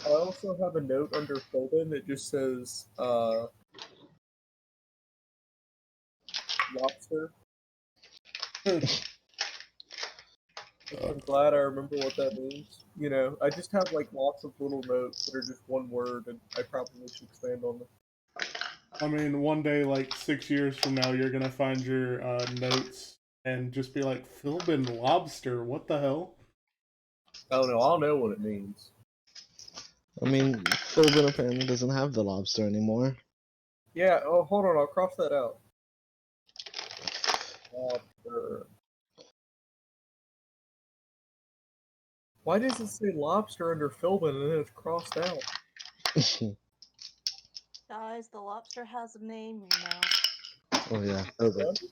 I also have a note under Philbin that just says, lobster. I'm glad I remember what that means. You know, I just have like lots of little notes that are just one word, and I probably should expand on them. I mean, one day, like 6 years from now, you're gonna find your notes and just be like, Philbin lobster, what the hell? Oh no, I'll know what it means. I mean, Philbin apparently doesn't have the lobster anymore. Yeah, oh, hold on, I'll cross that out. Lobster. Why does it say lobster under Philbin and then it's crossed out? Guys, the lobster has a name, you know. Oh yeah, Philbin.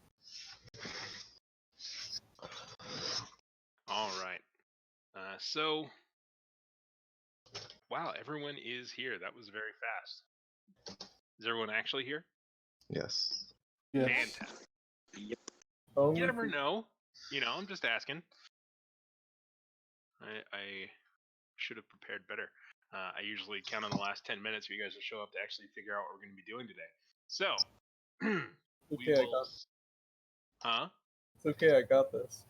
All right. So, wow, everyone is here. That was very fast. Is everyone actually here? Yes. Yes. Fantastic. Yep. You never know. You know, I'm just asking. I should have prepared better. I usually count on the last 10 minutes for you guys to show up to actually figure out what we're going to be doing today. So, Okay, I got this. Huh? It's okay, I got this.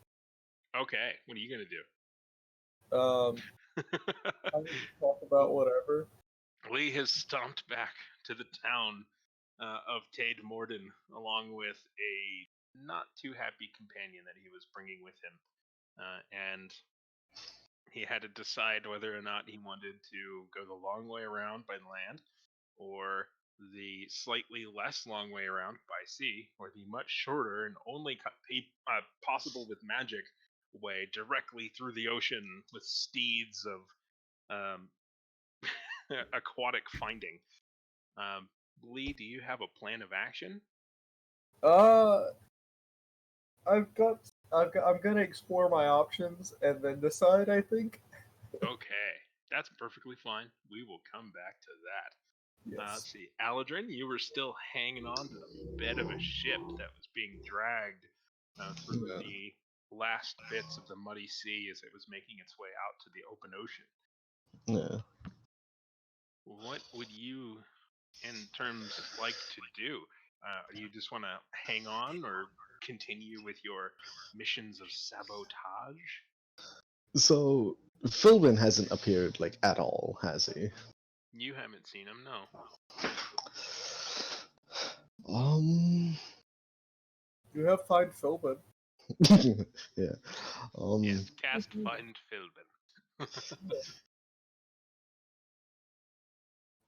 Okay, what are you going to do? I'm going to talk about whatever. Lee has stomped back to the town of Tade Morden, along with a not too happy companion that he was bringing with him. And he had to decide whether or not he wanted to go the long way around by land, or the slightly less long way around by sea, or the much shorter and only possible with magic way directly through the ocean with steeds of aquatic finding. Lee, do you have a plan of action? I'm gonna explore my options and then decide, I think. Okay, that's perfectly fine. We will come back to that. Yes. Let's see. Aladrin, you were still hanging on to the bed of a ship that was being dragged through the last bits of the muddy sea as it was making its way out to the open ocean. Yeah. What would you, in terms, like to do? You just want to hang on or continue with your missions of sabotage? So Philbin hasn't appeared like at all, has he? You haven't seen him, no. You have Find Philbin. Yeah. Yes, cast Find Philbin.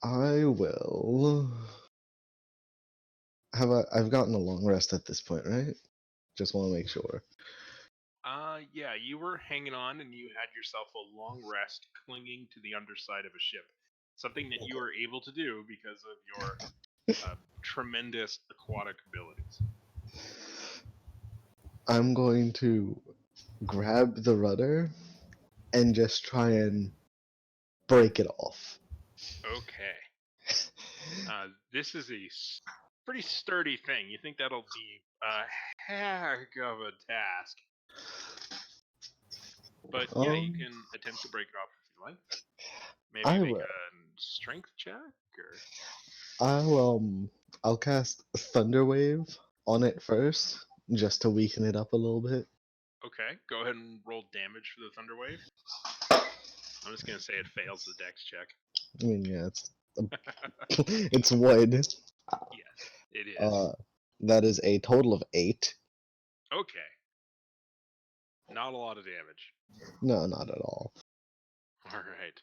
I will. I've gotten a long rest at this point, right? Just want to make sure. Yeah, you were hanging on and you had yourself a long rest clinging to the underside of a ship. Something that you were able to do because of your tremendous aquatic abilities. I'm going to grab the rudder and just try and break it off. Okay. This is a pretty sturdy thing. You think that'll be a heck of a task. But yeah, you can attempt to break it off if you like. Maybe make a strength check, or I'll cast Thunder Wave on it first, just to weaken it up a little bit. Okay, go ahead and roll damage for the Thunder Wave. I'm just gonna say it fails the dex check. I mean, yeah, it's wood. Yes, it is. That is a total of 8. Okay. Not a lot of damage. No, not at all. Alright.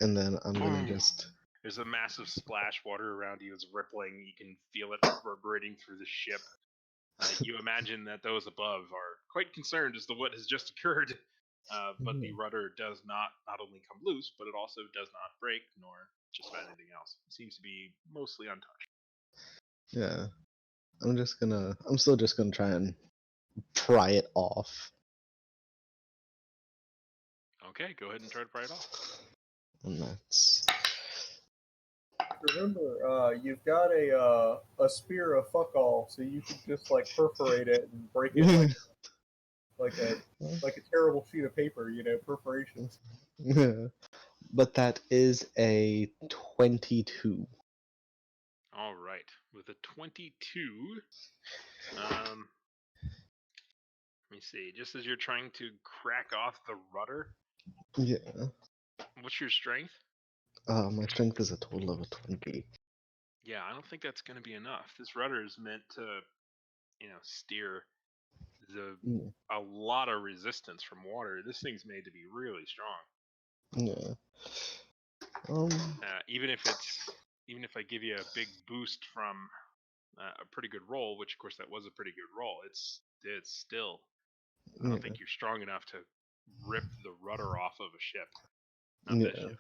And then I'm gonna just... There's a massive splash water around you. It's rippling. You can feel it reverberating through the ship. You imagine that those above are quite concerned as to what has just occurred. But the rudder does not only come loose, but it also does not break, nor just about anything else. It seems to be mostly untouched. Yeah. I'm still just gonna try and pry it off. Okay, go ahead and try to pry it off. And that's... Remember, you've got a spear of fuck all, so you can just like perforate it and break it like a terrible sheet of paper, you know, perforations. Yeah. but that is a 22. All right, with a 22, let me see. Just as you're trying to crack off the rudder, Yeah. what's your strength? My strength is a total of a 20. Yeah, I don't think that's going to be enough. This rudder is meant to, steer Yeah. a lot of resistance from water. This thing's made to be really strong. Yeah. Um. Even if I give you a big boost from a pretty good roll, which of course that was a pretty good roll, it's still. I don't Yeah. think you're strong enough to rip the rudder off of a ship. Of this Yeah. ship.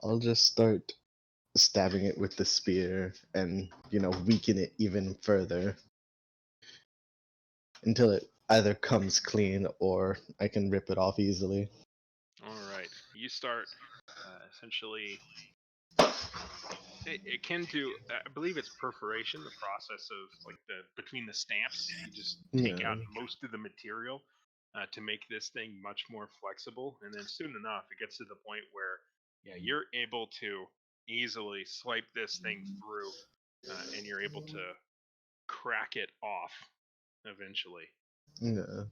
I'll just start stabbing it with the spear and, weaken it even further until it either comes clean or I can rip it off easily. All right, you start essentially. It can do. I believe it's perforation, the process of like the between the stamps. You just take Yeah. out most of the material to make this thing much more flexible, and then soon enough, it gets to the point where you're able to easily swipe this thing through, and you're able to crack it off eventually. Yeah.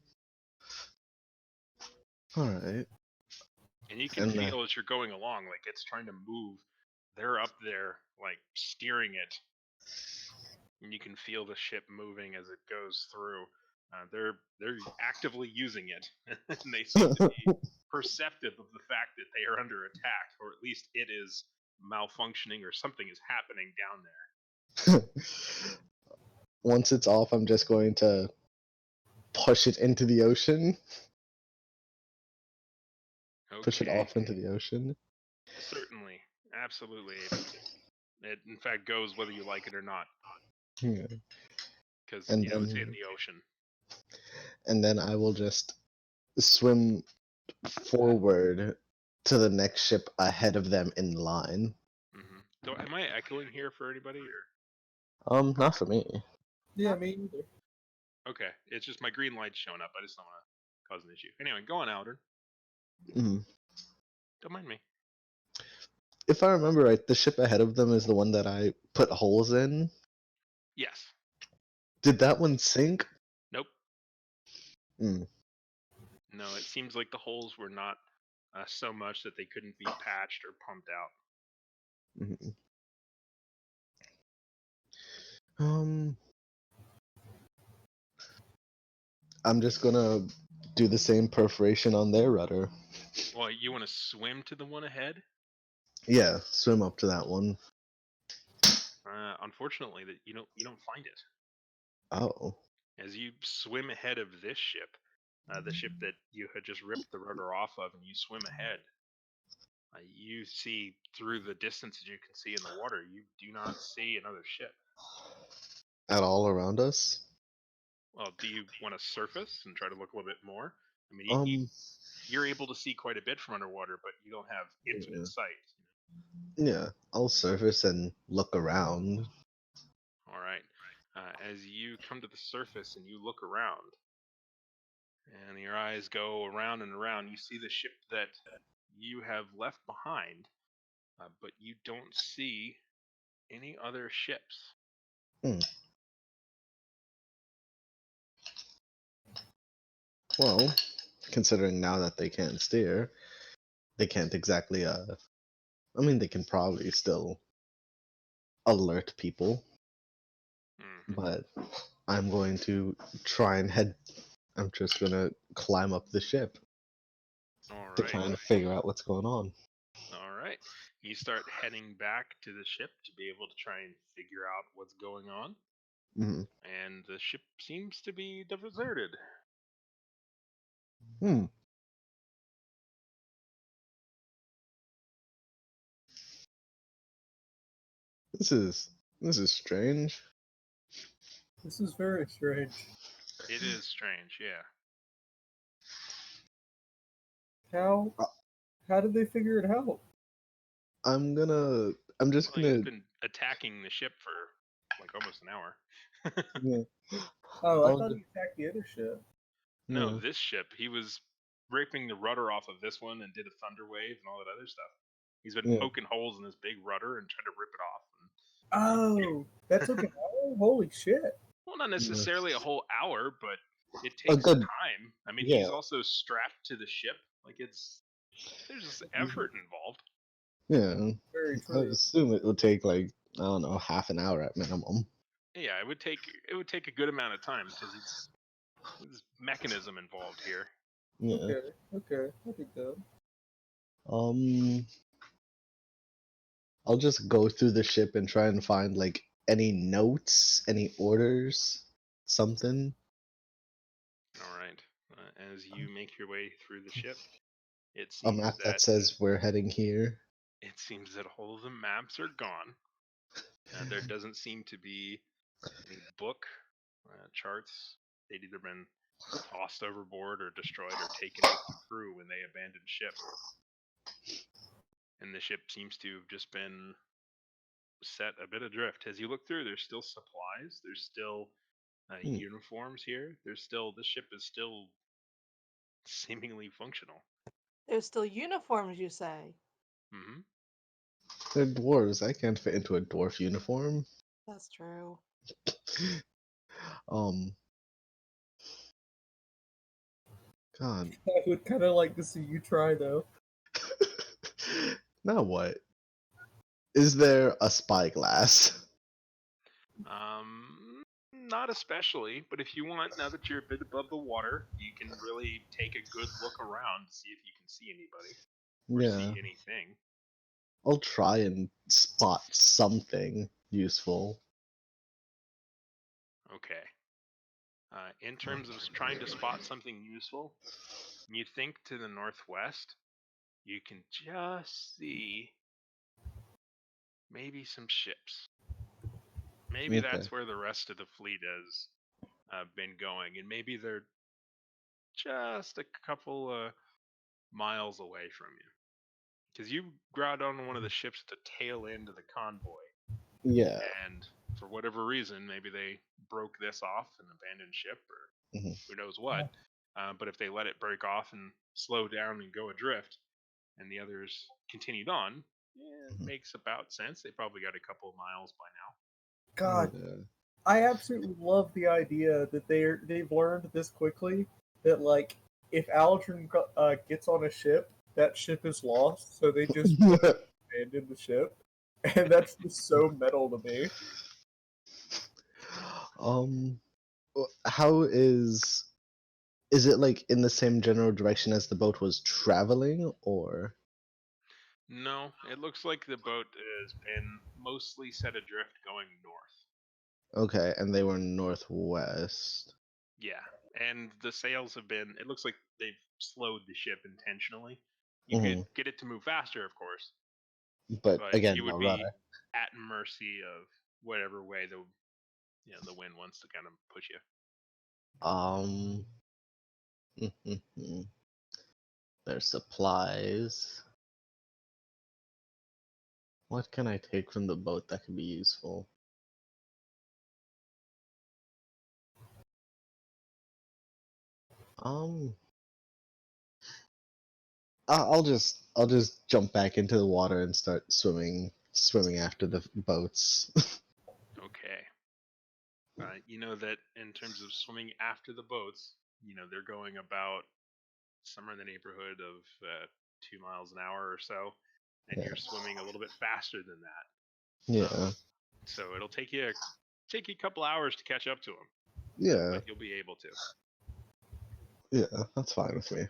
Alright. And you can And feel as you're going along, like it's trying to move. They're up there, like steering it, and you can feel the ship moving as it goes through. They're actively using it, and they seem to be perceptive of the fact that they are under attack, or at least it is malfunctioning, or something is happening down there. Once it's off, I'm just going to push it into the ocean. Okay. Push it off into the ocean. Certainly, absolutely able to. It in fact goes whether you like it or not, Yeah. because And it's then, in the ocean. and then I will just swim forward to the next ship ahead of them in line. Mm-hmm. So, am I echoing here for anybody, or Not for me. Yeah, me either. okay? It's just my green light's showing up. I just don't want to cause an issue. Anyway, go on, Aladrin. Mhm. Don't mind me. If I remember right, the ship ahead of them is the one that I put holes in. Yes. Did that one sink? Nope. Mm. No, it seems like the holes were not so much that they couldn't be patched or pumped out. Mhm. Um, I'm just gonna do the same perforation on their rudder. Well, you want to swim to the one ahead? Yeah, swim up to that one. Unfortunately, that you don't find it. Oh. As you swim ahead of this ship, the ship that you had just ripped the rudder off of, and you swim ahead, you see through the distance that you can see in the water. You do not see another ship. At all around us? Well, do you want to surface and try to look a little bit more? I mean, Um, you're able to see quite a bit from underwater, but you don't have infinite sight. yeah, I'll surface and look around. All right. As you come to the surface and you look around, and your eyes go around and around, you see the ship that you have left behind, but you don't see any other ships. Hmm. Well, considering now that they can't steer, they can't exactly, I mean, they can probably still alert people, but I'm going to try and I'm just gonna climb up the ship All to right. try and figure out what's going on. All right. You start heading back to the ship to be able to try and figure out what's going on. Mhm. And the ship seems to be deserted. Hmm. This is strange. This is very strange. It is strange, yeah. How Uh, how did they figure it out? I'm just Well, you've gonna been attacking the ship for like almost an hour. yeah. Oh, I I'll thought ju- he attacked the other ship. No, yeah. this ship, he was ripping the rudder off of this one and did a thunder wave and all that other stuff. He's been Yeah. poking holes in this big rudder and trying to rip it off. And, Oh, that took an hour? Holy shit. well, not necessarily a whole hour, but it A takes good, time. I mean, yeah. he's also strapped to the ship. Like there's just effort involved. Yeah. Very I true. assume it would take like, I don't know, half an hour at minimum. Yeah, it would take a good amount of time because there's mechanism involved here. Yeah. Okay, I think that. Um, I'll just go through the ship and try and find like any notes, any orders, something. All right. As you make your way through the ship, it A seems map that that says we're heading here. all of the maps are gone. There doesn't seem to be any book charts. They'd either been tossed overboard or destroyed or taken with the crew when they abandoned ship. And the ship seems to have just been set a bit adrift. As you look through, there's still supplies. There's still uniforms here. This ship is still seemingly functional. There's still uniforms, you say? Mm-hmm. They're dwarves. I can't fit into a dwarf uniform. That's true. Um, God. I would kind of like to see you try, though. Now what? Is there a spyglass? Not especially, but if you want, now that you're a bit above the water, you can really take a good look around to see if you can see anybody or Yeah. see anything. I'll try and spot something useful. Okay. In terms of trying to spot something useful, you think to the northwest, you can just see maybe some ships. Maybe Okay. that's where the rest of the fleet has been going, and maybe they're just a couple miles away from you. Because you got on one of the ships at the tail end of the convoy, Yeah. and for whatever reason, maybe they broke this off and abandoned ship, or Mhm. who knows what. But if they let it break off and slow down and go adrift, and the others continued on, it Mhm. makes about sense. They probably got a couple of miles by now. God, Yeah. I absolutely love the idea that they've learned this quickly that like if Aladrin gets on a ship, that ship is lost, so they just abandon the ship, and that's just so metal to me. How is it like in the same general direction as the boat was traveling, or? No, it looks like the boat has been mostly set adrift going north. Okay, and they were northwest. Yeah, and the sails have been. It looks like they've slowed the ship intentionally. You Hmm. could get it to move faster, of course, But but again, you no would be rudder. at mercy of whatever way the wind wants to kind of push you. Um, their supplies. What can I take from the boat that could be useful? Um, I'll just jump back into the water and start swimming after the boats. Okay. You know that in terms of swimming after the boats, they're going about somewhere in the neighborhood of 2 miles an hour or so, and Yeah. you're swimming a little bit faster than that. Yeah, So it'll take you a couple hours to catch up to them, yeah, but you'll be able to. yeah. That's fine with me.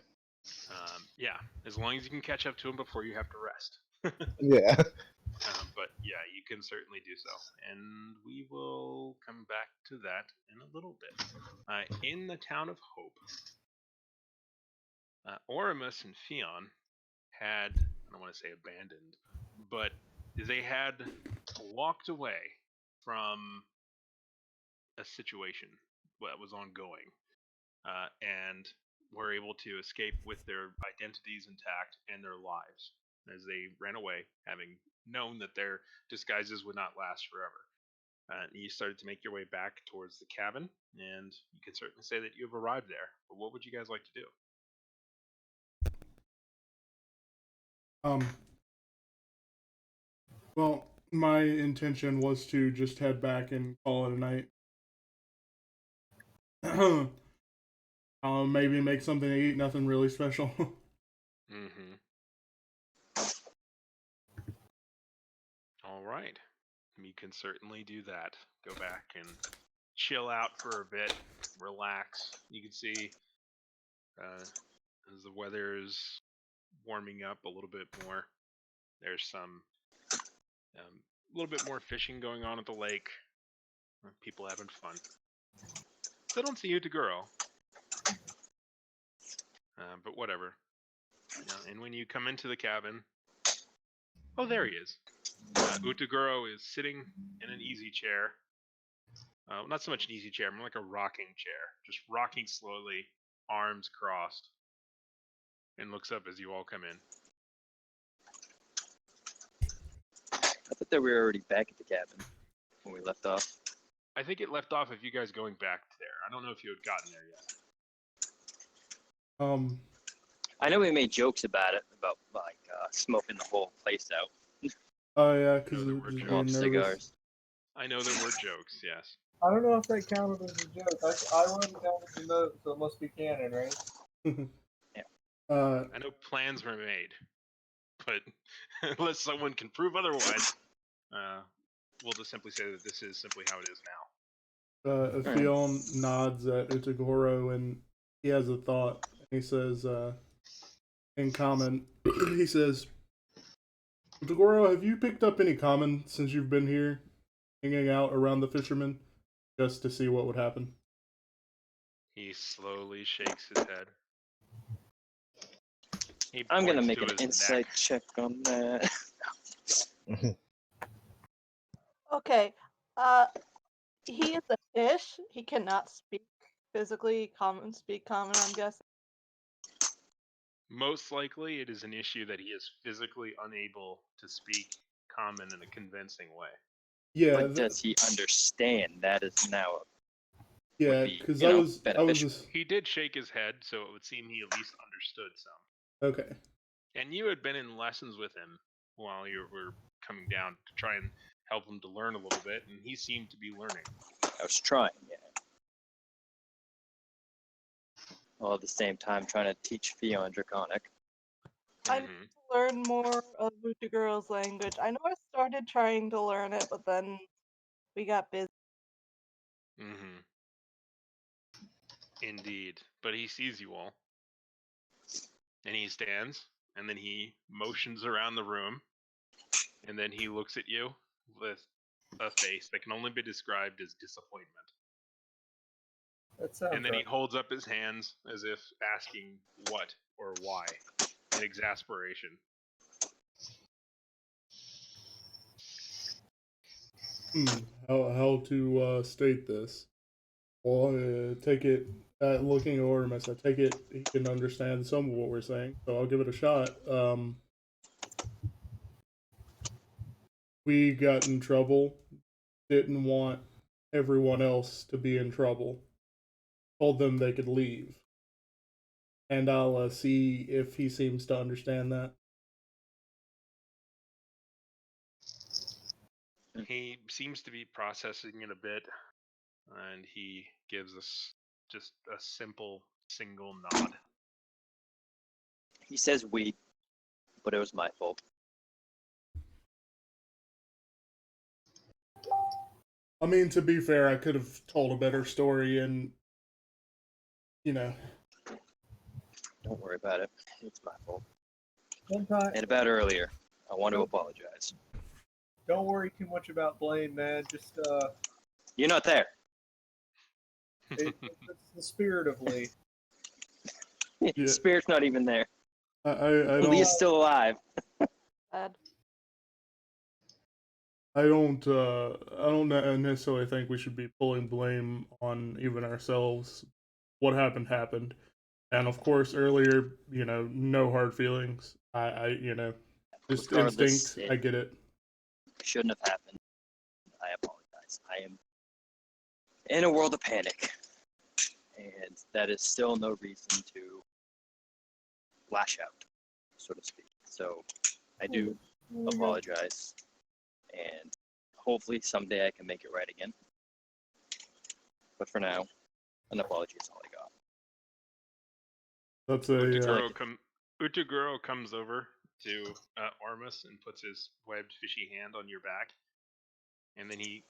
Yeah, as long as you can catch up to them before you have to rest. Yeah. But yeah, you can certainly do so, and we will come back to that in a little bit. In the town of Hope, Oromis and Fion had, I don't want to say abandoned, but they had walked away from a situation that was ongoing, and were able to escape with their identities intact and their lives as they ran away, having known that their disguises would not last forever. You started to make your way back towards the cabin, and you can certainly say that you have arrived there. But what would you guys like to do? Well, my intention was to just head back and call it a night. Maybe make something to eat, nothing really special. Mm-hmm. All right. You can certainly do that. Go back and chill out for a bit, relax. You can see as the weather is warming up a little bit more, there's some a little bit more fishing going on at the lake. People having fun. Still don't see Utaguro, but whatever. And when you come into the cabin, oh, there he is. Utaguro is sitting in an easy chair. Not so much an easy chair, more like a rocking chair. Just rocking slowly, arms crossed, and looks up as you all come in. I thought that we were already back at the cabin when we left off. I think it left off of you guys going back there. I don't know if you had gotten there yet. I know we made jokes about it, about like smoking the whole place out. Oh yeah, because No, it there was were Blow being up nervous. cigars. I know there were jokes, yes. I don't know if that counted as a joke. I wrote it down as a note, so it must be canon, right? I know plans were made, but unless someone can prove otherwise, we'll just simply say that this is simply how it is now. Fion nods at Utaguro and he has a thought. He says, in comment, he says, Utaguro, have you picked up any common since you've been here, hanging out around the fishermen, just to see what would happen? He slowly shakes his head. I'm gonna points make to an his insight neck. check on that. Okay. He is a fish. He cannot speak physically speak common, I'm guessing. Most likely, it is an issue that he is physically unable to speak common in a convincing way. Yeah, But does he understand? That is now yeah, be, because you I know, was beneficial. just He did shake his head, so it would seem he at least understood some. okay. And you had been in lessons with him while you were coming down to try and help him to learn a little bit, and he seemed to be learning. I was trying, yeah. While at the same time trying to teach Fion Draconic. I need to learn more of Utaguro's language. I know I started trying to learn it, but then we got busy. Mm-hmm. Indeed. But he sees you all. And he stands, and then he motions around the room, and then he looks at you with a face that can only be described as disappointment. That sounds And then right. he holds up his hands as if asking what or why in exasperation. How to state this? Well, take it, looking at Oromis, I take it he can understand some of what we're saying, so I'll give it a shot. We got in trouble, didn't want everyone else to be in trouble. Told them they could leave. And I'll see if he seems to understand that. He seems to be processing it a bit, and he gives us just a simple single nod. He says we, but it was my fault. I mean, to be fair, I could have told a better story and, you know. Don't worry about it. It's my fault. Sometimes, And about earlier, I want to apologize. don't worry too much about blame, man. Just You're not there. it's the spirit of Lee. Yeah. Spirit's not even there. I Lee don't. is still alive. Bad. I don't necessarily think we should be pulling blame on even ourselves. What happened happened, and of course, earlier, you know, no hard feelings. You know, just Regardless, instinct. I get it. Shouldn't have happened. I apologize. I am in a world of panic, and that is still no reason to lash out, so to speak. So I do apologize, and hopefully someday I can make it right again. But for now, an apology is all I got. That's a Utaguro comes over to Oromis and puts his webbed fishy hand on your back, and then he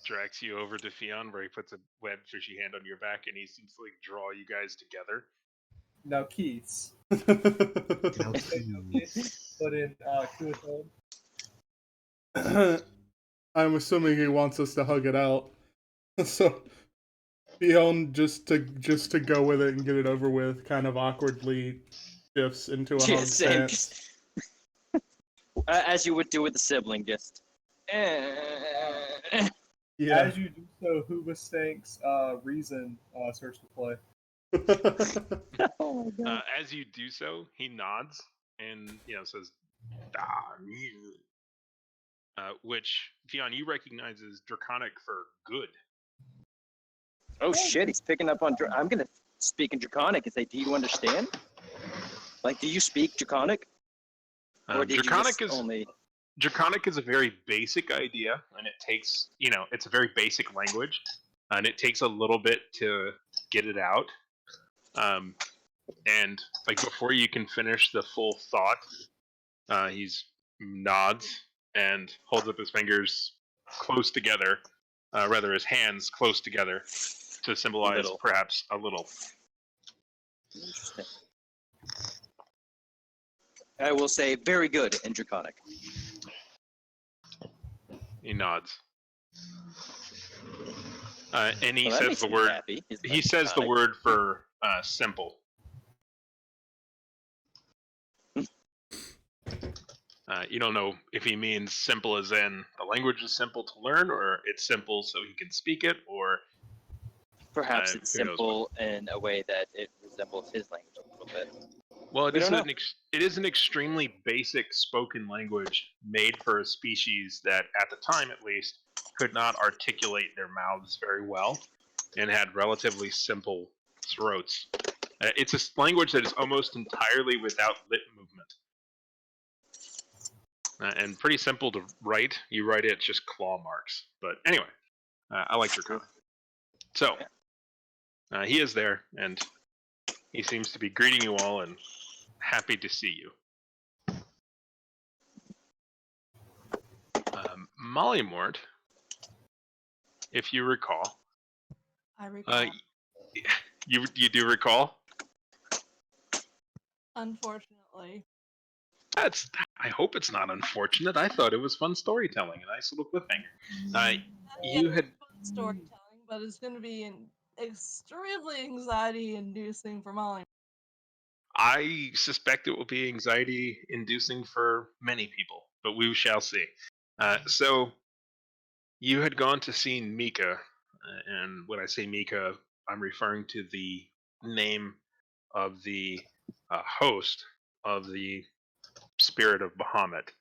drags you over to Fion, where he puts a webbed fishy hand on your back, and he seems to like draw you guys together. Now, Keith's. Now, Put in Kuathon. I'm assuming he wants us to hug it out. So Fion just to go with it and get it over with, kind of awkwardly shifts into a hug Same. stance. As you would do with a sibling, just. Yeah. As you do so, Hoobastank's reason starts to play. Oh my god. As you do so, he nods and says, which Fion, you recognize as Draconic for good. Oh shit, he's picking up on. I'm gonna speak in Draconic and say, "Do you understand? Like, do you speak Draconic? Or did Draconic you just is only? Draconic is a very basic idea, and it takes it's a very basic language, and it takes a little bit to get it out. And like before you can finish the full thought, he's nods and holds up his fingers close together, rather his hands close together, to symbolize perhaps a little. Interesting. I will say very good in Draconic. He nods. And he Well, that says makes the me word. happy. He says the word for simple. You don't know if he means simple as in the language is simple to learn, or it's simple so he can speak it, or perhaps it's simple in a way that it resembles his language a little bit. Well, it is an extremely basic spoken language made for a species that, at the time at least, could not articulate their mouths very well and had relatively simple throats. It's a language that is almost entirely without lip movement. And pretty simple to write. You write it, it's just claw marks. But anyway, I like your comment. So, he is there, and he seems to be greeting you all and happy to see you. Molly Mort, if you recall. I recall. You do recall? Unfortunately. I hope it's not unfortunate. I thought it was fun storytelling, a nice little cliffhanger. You had fun storytelling, but it's going to be extremely anxiety-inducing for Molly. I suspect it will be anxiety-inducing for many people, but we shall see. So, you had gone to see Mikka, and when I say Mikka, I'm referring to the name of the host of the spirit of Bahamut.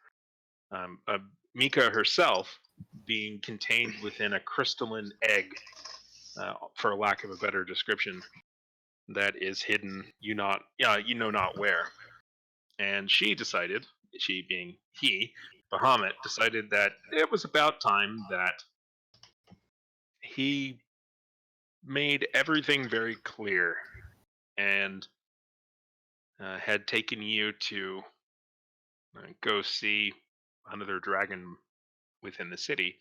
Mikka herself being contained within a crystalline egg, for lack of a better description, that is hidden, you know not where. And she decided, she being he, Bahamut, decided that it was about time that he made everything very clear and had taken you to go see another dragon within the city,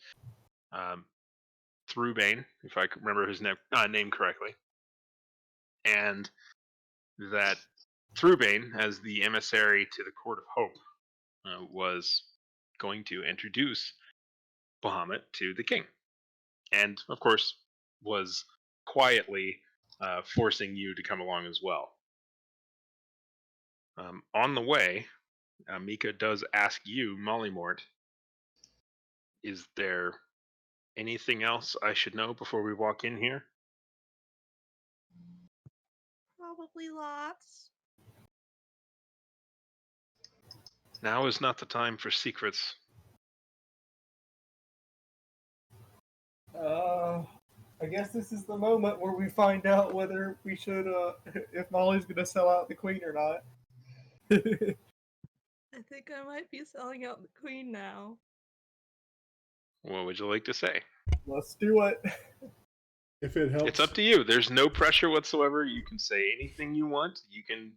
Throughbane, if I can remember his name correctly, and that Throughbane, as the emissary to the Court of Hope, was going to introduce Bahamut to the king, and of course was quietly forcing you to come along as well. On the way, Mikka does ask you, Mollymort, is there anything else I should know before we walk in here? Probably lots. Now is not the time for secrets. I guess this is the moment where we find out whether we should, if Molly's gonna sell out the queen or not. I think think I might be selling out the queen now. What would you like to say? Let's do it. If it helps, It's up to you. There's no pressure whatsoever. You can say anything you want. You can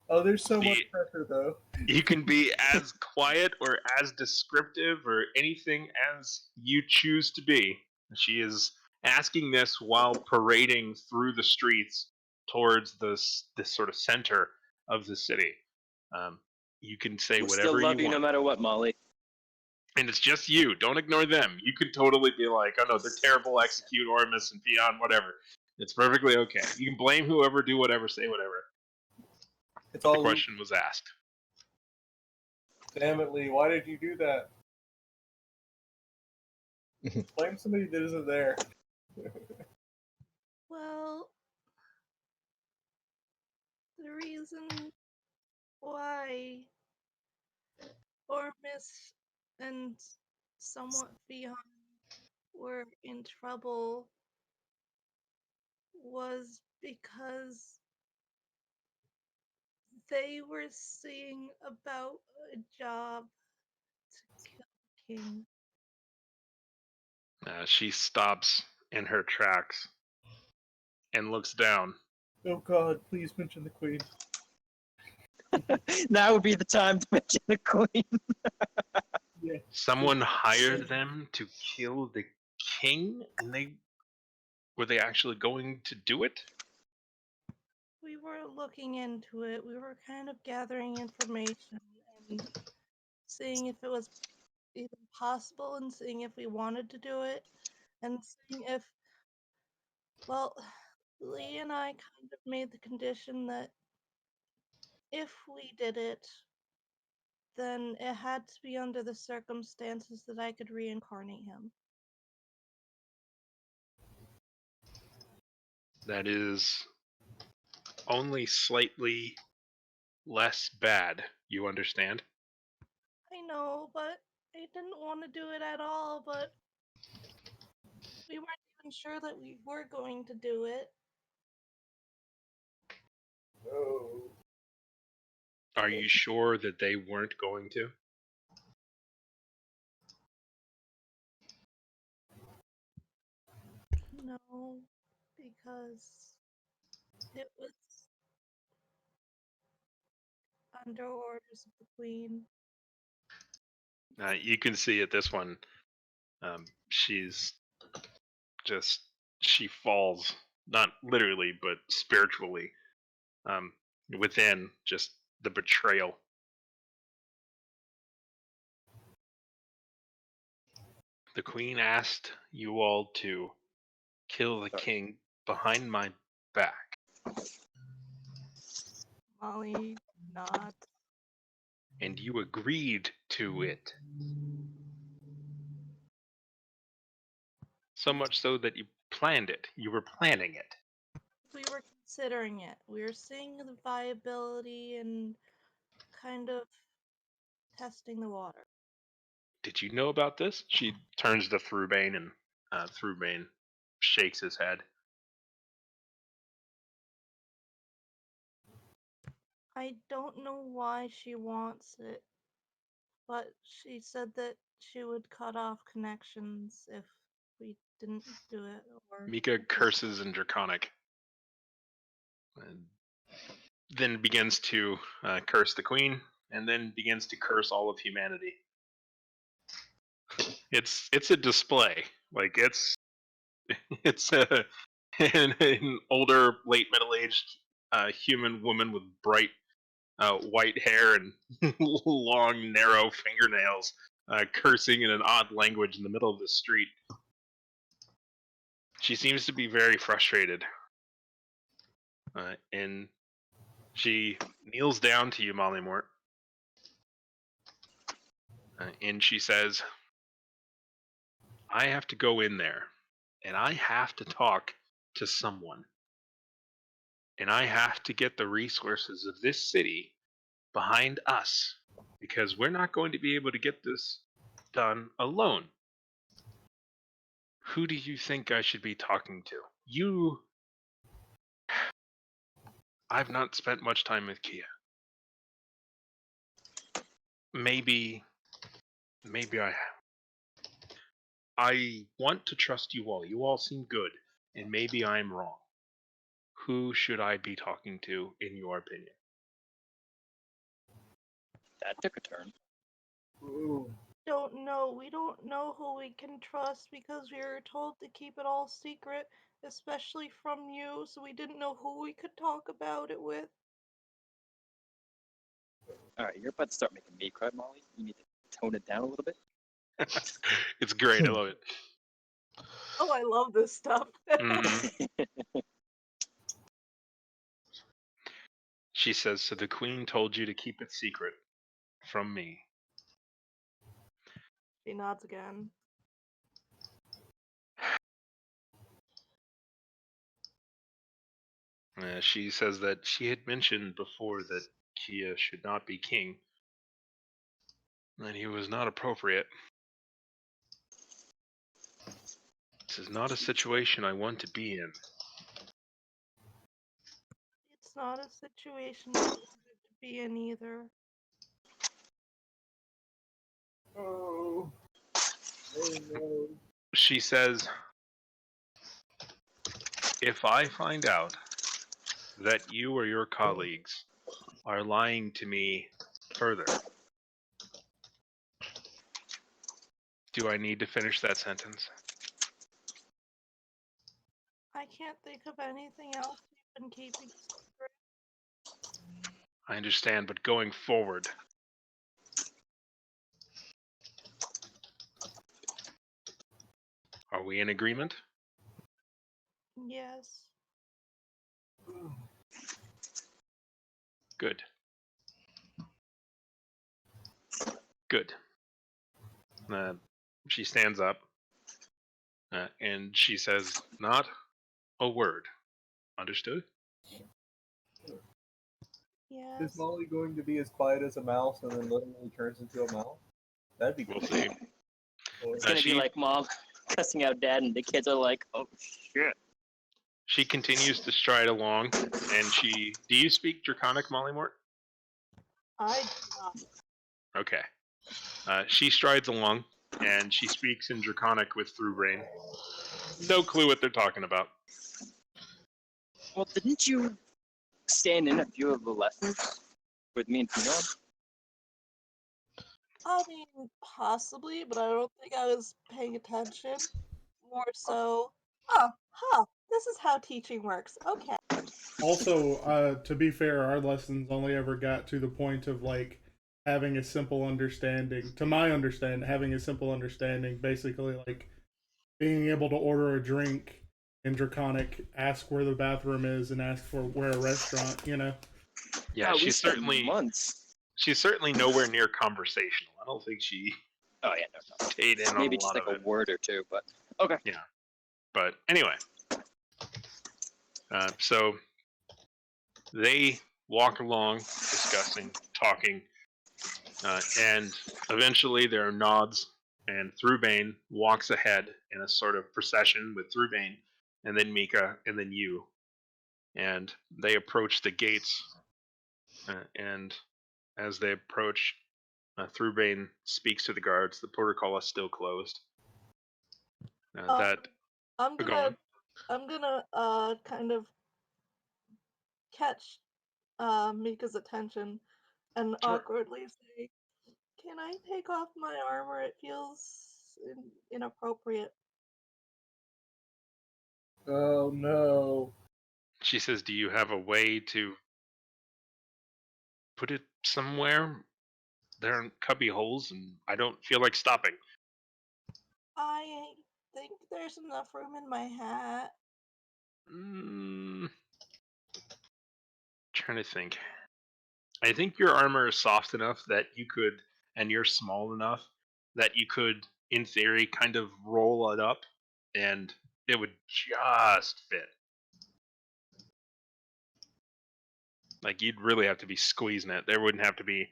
Oh, there's so Be- much pressure though. you can be as quiet or as descriptive or anything as you choose to be. She is asking this while parading through the streets towards this sort of center of the city. You can say We whatever still love you you want. no matter what, Molly. And it's just you. Don't ignore them. You could totally be like, oh no, they're terrible, execute Oromis and Fion, whatever. It's perfectly okay. You can blame whoever, do whatever, say whatever. It's The all question was asked. Damn it, Lee. Why did you do that? Blame somebody that isn't there. Well, the reason why Ormus and somewhat Fion were in trouble was because they were seeing about a job to kill the king. She stops in her tracks and looks down. Oh God, please mention the queen. Now would be the time to mention the queen. Yeah. Someone hired them to kill the king, and were they actually going to do it? We were looking into it. We were kind of gathering information and seeing if it was even possible and seeing if we wanted to do it and seeing if, well, Lee and I kind of made the condition that if we did it, then it had to be under the circumstances that I could reincarnate him. That is only slightly less bad, you understand? I know, but I didn't want to do it at all, but we weren't even sure that we were going to do it. Oh. Are you sure that they weren't going to? No, because it was under orders of the queen. You can see at this one, she's she falls, not literally, but spiritually, within just the betrayal. The queen asked you all to kill the king behind my back, Molly, not. and you agreed to it. So much so that you planned it. You were planning it. We were considering it. We were seeing the viability and kind of testing the water. Did you know about this? She turns to Thrubane, and Thrubane shakes his head. I don't know why she wants it, but she said that she would cut off connections if we didn't do it. Or Mikka curses in Draconic, and then begins to curse the queen, and then begins to curse all of humanity. It's a display. Like it's an older, late middle-aged human woman with bright white hair and long, narrow fingernails, cursing in an odd language in the middle of the street. She seems to be very frustrated, and she kneels down to you, Mollymort, and she says, I have to go in there, and I have to talk to someone. And I have to get the resources of this city behind us, because we're not going to be able to get this done alone. Who do you think I should be talking to? I've not spent much time with Kia. maybe I want to trust you all. You all seem good, and maybe I'm wrong. Who should I be talking to, in your opinion? That took a turn. Ooh. Don't know. We don't know who we can trust because we were told to keep it all secret, especially from you, so we didn't know who we could talk about it with. All right, you're about to start making me cry, Molly. You need to tone it down a little bit. It's great. I love it. Oh, I love this stuff. Mhm. She says, so the queen told you to keep it secret from me. She nods again. She says that she had mentioned before that Kia should not be king, that he was not appropriate. This is not a situation I want to be in. It's not a situation we wanted to be in either. Oh. Oh no. She says, if I find out that you or your colleagues are lying to me further, do I need to finish that sentence? I can't think of anything else we've been keeping secret. I understand, but going forward, are we in agreement? Yes. Good. Good. She stands up and she says, not a word. Understood? Yes. Is Molly going to be as quiet as a mouse and then literally turns into a mouse? That'd be We'll cool. see. It's gonna be like mom cussing out dad, and the kids are like, "Oh shit." She continues to stride along, and do you speak Draconic, Mollymort? I do not. Okay. She strides along, and she speaks in Draconic with Throughbrain. No clue what they're talking about. Well, didn't you stand in a few of the lessons with me and Fion? I mean, possibly, but I don't think I was paying attention. More so, this is how teaching works. Okay. Also, to be fair, our lessons only ever got to the point of like having a simple understanding. To my understanding, having a simple understanding, basically like being able to order a drink in Draconic, ask where the bathroom is, and ask for where a restaurant. You know. Yeah, we she's spent certainly months. she's certainly nowhere near conversational. I don't think she Oh yeah, no. stayed in Maybe on a just lot like of a it. word or two, but okay. Yeah. But anyway, so they walk along, discussing, talking, and eventually there are nods, and Throughbane walks ahead in a sort of procession with Throughbane, and then Mikka, and then you. And they approach the gates, and as they approach, Throughbane speaks to the guards. The portcullis is still closed. I'm Go gonna on. kind of catch Mika's attention and Sure. awkwardly say, "Can I take off my armor? It feels inappropriate." Oh no. She says, do you have a way to put it somewhere? There are cubby holes, and I don't feel like stopping. I think there's enough room in my hat. Trying to think. I think your armor is soft enough that you could, and you're small enough that you could, in theory, kind of roll it up, and it would just fit. Like, you'd really have to be squeezing it. There wouldn't have to be,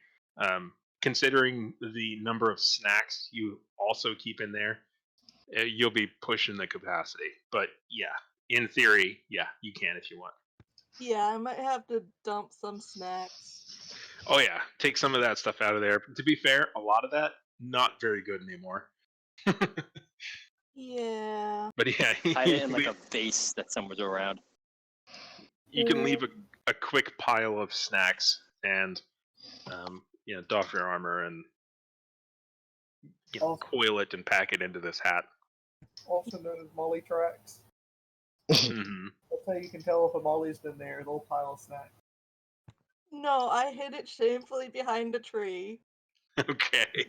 considering the number of snacks you also keep in there, you'll be pushing the capacity. But yeah, in theory, yeah, you can if you want. Yeah, I might have to dump some snacks. Oh yeah, take some of that stuff out of there. To be fair, a lot of that not very good anymore. Yeah. But yeah, Hide it in like a vase that somewhere's around. you can leave a quick pile of snacks and doff your armor and Also, coil it and pack it into this hat. also known as molly tracks. Hmm. That's how you can tell if a molly's been there. A little pile of snacks. No, I hid it shamefully behind a tree. Okay.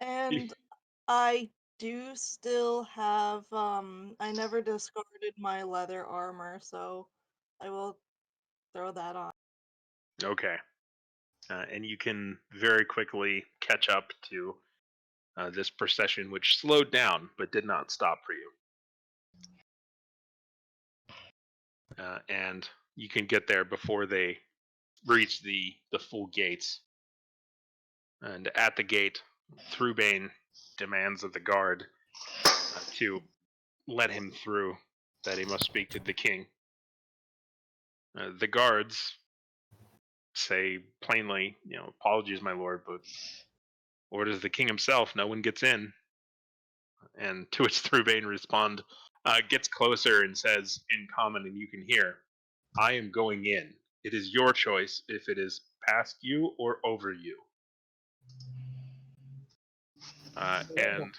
And I do still have, I never discarded my leather armor, so I will throw that on. Okay. And you can very quickly catch up to this procession, which slowed down but did not stop for you. And you can get there before they reach the full gates. And at the gate, Thrubain demands of the guard to let him through, that he must speak to the king. The guards say plainly, apologies, my lord, but orders the king himself, no one gets in. And to which Thrubain gets closer and says in common, and you can hear, I am going in. It is your choice if it is past you or over you. And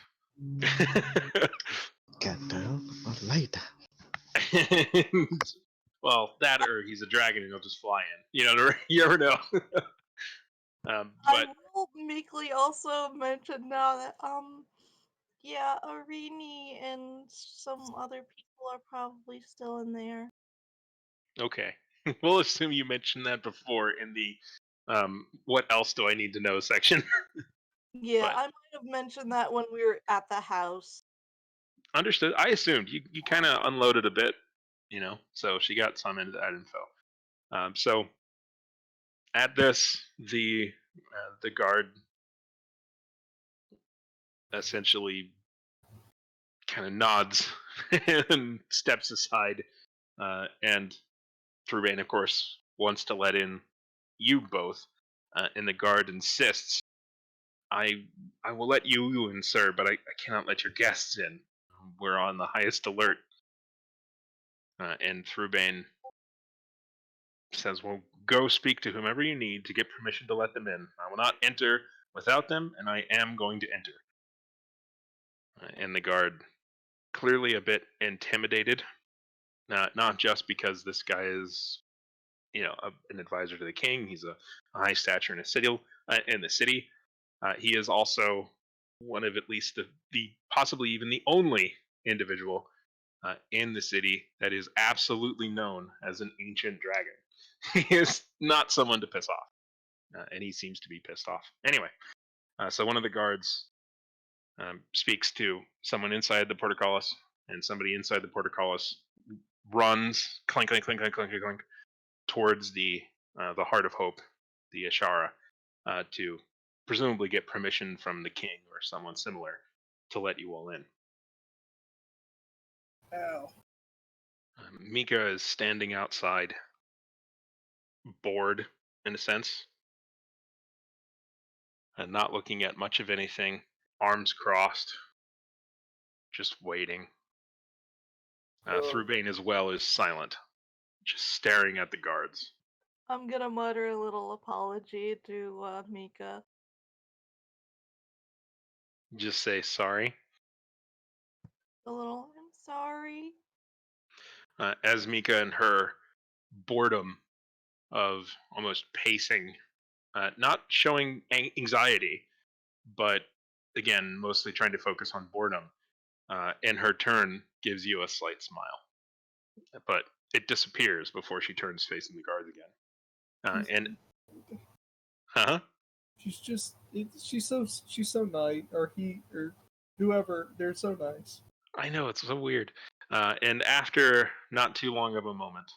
Get down or lay down. and, well, that or he's a dragon and he'll just fly in. You never know. I But will meekly also mention now that, yeah, Arini and some other people are probably still in there. okay, we'll assume you mentioned that before in the what else do I need to know section. Yeah, But I might have mentioned that when we were at the house. understood. I assumed you kind of unloaded a bit, so she got some into that info. So at this, the guard essentially kind of nods and steps aside, and Thrubain, of course, wants to let in you both, and the guard insists, I will let you in, sir, but I cannot let your guests in. We're on the highest alert. And Thrubain says, well, go speak to whomever you need to get permission to let them in. I will not enter without them, and I am going to enter. And the guard, clearly a bit intimidated, not just because this guy is, an advisor to the king. He's a high stature in the city. He is also one of at least the possibly even the only individual in the city that is absolutely known as an ancient dragon. He is not someone to piss off, and he seems to be pissed off. Anyway, so one of the guards speaks to someone inside the portcullis, and somebody inside the portcullis runs clink clink clink clink clink clink towards the Heart of Hope, the Ashara, to presumably get permission from the king or someone similar to let you all in. Ow. Mikka is standing outside, bored in a sense, and not looking at much of anything, arms crossed, just waiting. Thrubain as well is silent, just staring at the guards. I'm gonna mutter a little apology to Mika. Just say sorry. A little, I'm sorry. As Mikka and her boredom of almost pacing, not showing anxiety, but again, mostly trying to focus on boredom, in her turn gives you a slight smile. But it disappears before she turns facing the guards again. And huh? She's so nice, or he or whoever. They're so nice. I know, it's so weird. And after not too long of a moment,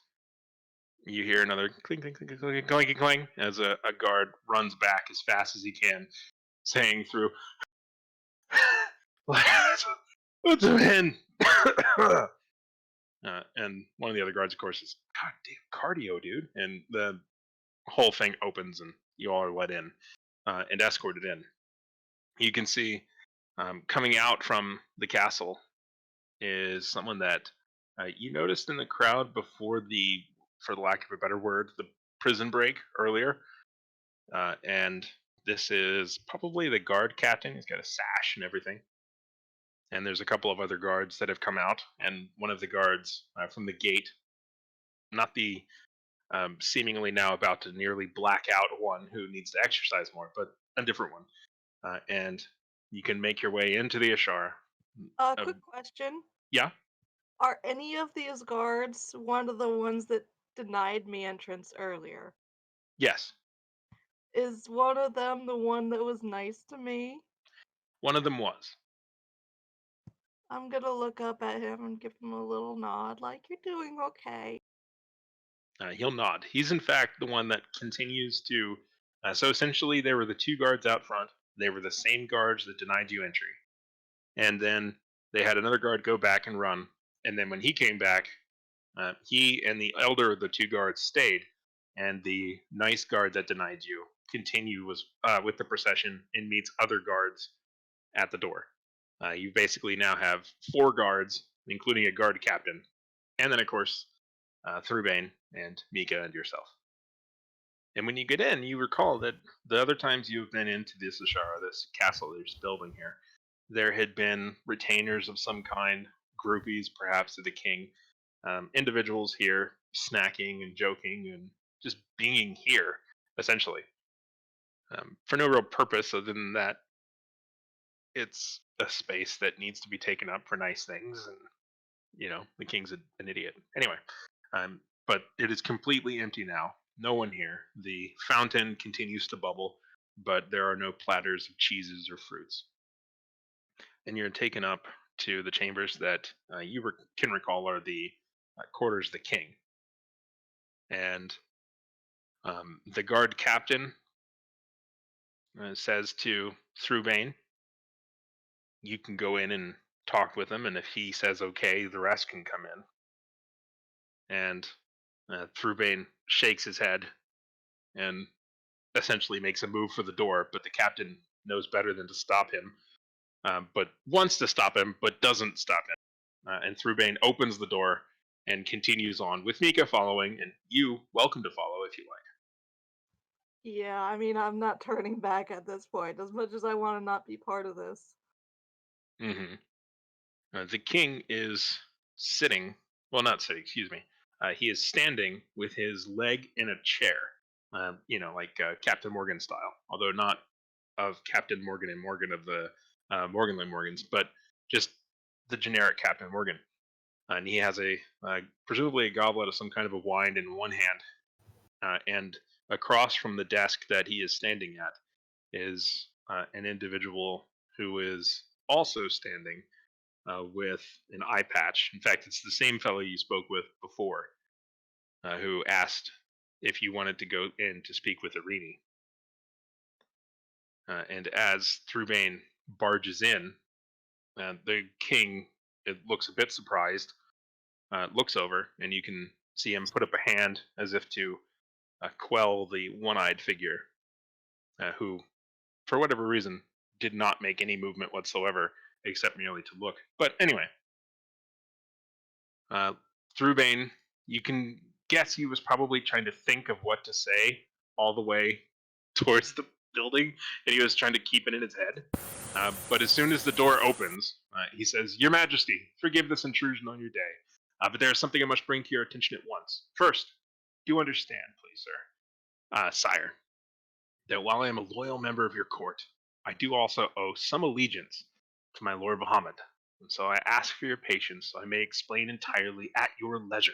you hear another clink clink clink clink clink clink as a guard runs back as fast as he can, saying through, "Let them in." And one of the other guards, of course, is, God damn cardio, dude. And whole thing opens and you all are let in and escorted in. You can see coming out from the castle is someone that you noticed in the crowd before for the lack of a better word, the prison break earlier. And this is probably the guard captain. He's got a sash and everything. And there's a couple of other guards that have come out. And one of the guards from the gate, not the seemingly now about to nearly black out one who needs to exercise more, but a different one. And you can make your way into the Ashara. Quick question. Yeah? Are any of these guards one of the ones that denied me entrance earlier? Yes. Is one of them the one that was nice to me? One of them was. I'm gonna look up at him and give him a little nod, like, you're doing okay. He'll nod. He's in fact the one that continues to. So essentially, there were the two guards out front. They were the same guards that denied you entry. And then they had another guard go back and run. And then when he came back, he and the elder of the two guards stayed. And the nice guard that denied you was with the procession and meets other guards at the door. You basically now have 4 guards, including a guard captain. And then, of course, Thrubain and Mikka and yourself. And when you get in, you recall that the other times you've been into this Ashara, this castle they're just building here, there had been retainers of some kind, groupies perhaps of the king, individuals here snacking and joking and just being here, essentially. For no real purpose other than that it's a space that needs to be taken up for nice things, and the king's an idiot. Anyway, but it is completely empty now. No one here. The fountain continues to bubble, but there are no platters of cheeses or fruits. And you're taken up to the chambers that you can recall are the quarters of the king. And the guard captain says to Thrubain, you can go in and talk with him, and if he says okay, the rest can come in. And Thrubain shakes his head and essentially makes a move for the door, but the captain knows better than to stop him, but wants to stop him, but doesn't stop him. And Thrubain opens the door and continues on, with Mikka following, and you welcome to follow if you like. Yeah, I mean, I'm not turning back at this point, as much as I want to not be part of this. The king is sitting, well, not sitting, excuse me. He is standing with his leg in a chair, like Captain Morgan style, although not of Captain Morgan and Morgan of the Morgan and Morgans, but just the generic Captain Morgan. And he has presumably a goblet of some kind of a wine in one hand, and across from the desk that he is standing at is an individual who is also standing with an eye patch. In fact, it's the same fellow you spoke with before, who asked if you wanted to go in to speak with Irini. And as Thrubain barges in, the king looks a bit surprised, looks over, and you can see him put up a hand as if to quell the one-eyed figure, who, for whatever reason, did not make any movement whatsoever, except merely to look. But anyway, Thrubain, you can guess he was probably trying to think of what to say all the way towards the building, and he was trying to keep it in his head. But as soon as the door opens, he says, Your Majesty, forgive this intrusion on your day, but there is something I must bring to your attention at once. First, do understand, please, sir, sire, that while I am a loyal member of your court, I do also owe some allegiance to my Lord Bahamut, and so I ask for your patience so I may explain entirely at your leisure.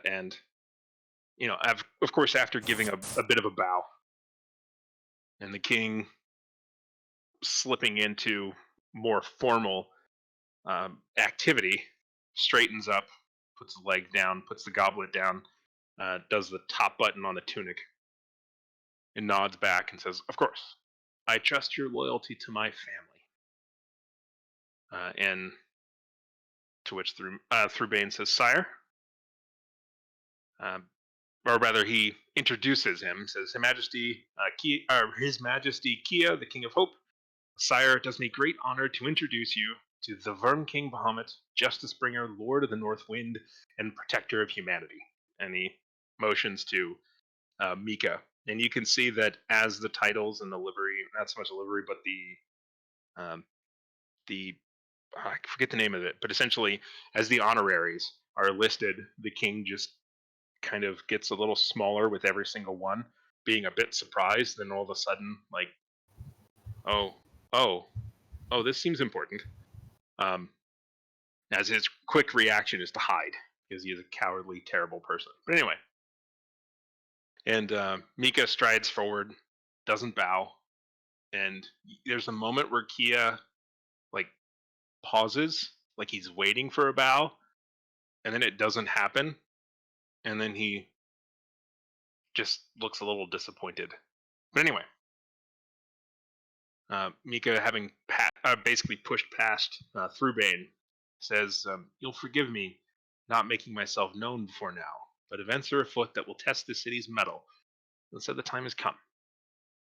And, of course, after giving a bit of a bow, and the king slipping into more formal activity, straightens up, puts the leg down, puts the goblet down, does the top button on the tunic, and nods back and says, Of course, I trust your loyalty to my family. And to which Thrubain says, Sire, or rather, he introduces him. Says, His Majesty Kia, the King of Hope. Sire, it does me great honor to introduce you to the Verm King Bahamut, Justice Bringer, Lord of the North Wind, and Protector of Humanity. And he motions to Mikka. And you can see that as the titles and the livery, not so much the livery, but the I forget the name of it, but essentially as the honoraries are listed, the king just kind of gets a little smaller with every single one, being a bit surprised. Then all of a sudden, like, oh, oh, oh, this seems important. As his quick reaction is to hide because he is a cowardly, terrible person. But anyway, and Mikka strides forward, doesn't bow, and there's a moment where Kia like pauses, like he's waiting for a bow, and then it doesn't happen, and then he just looks a little disappointed. But anyway, Mikka, having basically pushed past Throughbane, says, "You'll forgive me not making myself known before now, but events are afoot that will test the city's mettle, and so the time has come.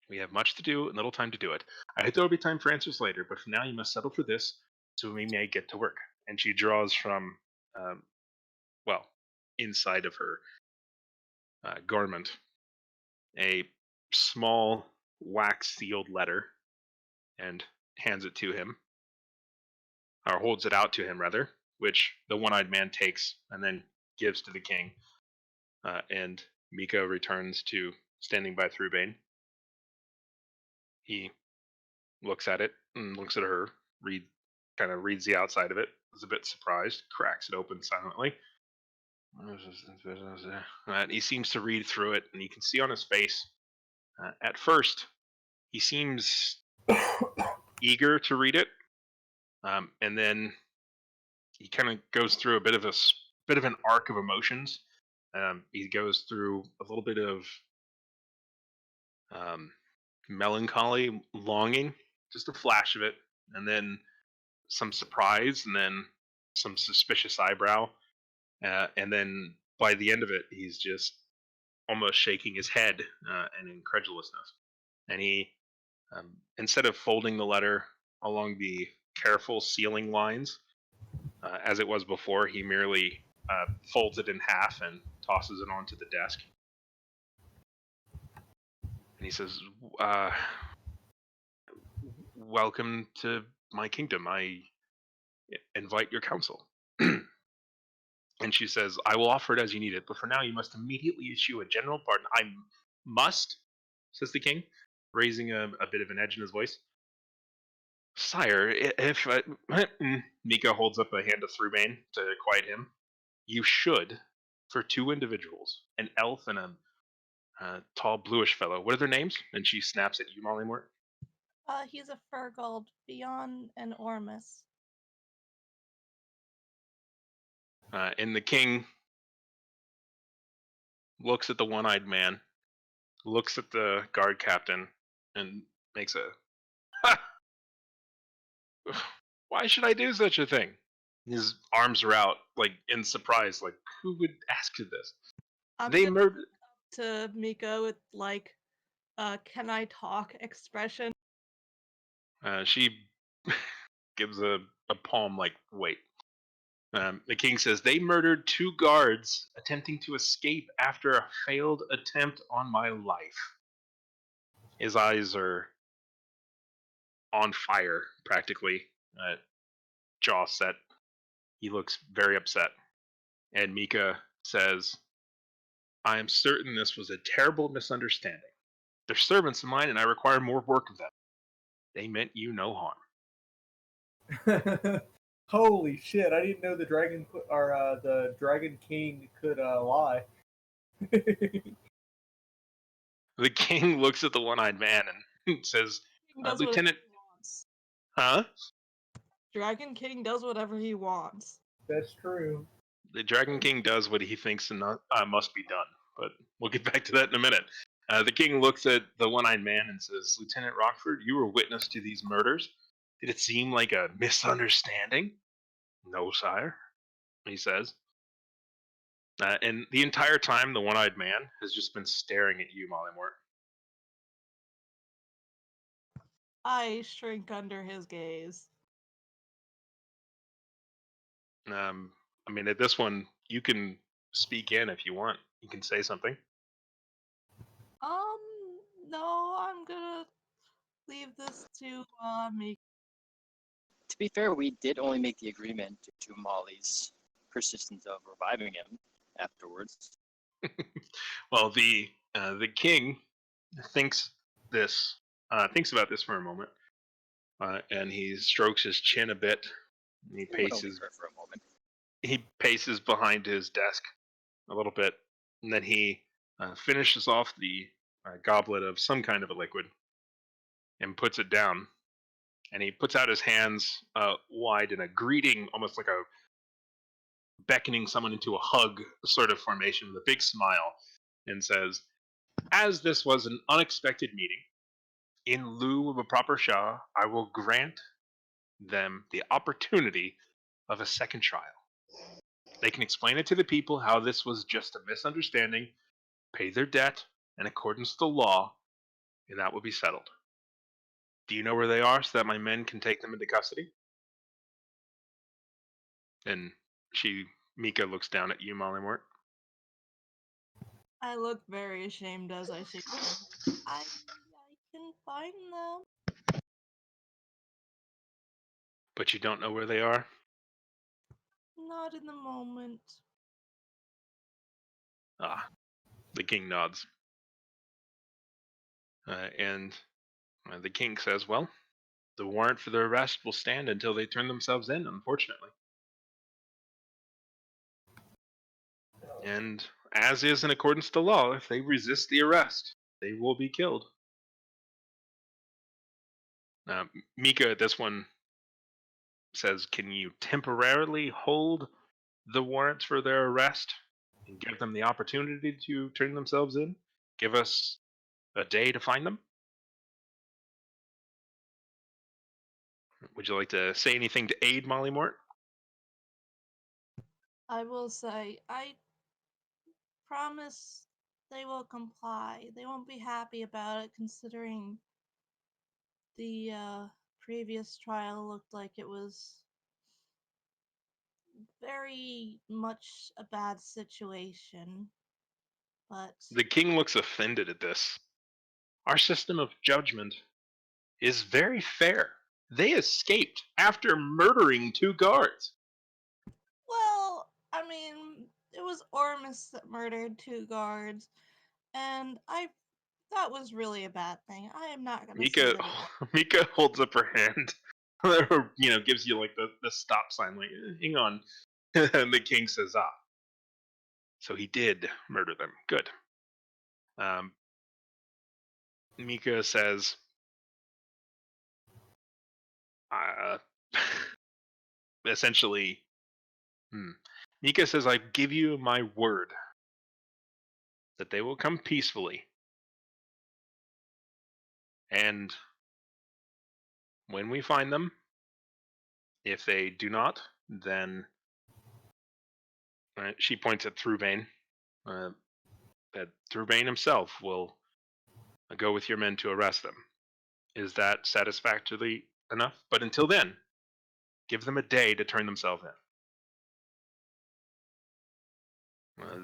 We have much to do and little time to do it. I hope there will be time for answers later, but for now you must settle for this, so we may get to work." And she draws from, um, well, inside of her garment, a small wax-sealed letter and hands it to him, or holds it out to him rather, which the one-eyed man takes and then gives to the king. And Mikka returns to standing by Throughbane. He looks at it and looks at her, kind of reads the outside of it, is a bit surprised, cracks it open silently. He seems to read through it, and you can see on his face, at first, he seems eager to read it, and then he kind of goes through a bit of an arc of emotions. He goes through a little bit of melancholy, longing, just a flash of it, and then some surprise, and then some suspicious eyebrow, and then by the end of it, he's just almost shaking his head in incredulousness. And he, instead of folding the letter along the careful sealing lines, as it was before, he merely folds it in half and tosses it onto the desk. And he says, "Welcome to my kingdom. I invite your counsel." And she says, "I will offer it as you need it, but for now you must immediately issue a general pardon." "I must?" says the king, raising a bit of an edge in his voice. "Sire, if..." Mikka holds up a hand to Throughbane to quiet him. "You should, for two individuals, an elf and a tall bluish fellow. What are their names?" And she snaps at you, Mollymort. He's a Fergold, Fion and Oromis. And the king looks at the one-eyed man, looks at the guard captain, and makes a, "Ha! Why should I do such a thing?" His arms are out, like in surprise, like, who would ask you this? They murdered to Mikka with like, "Can I talk?" expression. She gives a palm, like, wait. The king says, "They murdered two guards attempting to escape after a failed attempt on my life." His eyes are on fire, practically. Jaw set. He looks very upset. And Mikka says, "I am certain this was a terrible misunderstanding. They're servants of mine, and I require more work of them. They meant you no harm." Holy shit! I didn't know the Dragon King could lie. The king looks at the one-eyed man and says, "Lieutenant..." Huh? Dragon King does whatever he wants. That's true. The Dragon King does what he thinks must be done, but we'll get back to that in a minute. The king looks at the one-eyed man and says, "Lieutenant Rockford, you were witness to these murders. Did it seem like a misunderstanding?" "No, sire," he says. And the entire time, the one-eyed man has just been staring at you, Mollymort. I shrink under his gaze. I mean, at this one, you can speak in if you want. You can say something. No, I'm gonna leave this to me. To be fair, we did only make the agreement due to Molly's persistence of reviving him afterwards. Well, the king thinks about this for a moment, and he strokes his chin a bit. And It would only hurt for a moment. He paces behind his desk a little bit, and then he finishes off the goblet of some kind of a liquid and puts it down. And he puts out his hands wide in a greeting, almost like a beckoning someone into a hug sort of formation with a big smile, and says, "As this was an unexpected meeting, in lieu of a proper Shah, I will grant them the opportunity of a second trial. They can explain it to the people how this was just a misunderstanding, pay their debt in accordance with the law, and that will be settled. Do you know where they are so that my men can take them into custody?" And Mikka looks down at you, Mollymort. I look very ashamed as I say, I can find them. But you don't know where they are? Not in the moment. The king nods. And the king says, "Well, the warrant for their arrest will stand until they turn themselves in, unfortunately. And as is in accordance to law, if they resist the arrest, they will be killed." Mikka at this one says, "Can you temporarily hold the warrants for their arrest and give them the opportunity to turn themselves in? Give us a day to find them?" Would you like to say anything to aid Mollymort? I will say, I promise they will comply. They won't be happy about it, considering the previous trial looked like it was very much a bad situation. But The king looks offended at this. "Our system of judgment is very fair. They escaped after murdering 2 guards." well, I mean, it was Oromis that murdered 2 guards, and that was really a bad thing. I am not gonna say that it was. Mikka holds up her hand, or gives you like the stop sign, like, "Hang on." And the king says, "So he did murder them. Good." Um, Mikka says, uh, essentially, Mikka says, "I give you my word that they will come peacefully. And when we find them, if they do not, then," she points at Thrubain, "that Thrubain himself will go with your men to arrest them. Is that satisfactory enough? But until then, give them a day to turn themselves in."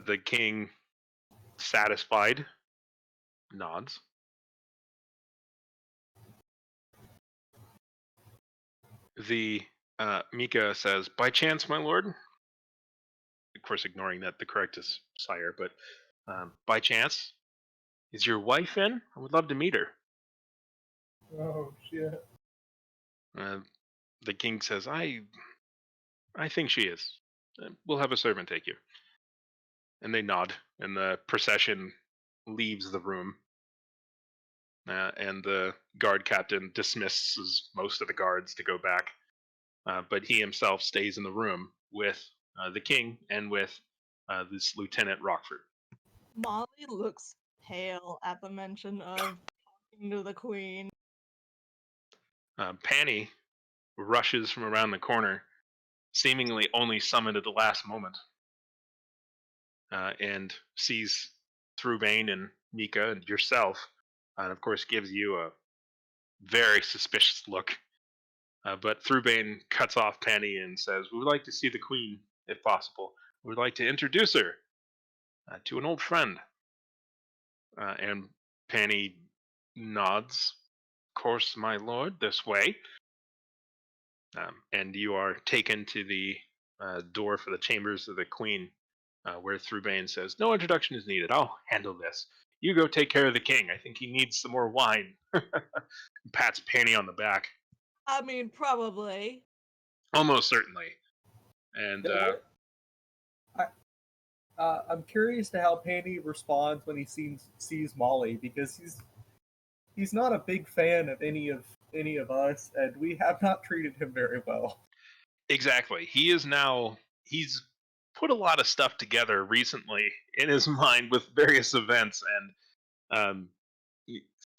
The king, satisfied, nods. The Mikka says, "By chance, my lord," of course ignoring that the correct is sire, but "by chance, is your wife in? I would love to meet her." Oh shit. The king says, I think she is. We'll have a servant take you." And they nod, and the procession leaves the room. And the guard captain dismisses most of the guards to go back. But he himself stays in the room with the king and with this Lieutenant Rockford. Molly looks pale at the mention of talking to the queen. Panny rushes from around the corner, seemingly only summoned at the last moment. and sees Throughbane and Mikka and yourself, and of course gives you a very suspicious look. But Throughbane cuts off Penny and says, "We would like to see the Queen, if possible. We would like to introduce her to an old friend." And Penny nods. "Of course, my lord, this way." And you are taken to the door for the chambers of the Queen, where Throughbane says, "No introduction is needed. I'll handle this. You go take care of the king. I think he needs some more wine." Pats Penny on the back. I mean, probably. Almost certainly. And I'm curious to how Pandy responds when he sees Molly, because he's not a big fan of any of us, and we have not treated him very well. exactly. He's put a lot of stuff together recently in his mind with various events, and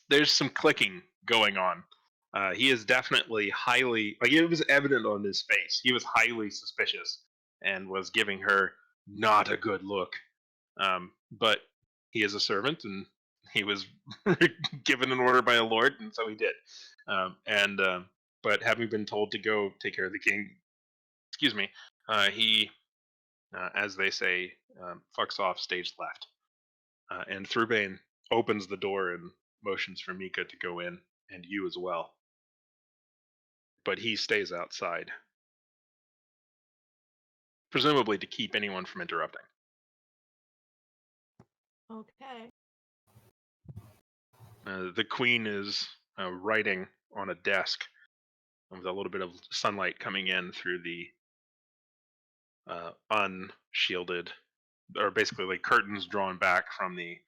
there's some clicking going on. He is definitely highly, like, it was evident on his face. He was highly suspicious and was giving her not a good look. But he is a servant, and he was given an order by a lord, and so he did. But having been told to go take care of the king, excuse me, he, as they say, fucks off stage left. And Throughbane opens the door and motions for Mikka to go in, and you as well. But he stays outside, presumably to keep anyone from interrupting. Okay. The Queen is writing on a desk with a little bit of sunlight coming in through the unshielded, or basically like curtains drawn back from the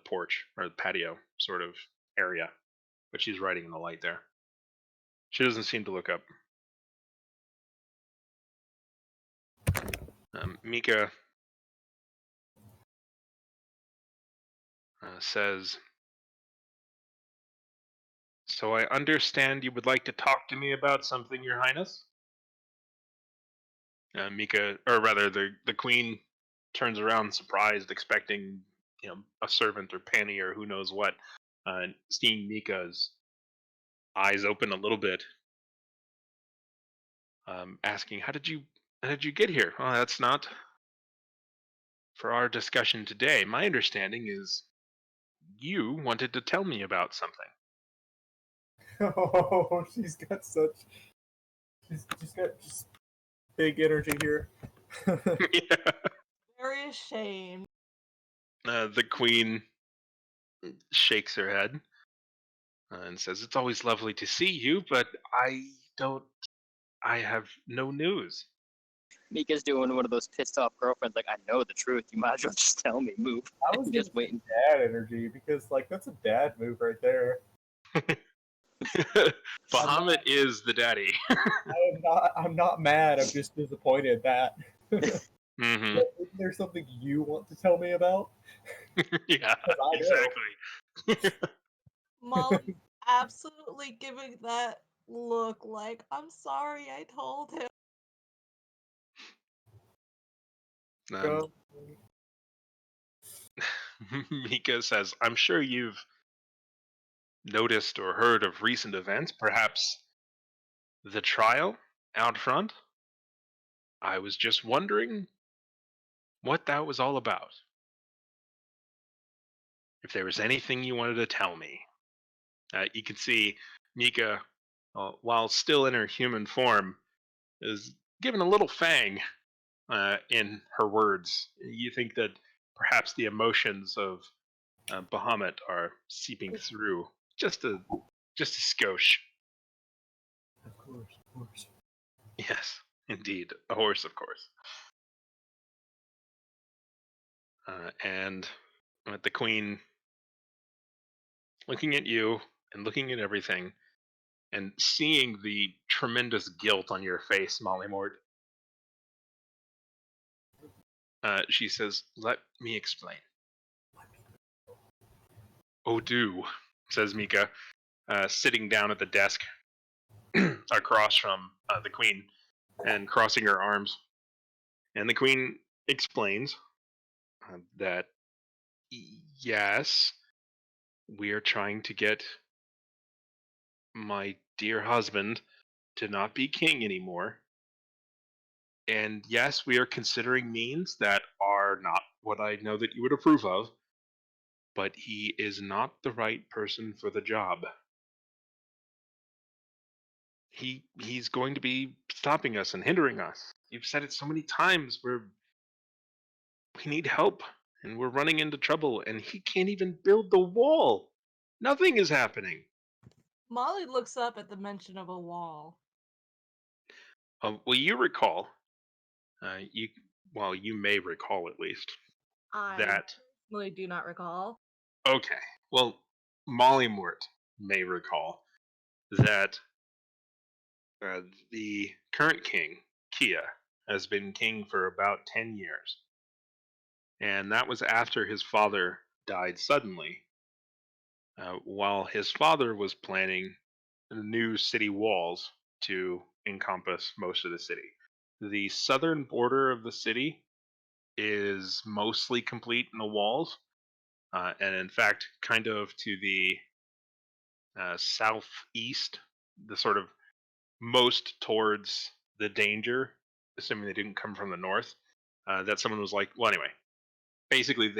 porch or the patio sort of area. But she's writing in the light there. She doesn't seem to look up. Mikka says, "So I understand you would like to talk to me about something, Your Highness?" Mikka, or rather, the Queen turns around surprised, expecting a servant or Penny or who knows what, and seeing Mikka's eyes open a little bit, asking, "How did you get here?" "Well, that's not for our discussion today. My understanding is you wanted to tell me about something." Oh, she's got just big energy here. Yeah. Very ashamed. The Queen shakes her head and says, "It's always lovely to see you, but I have no news." Mika's doing one of those pissed off girlfriends, like, I know the truth. You might as well just tell me, move. I was just waiting. Dad energy, because like that's a dad move right there. Bahamut is the daddy. I'm not mad. I'm just disappointed that. Mm-hmm. Isn't there something you want to tell me about? Yeah, exactly. Molly's absolutely giving that look like, I'm sorry I told him. Mikka says, "I'm sure you've noticed or heard of recent events, perhaps the trial out front. I was just wondering what that was all about. If there was anything you wanted to tell me." You can see Mikka, while still in her human form, is given a little fang in her words. You think that perhaps the emotions of Bahamut are seeping through just a skosh. Of course. Yes, indeed, a horse, of course. And the Queen looking at you and looking at everything and seeing the tremendous guilt on your face, Molly Mort, she says, "Let me explain." "Oh, do," says Mikka, sitting down at the desk across from the Queen and crossing her arms. And the Queen explains that yes, we are trying to get my dear husband to not be king anymore. And yes, we are considering means that are not what I know that you would approve of, but he is not the right person for the job. He's going to be stopping us and hindering us. You've said it so many times. We need help and we're running into trouble and he can't even build the wall. Nothing is happening. Molly looks up at the mention of a wall. Well, you recall, you may recall at least I that. personally do not recall. Okay, well, Molly Mort may recall that the current king, Kia, has been king for about 10 years. And that was after his father died suddenly, while his father was planning new city walls to encompass most of the city. The southern border of the city is mostly complete in the walls, and in fact, kind of to the southeast, the sort of most towards the danger, assuming they didn't come from the north. That someone was like, well, anyway, basically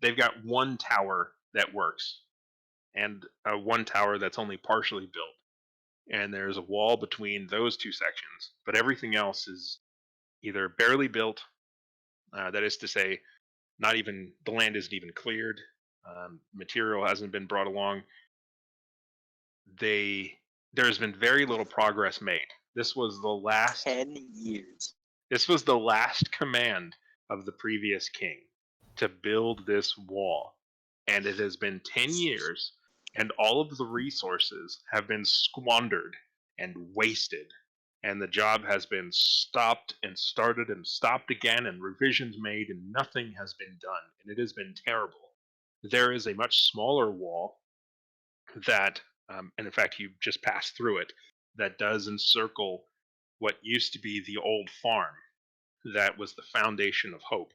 they've got one tower that works, and one tower that's only partially built, and there's a wall between those two sections, but everything else is either barely built, that is to say, not even the land isn't even cleared, material hasn't been brought along. There's been very little progress made. This was the last 10 years. This was the last command of the previous king to build this wall. And it has been 10 years, and all of the resources have been squandered and wasted. And the job has been stopped and started and stopped again, and revisions made, and nothing has been done. And it has been terrible. There is a much smaller wall that, and in fact, you just passed through it, that does encircle what used to be the old farm. That was the foundation of hope.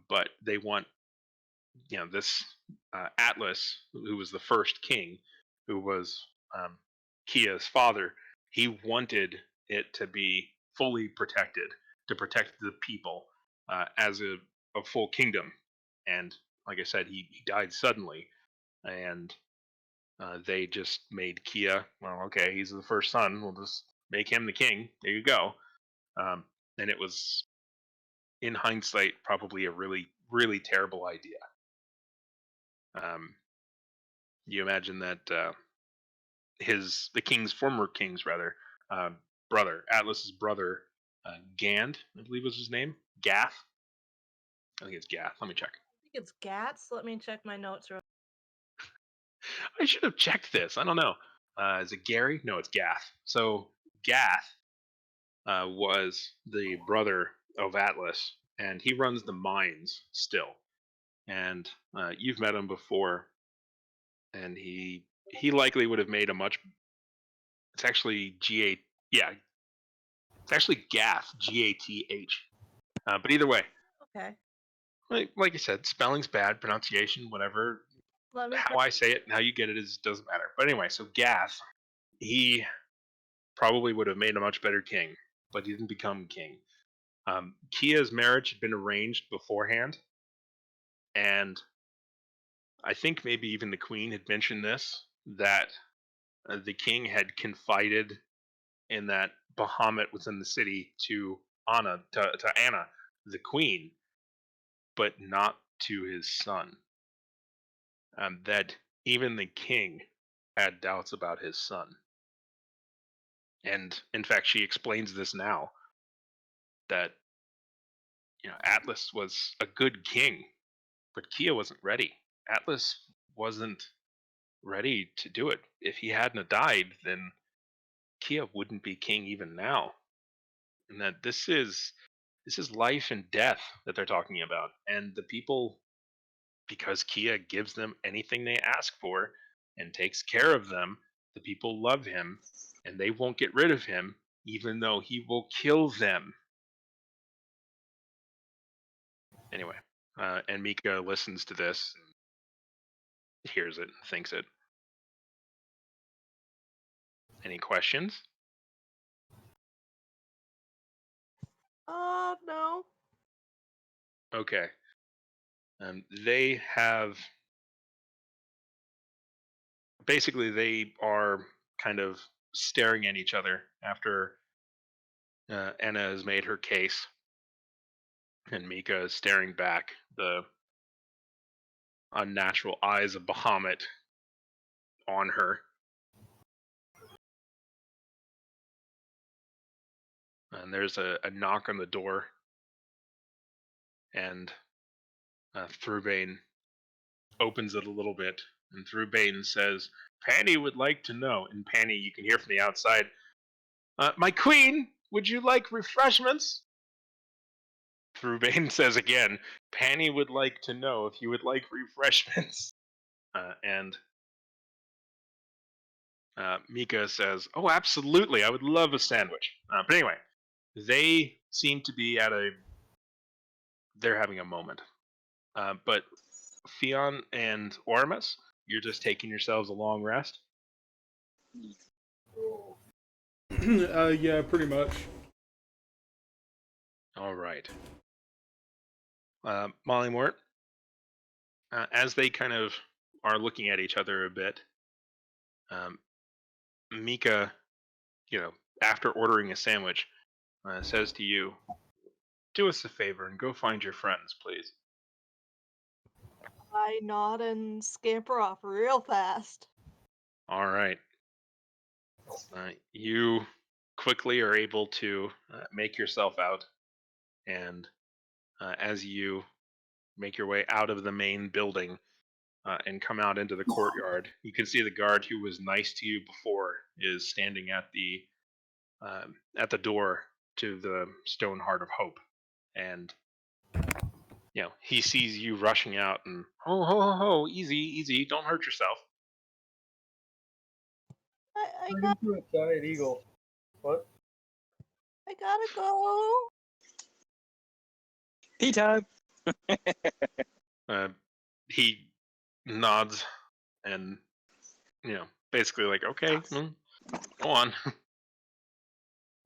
But they want, this Atlas, who was the first king, who was Kia's father. He wanted it to be fully protected, to protect the people as a full kingdom. And like I said, he died suddenly, and they just made Kia. Well, okay, he's the first son. We'll just make him the king. There you go. And it was, in hindsight, probably a really, really terrible idea. You imagine that former king's uh, brother, Atlas's brother, Gand, I believe was his name, Gath. I think it's Gath. Let me check. I think it's Gats. Let me check my notes. I should have checked this. I don't know. Is it Gary? No, it's Gath. So Gath was the brother of Atlas, and he runs the mines still. And you've met him before, and he likely would have made a much. It's actually G-A. Yeah, it's actually Gath, G-A-T-H. But either way, Okay. like you said, spelling's bad, pronunciation, whatever. How I say it and how you get it doesn't matter. But anyway, so Gath, he probably would have made a much better king, but he didn't become king. Kia's marriage had been arranged beforehand, and I think maybe even the queen had mentioned this, that the king had confided in that Bahamut was in the city to Anna, the queen, but not to his son. That even the king had doubts about his son. And in fact, she explains this now, that Atlas was a good king, but Kia wasn't ready. Atlas wasn't ready to do it. If he hadn't died, then Kia wouldn't be king even now. And that this is life and death that they're talking about. And the people, because Kia gives them anything they ask for and takes care of them, the people love him, and they won't get rid of him, even though he will kill them. Anyway, And Mikka listens to this, and hears it, thinks it. Any questions? No. Okay. They have basically they are kind of staring at each other after Anna has made her case, and Mikka is staring back, the unnatural eyes of Bahamut on her. And there's a knock on the door, and Thrurbane opens it a little bit, and Thrurbane says, "Panny would like to know." And Panny, you can hear from the outside, "My queen, would you like refreshments?" Thrurbane says again, "Panny would like to know if you would like refreshments." And Mikka says, "Oh, absolutely, I would love a sandwich." But anyway, they seem to be they're having a moment. But Fion and Oromis, you're just taking yourselves a long rest. Yeah, pretty much. All right. Molly Mort, as they kind of are looking at each other a bit, Mikka, after ordering a sandwich, says to you, "Do us a favor and go find your friends, please." I nod and scamper off real fast. All right. You quickly are able to make yourself out, and as you make your way out of the main building and come out into the courtyard, you can see the guard who was nice to you before is standing at the door to the Stone Heart of Hope, and he sees you rushing out, and ho ho ho ho, easy, don't hurt yourself. I Turn got. into a giant eagle. What? I gotta go. Tea time. He nods and basically like, okay, well, go on.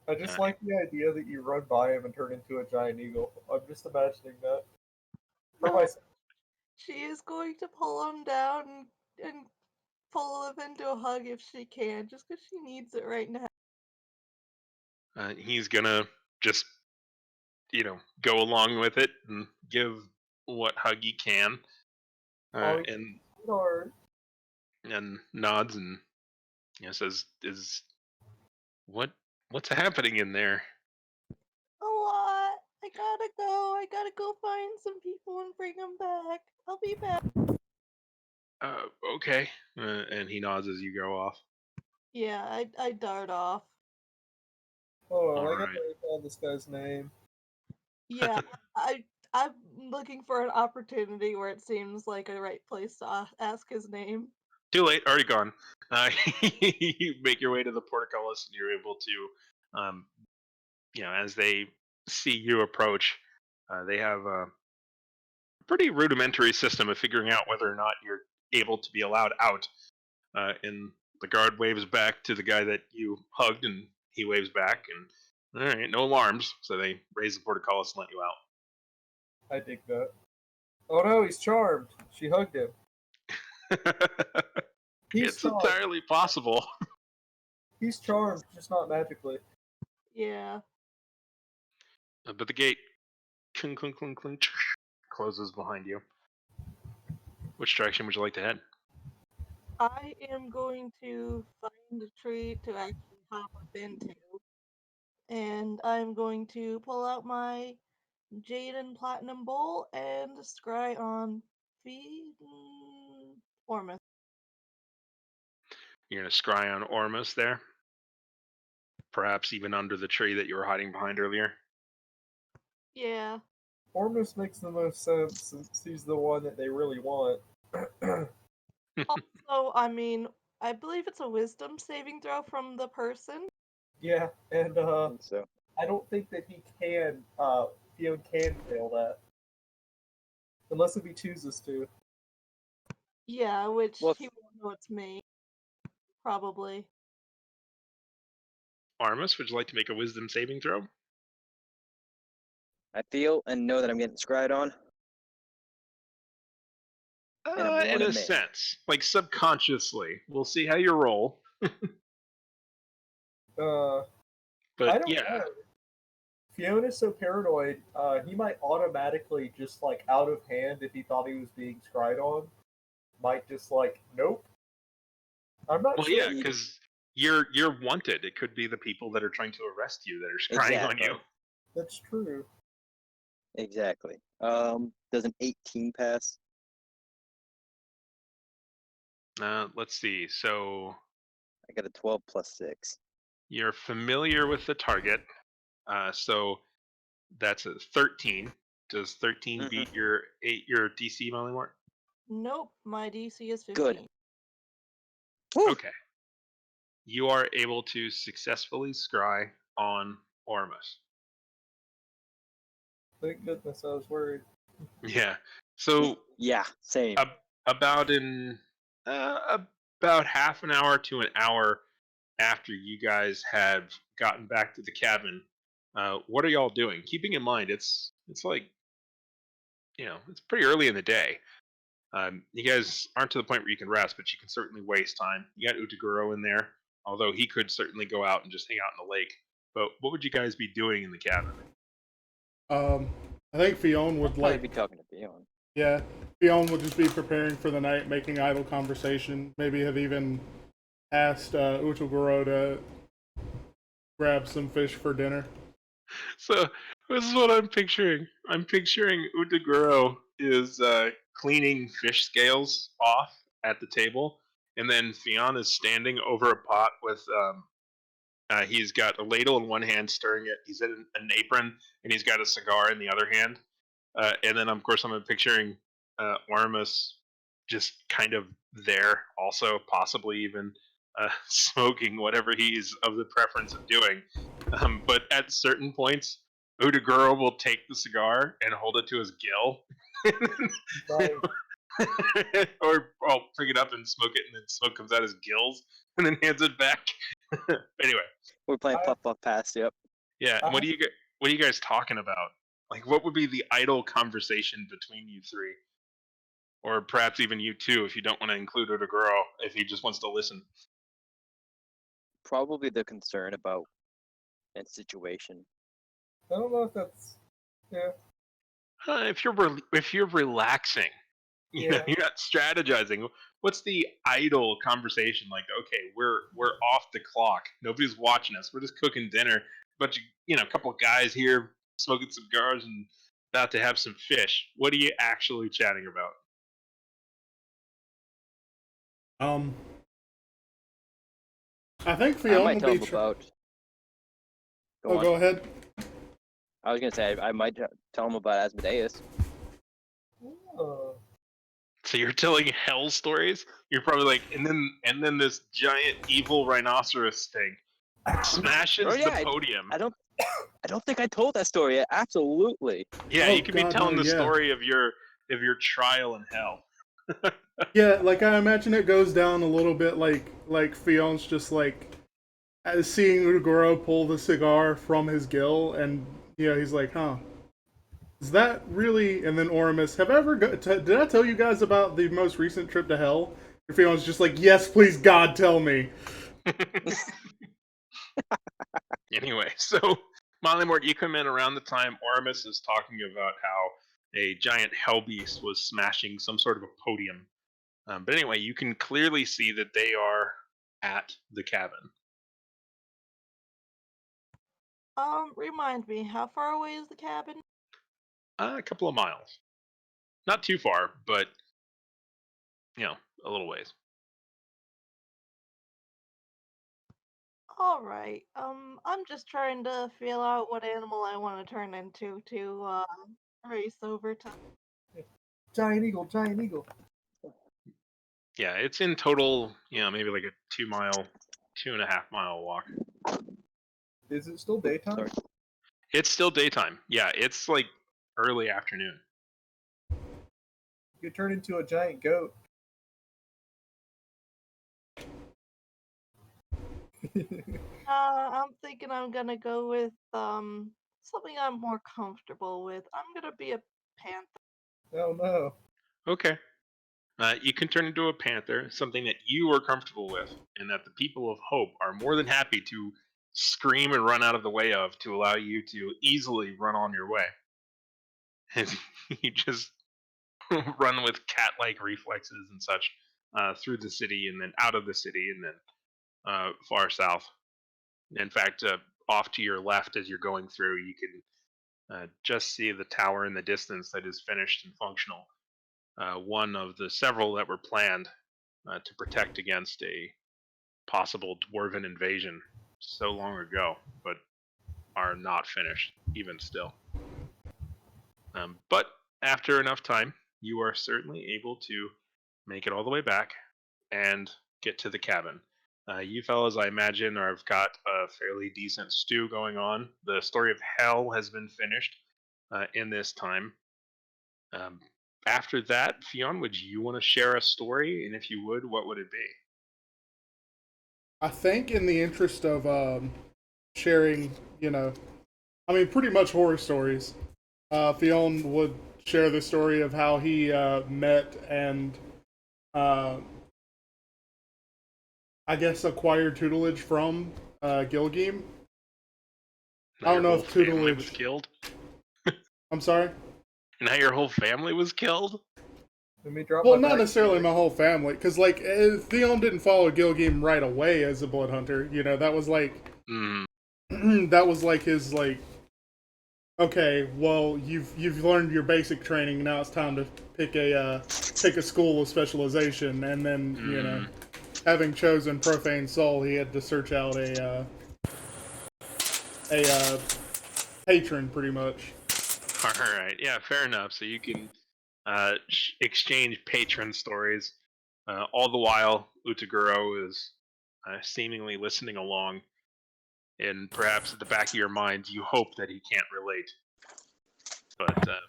I just like the idea that you run by him and turn into a giant eagle. I'm just imagining that. For myself. She is going to pull him down and pull him into a hug if she can, just because she needs it right now. He's gonna just go along with it and give what hug he can, and Or nods and says, "Is what's happening in there?" A lot. I gotta go. I gotta go find some people and bring them back. I'll be back. Okay. And he nods as you go off. Yeah, I dart off. oh, All I gotta right. write down this guy's name. Yeah, I'm looking for an opportunity where it seems like a right place to ask his name. Too late, already gone. You make your way to the portcullis, and you're able to, as they see you approach, they have a pretty rudimentary system of figuring out whether or not you're able to be allowed out. And the guard waves back to the guy that you hugged, and he waves back, and all right, no alarms. So they raise the portcullis and let you out. I dig that. Oh no, he's charmed. She hugged him. He's It's charmed. entirely possible. He's charmed, just not magically. Yeah. But the gate clink, clink, clink, clink, closes behind you. Which direction would you like to head? I am going to find a tree to actually hop up into. And I'm going to pull out my Jaden Platinum Bowl and scry on Fion Oromis. You're going to scry on Oromis there? Perhaps even under the tree that you were hiding behind earlier? Yeah. Ormus makes the most sense since he's the one that they really want. Also, I mean, I believe it's a wisdom saving throw from the person. Yeah, and So I don't think that he can, Fion can fail that. Unless if he chooses to. Yeah, which Well, he won't know it's me. Probably. Oromis, would you like to make a wisdom saving throw? I feel and know that I'm getting scryed on. And I'm In one a in many. sense, like subconsciously. We'll see how you roll. I But don't yeah, know. Fiona's so paranoid, he might automatically just like out of hand if he thought he was being scryed on, might just like, nope. I'm not well, sure. yeah, because you're wanted. It could be the people that are trying to arrest you that are scrying on you. That's true. Exactly. Does an 18 pass? Let's see. So I got a 12 plus 6. you're familiar with the target. So that's a 13. Does 13 beat your DC, Molly Moore? Nope, my DC is 15. Good. Woo! Okay. You are able to successfully scry on Oromis. Thank goodness, I was worried. Yeah. So Yeah, same. about half an hour to an hour after you guys have gotten back to the cabin, what are y'all doing? Keeping in mind, it's like, it's pretty early in the day. You guys aren't to the point where you can rest, but you can certainly waste time. You got Utaguro in there, although he could certainly go out and just hang out in the lake. But what would you guys be doing in the cabin? I think Fion would I'd probably like. be talking to Fion. Yeah, Fion would just be preparing for the night, making idle conversation. Maybe have even asked Utaguro to grab some fish for dinner. So this is what I'm picturing. I'm picturing Utaguro is cleaning fish scales off at the table, and then Fion is standing over a pot with he's got a ladle in one hand stirring it. He's in an apron, and he's got a cigar in the other hand. And then, of course, I'm picturing Oromis just kind of there, also possibly even smoking whatever he's of the preference of doing. But at certain points, Utaguro will take the cigar and hold it to his gill. Right. Or I'll pick it up and smoke it, and then smoke comes out his gills, and then hands it back. Anyway, We're playing Puff Puff Pass, yep. yeah. And what are you guys talking about? Like, what would be the idle conversation between you three, or perhaps even you two, if you don't want to include it a girl, if he just wants to listen? Probably the concern about that situation. I don't know if that's. Yeah. If you're relaxing, you know, you're not strategizing. What's the idle conversation? Like, okay, we're off the clock. Nobody's watching us. We're just cooking dinner. But a couple of guys here smoking cigars and about to have some fish. What are you actually chatting about? I think I Fion might will tell be. him about. Go ahead. I was gonna say I might tell him about Asmodeus. Oh. So you're telling hell stories? You're probably like, and then this giant evil rhinoceros thing smashes Oh, yeah, the podium. I don't think I told that story yet. Absolutely. Yeah, Oh, you could be God, telling no, the yeah. story of your trial in hell. Yeah, like I imagine it goes down a little bit like Fion's just like seeing Utaguro pull the cigar from his gill, and he's like, huh. Is that really? And then Oromis, have I ever did I tell you guys about the most recent trip to hell? And Fion's just like, yes, please, God, tell me. Anyway, so Molly-Mort, you come in around the time Oromis is talking about how a giant hell beast was smashing some sort of a podium. But anyway, you can clearly see that they are at the cabin. Remind me, how far away is the cabin? A couple of miles. Not too far, but, a little ways. Alright, I'm just trying to feel out what animal I want to turn into to, race over to. Giant eagle, giant eagle. Yeah, it's in total, maybe like a 2.5 mile walk. Is it still daytime? Sorry. It's still daytime. Yeah, it's like early afternoon. You turn into a giant goat. I'm thinking I'm gonna go with something I'm more comfortable with. I'm gonna be a panther. Oh no. Okay. You can turn into a panther, something that you are comfortable with, and that the people of Hope are more than happy to scream and run out of the way of to allow you to easily run on your way. And you just run with cat-like reflexes and such through the city, and then out of the city, and then far south. In fact, off to your left as you're going through, you can just see the tower in the distance that is finished and functional. One of the several that were planned to protect against a possible dwarven invasion so long ago, but are not finished even still. But after enough time, you are certainly able to make it all the way back and get to the cabin. You fellas, I imagine, have got a fairly decent stew going on. The story of hell has been finished in this time. Um, After that, Fion, would you want to share a story? And if you would, what would it be? I think in the interest of sharing, pretty much horror stories, Fionn would share the story of how he met and, uh, I guess, acquired tutelage from Gilgame. I don't know if tutelage was killed. I'm sorry? And how your whole family was killed? Let me drop Well, my not backstory. necessarily my whole family, because Theon didn't follow Gilgame right away as a blood hunter. That was like that was like his okay, well you've learned your basic training. Now it's time to pick a school of specialization, and then having chosen Profane Soul, he had to search out a patron pretty much. All right, yeah, fair enough. So you can exchange patron stories. All the while, Utaguro is seemingly listening along, and perhaps at the back of your mind, you hope that he can't relate. But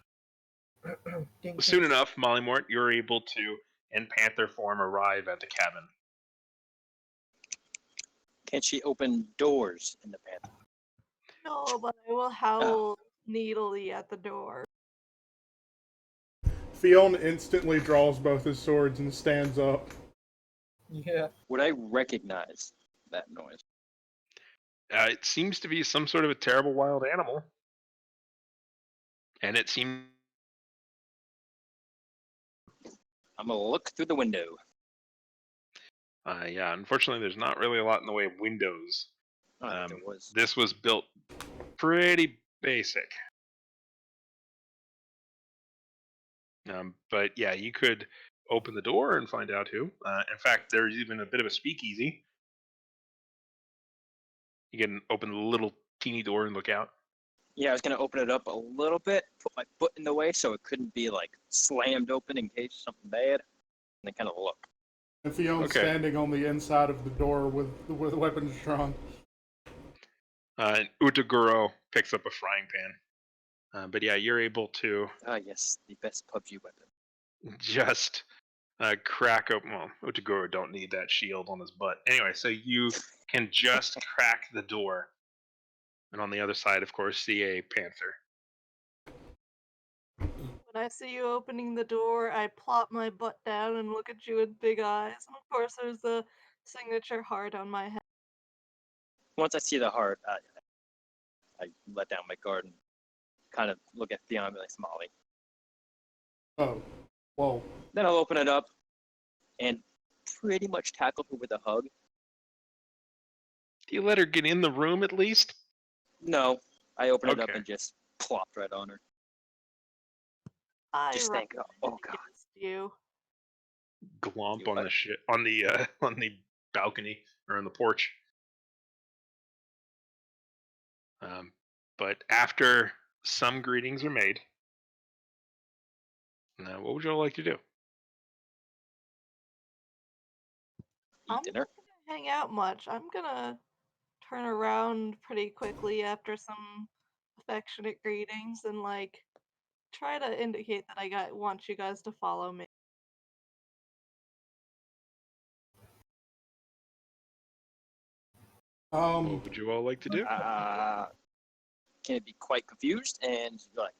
soon enough, Mollymort, you're able to, in panther form, arrive at the cabin. Can she open doors in the panther? No, but I will howl needly at the door. Fionn instantly draws both his swords and stands up. Yeah. Would I recognize that noise? It seems to be some sort of a terrible wild animal. And it seems... I'm going to look through the window. Yeah, unfortunately, there's not really a lot in the way of windows. There was. This was built pretty basic. But yeah, you could open the door and find out who. In fact, there's even a bit of a speakeasy. You can open the little teeny door and look out. Yeah, I was going to open it up a little bit, put my foot in the way so it couldn't be slammed open in case something bad, and then kind of look. And Fion's standing on the inside of the door with weapons drawn. And Utaguro picks up a frying pan. But yeah, you're able to... Ah, yes, the best PUBG weapon. Just crack open... Well, Utaguro don't need that shield on his butt. Anyway, so you can just crack the door. And on the other side, of course, see a panther. When I see you opening the door, I plop my butt down and look at you with big eyes. And of course, there's the signature heart on my head. Once I see the heart, I let down my guard and kind of look at Theon and be like, Smalley. Oh, whoa. Then I'll open it up and pretty much tackle her with a hug. Do you let her get in the room at least? No, I open it up and just plopped right on her. Just think, oh god. You. Glomp on the on the balcony or on the porch. But after some greetings are made, what would you all like to do? Eat dinner? I'm not gonna hang out much. I'm gonna turn around pretty quickly after some affectionate greetings and try to indicate that I want you guys to follow me. What would you all like to do? Can it be quite confused and like,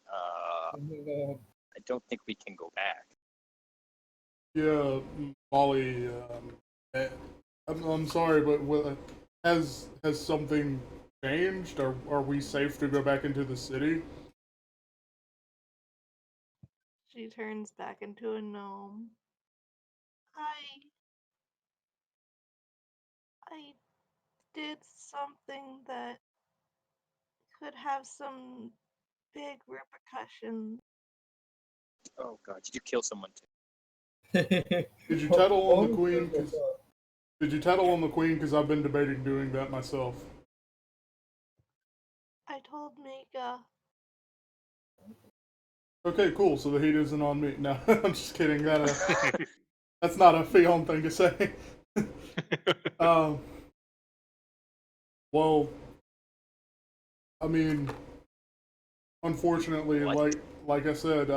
I don't think we can go back. Yeah, Molly. I'm sorry, but has something changed? Are we safe to go back into the city? She turns back into a gnome. I did something that could have some big repercussions. Oh god, did you kill someone too? Did you tattle on the queen? Did you tattle on the queen? Because I've been debating doing that myself. I told Mikka. Okay, cool. So the heat isn't on me. No, I'm just kidding. That's not a Fion thing to say. Well, I mean, unfortunately, What? like I said,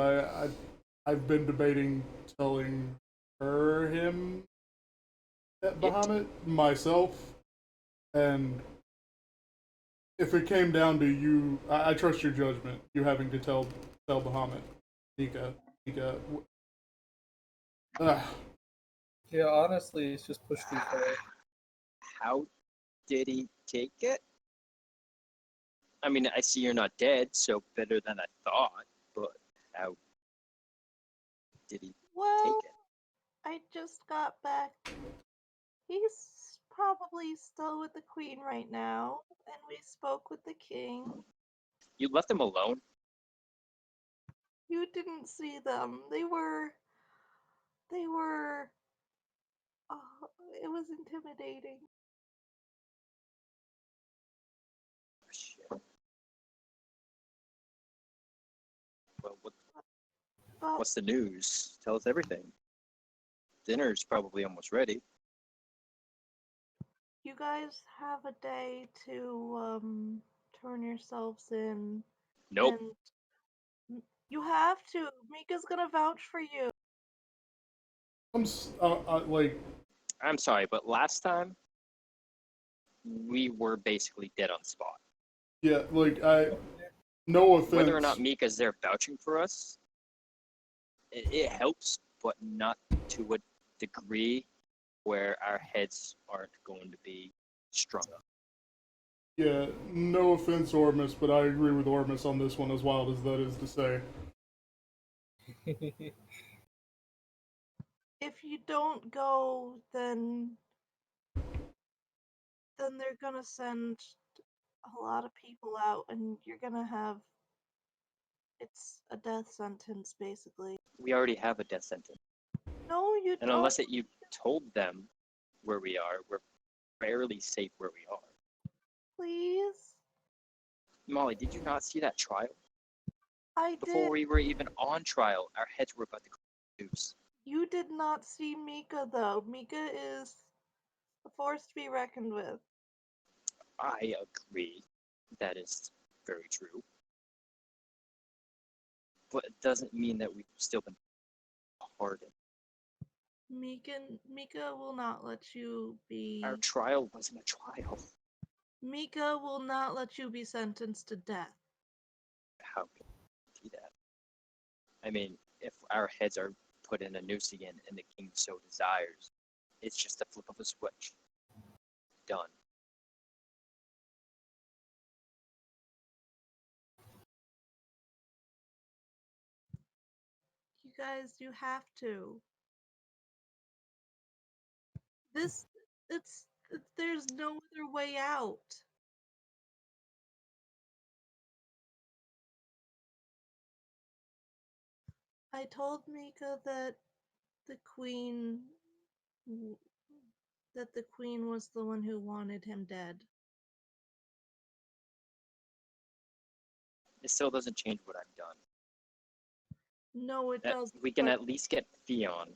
I've been debating telling him at Bahamut myself, and if it came down to you, I trust your judgment. You having to tell Bahamut, Mikka. Yeah, honestly, it's just pushed too far. How did he take it? I mean, I see you're not dead, so better than I thought, but how did he take Well, it? I just got back. He's probably still with the queen right now, and we spoke with the king. You left him alone? You didn't see them. They were. It was intimidating. Oh, shit. Well, But what's the news? Tell us everything. Dinner's probably almost ready. you guys have a day to turn yourselves in. Nope. And you have to. Mika's gonna vouch for you. I'm sorry, but last time we were basically dead on the spot. Yeah, no offense. Whether or not Mika's there vouching for us, it helps, but not to a degree where our heads aren't going to be strung up. Yeah, no offense, Oromis, but I agree with Oromis on this one, as wild as that is to say. If you don't go, then they're gonna send a lot of people out, and you're gonna have. It's a death sentence, basically. We already have a death sentence. No, you And don't. unless you told them where we are, we're fairly safe where we are. Please? Molly, did you not see that trial? I Before did. we were even on trial, our heads were about to go loose. You did not see Mikka, though. Mikka is a force to be reckoned with. I agree. That is very true. But it doesn't mean that we've still been pardoned. Mikka will not let you be. Our trial wasn't a trial. Mikka will not let you be sentenced to death. How can you do that? I mean, if our heads are put in a noose again and the king so desires, it's just a flip of a switch. Done. You guys, you have to. There's no other way out. I told Mikka that the queen was the one who wanted him dead. It still doesn't change what I've done. No, it doesn't. We can at least get Fion.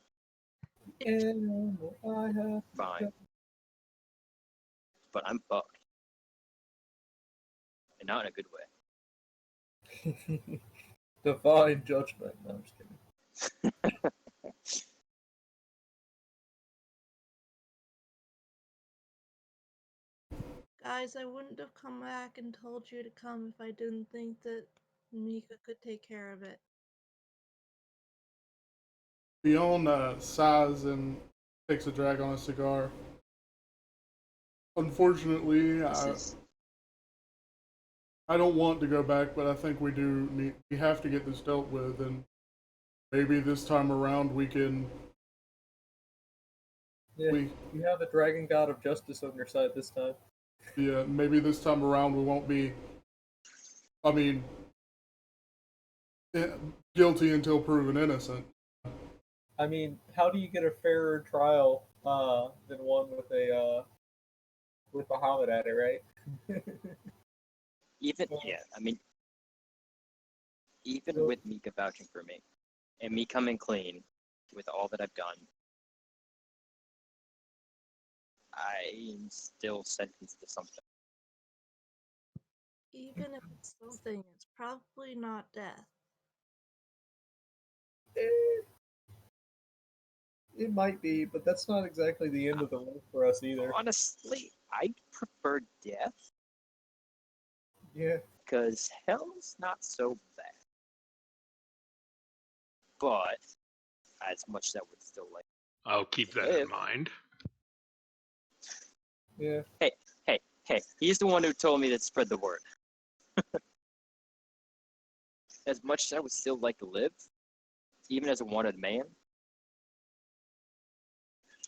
Fine. But I'm fucked. And not in a good way. Divine judgment. No, I'm just kidding. Guys, I wouldn't have come back and told you to come if I didn't think that Mika could take care of it. Fion sighs and takes a drag on a cigar. Unfortunately, This I don't want to go back, but I think we have to get this dealt with, and maybe this time around we can. Yeah, you have the dragon god of justice on your side this time. Yeah, maybe this time around we won't be. I mean, guilty until proven innocent. I mean, how do you get a fairer trial than one with Bahamut at it, right? even I mean, even with Mika vouching for me, and me coming clean with all that I've done, I'm still sentenced to something. Even if it's something, it's probably not death. It might be, but that's not exactly the end of the world for us either. Honestly, I'd prefer death, Yeah. because hell's not so bad. But as much as I would still like. I'll keep that in mind. Yeah. Hey, he's the one who told me to spread the word. As much as I would still like to live, even as a wanted man,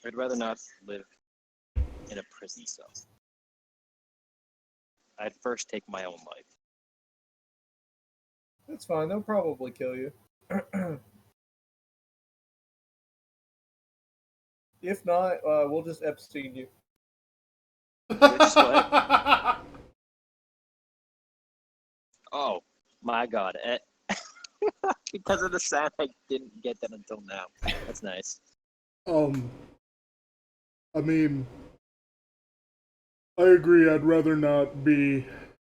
I'd rather not live in a prison cell. I'd first take my own life. That's fine. They'll probably kill you. If not, we'll just Epstein you. Just what? Oh my god. Because of the sound, I didn't get that until now. That's nice. I mean, I agree. I'd rather not be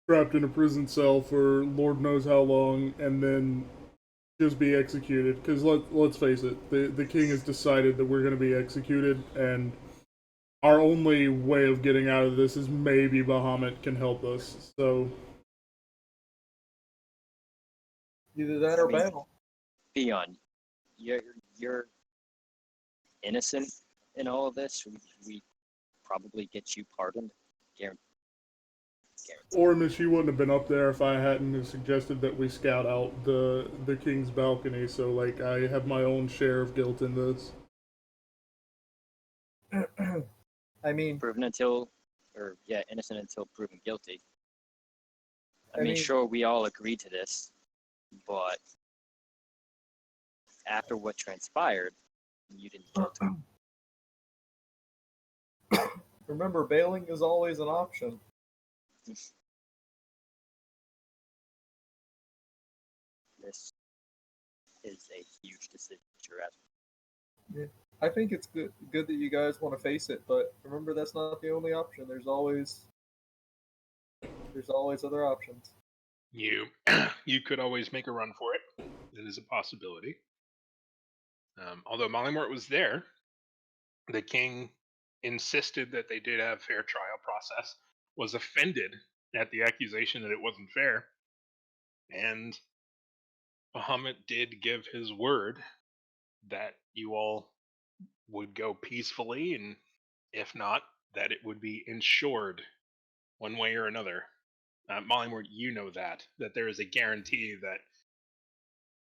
trapped in a prison cell for Lord knows how long and then just be executed. Because let's face it, the king has decided that we're going to be executed, and our only way of getting out of this is maybe Bahamut can help us. So either that or battle. Fion, you're innocent in all of this. We probably get you pardoned. Guaranteed. Oromis, she wouldn't have been up there if I hadn't suggested that we scout out the king's balcony. So like, I have my own share of guilt in this. I mean, innocent until proven guilty. I mean, sure, we all agreed to this, but after what transpired, you didn't guilt him. Remember, bailing is always an option. This is a huge decision you're at. Yeah. I think it's good that you guys want to face it, but remember that's not the only option. There's always other options. You could always make a run for it. It is a possibility. Although Mollymort was there, the king insisted that they did have fair trial process, was offended at the accusation that it wasn't fair, and Bahamut did give his word that you all would go peacefully, and if not, that it would be ensured one way or another. Mollymort, you know that there is a guarantee that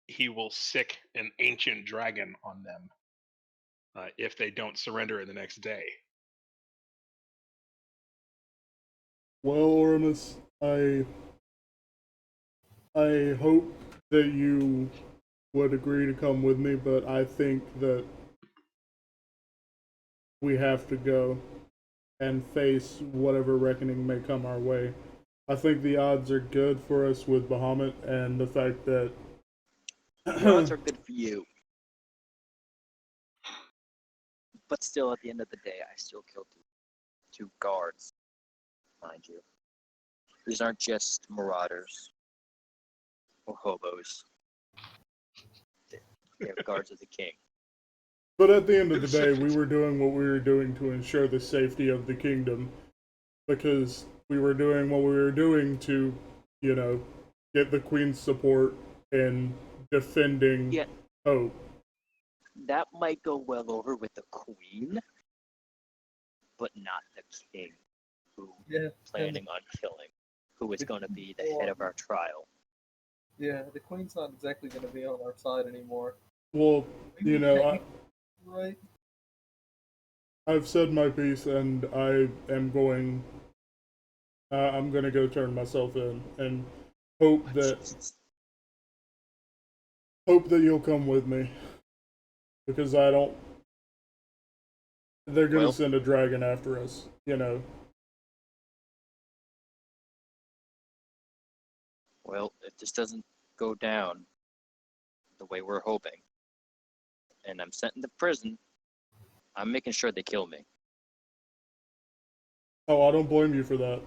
he will sick an ancient dragon on them if they don't surrender in the next day. Well, Oromis, I hope that you would agree to come with me, but I think that we have to go and face whatever reckoning may come our way. I think the odds are good for us with Bahamut, and the fact that The odds are good for you. But still, at the end of the day, I still killed two guards, mind you. These aren't just marauders or hobos. They have guards of the king. But at the end of the day, we were doing what we were doing to ensure the safety of the kingdom. Because we were doing what we were doing to, get the Queen's support in defending Yeah. Hope. That might go well over with the queen, but not the king, who planning on killing, who is going to be the head of our trial. Yeah, the Queen's not exactly going to be on our side anymore. Well, Right? I've said my piece, and I am going. I'm gonna go turn myself in, and hope that you'll come with me, because I don't. They're gonna send a dragon after us, Well, if this doesn't go down the way we're hoping, and I'm sent into prison, I'm making sure they kill me. Oh, I don't blame you for that.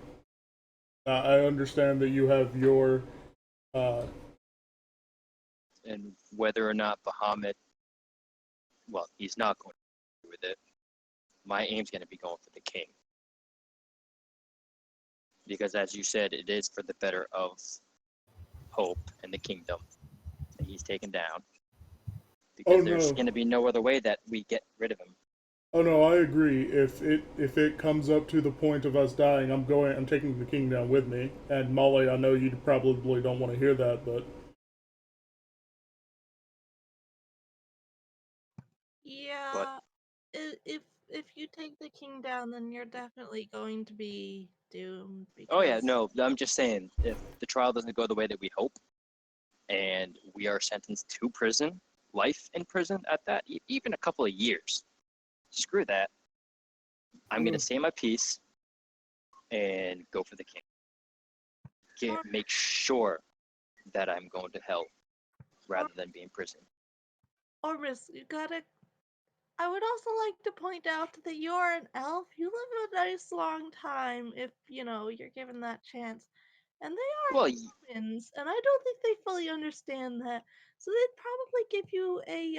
I understand that you have your. And whether or not Bahamut, well, he's not going to do with it. My aim's going to be going for the king. Because as you said, it is for the better of Hope and the kingdom that he's taken down. Because there's going to be no other way that we get rid of him. Oh no, I agree. If it comes up to the point of us dying, I'm taking the king down with me. And Molly, I know you probably don't want to hear that, but Yeah, if you take the king down, then you're definitely going to be doomed. Oh yeah, no, I'm just saying, if the trial doesn't go the way that we hope, and we are sentenced to prison, life in prison at that, even a couple of years, screw that. I'm going to say my piece and go for the king. Make sure that I'm going to hell rather than being imprisoned. Oromis, I would also like to point out that you're an elf. You live a nice long time if, you're given that chance. And they are humans, and I don't think they fully understand that. So they'd probably give you a,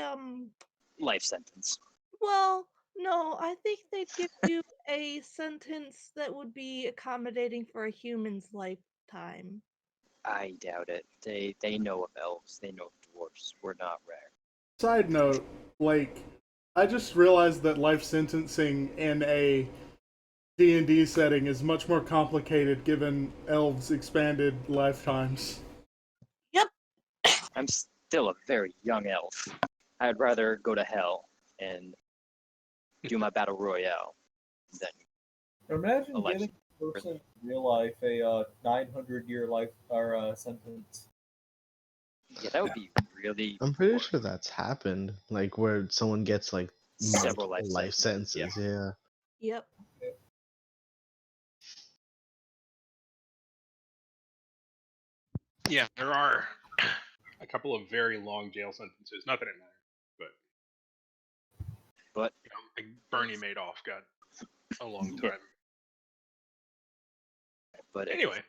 life sentence. Well, no, I think they'd give you a sentence that would be accommodating for a human's lifetime. I doubt it. They know of elves. They know of dwarves. We're not rare. Side note, I just realized that life sentencing in a D&D setting is much more complicated given elves' expanded lifetimes. Yep. I'm still a very young elf. I'd rather go to hell and do my battle royale than imagine getting a person in real life a 900-year life or sentence. Yeah, that would be really. I'm pretty sure that's happened, where someone gets several life sentences. Yeah. Yep. Yeah, there are a couple of very long jail sentences. Not that it matters, but like Bernie Madoff got a long time. But anyway,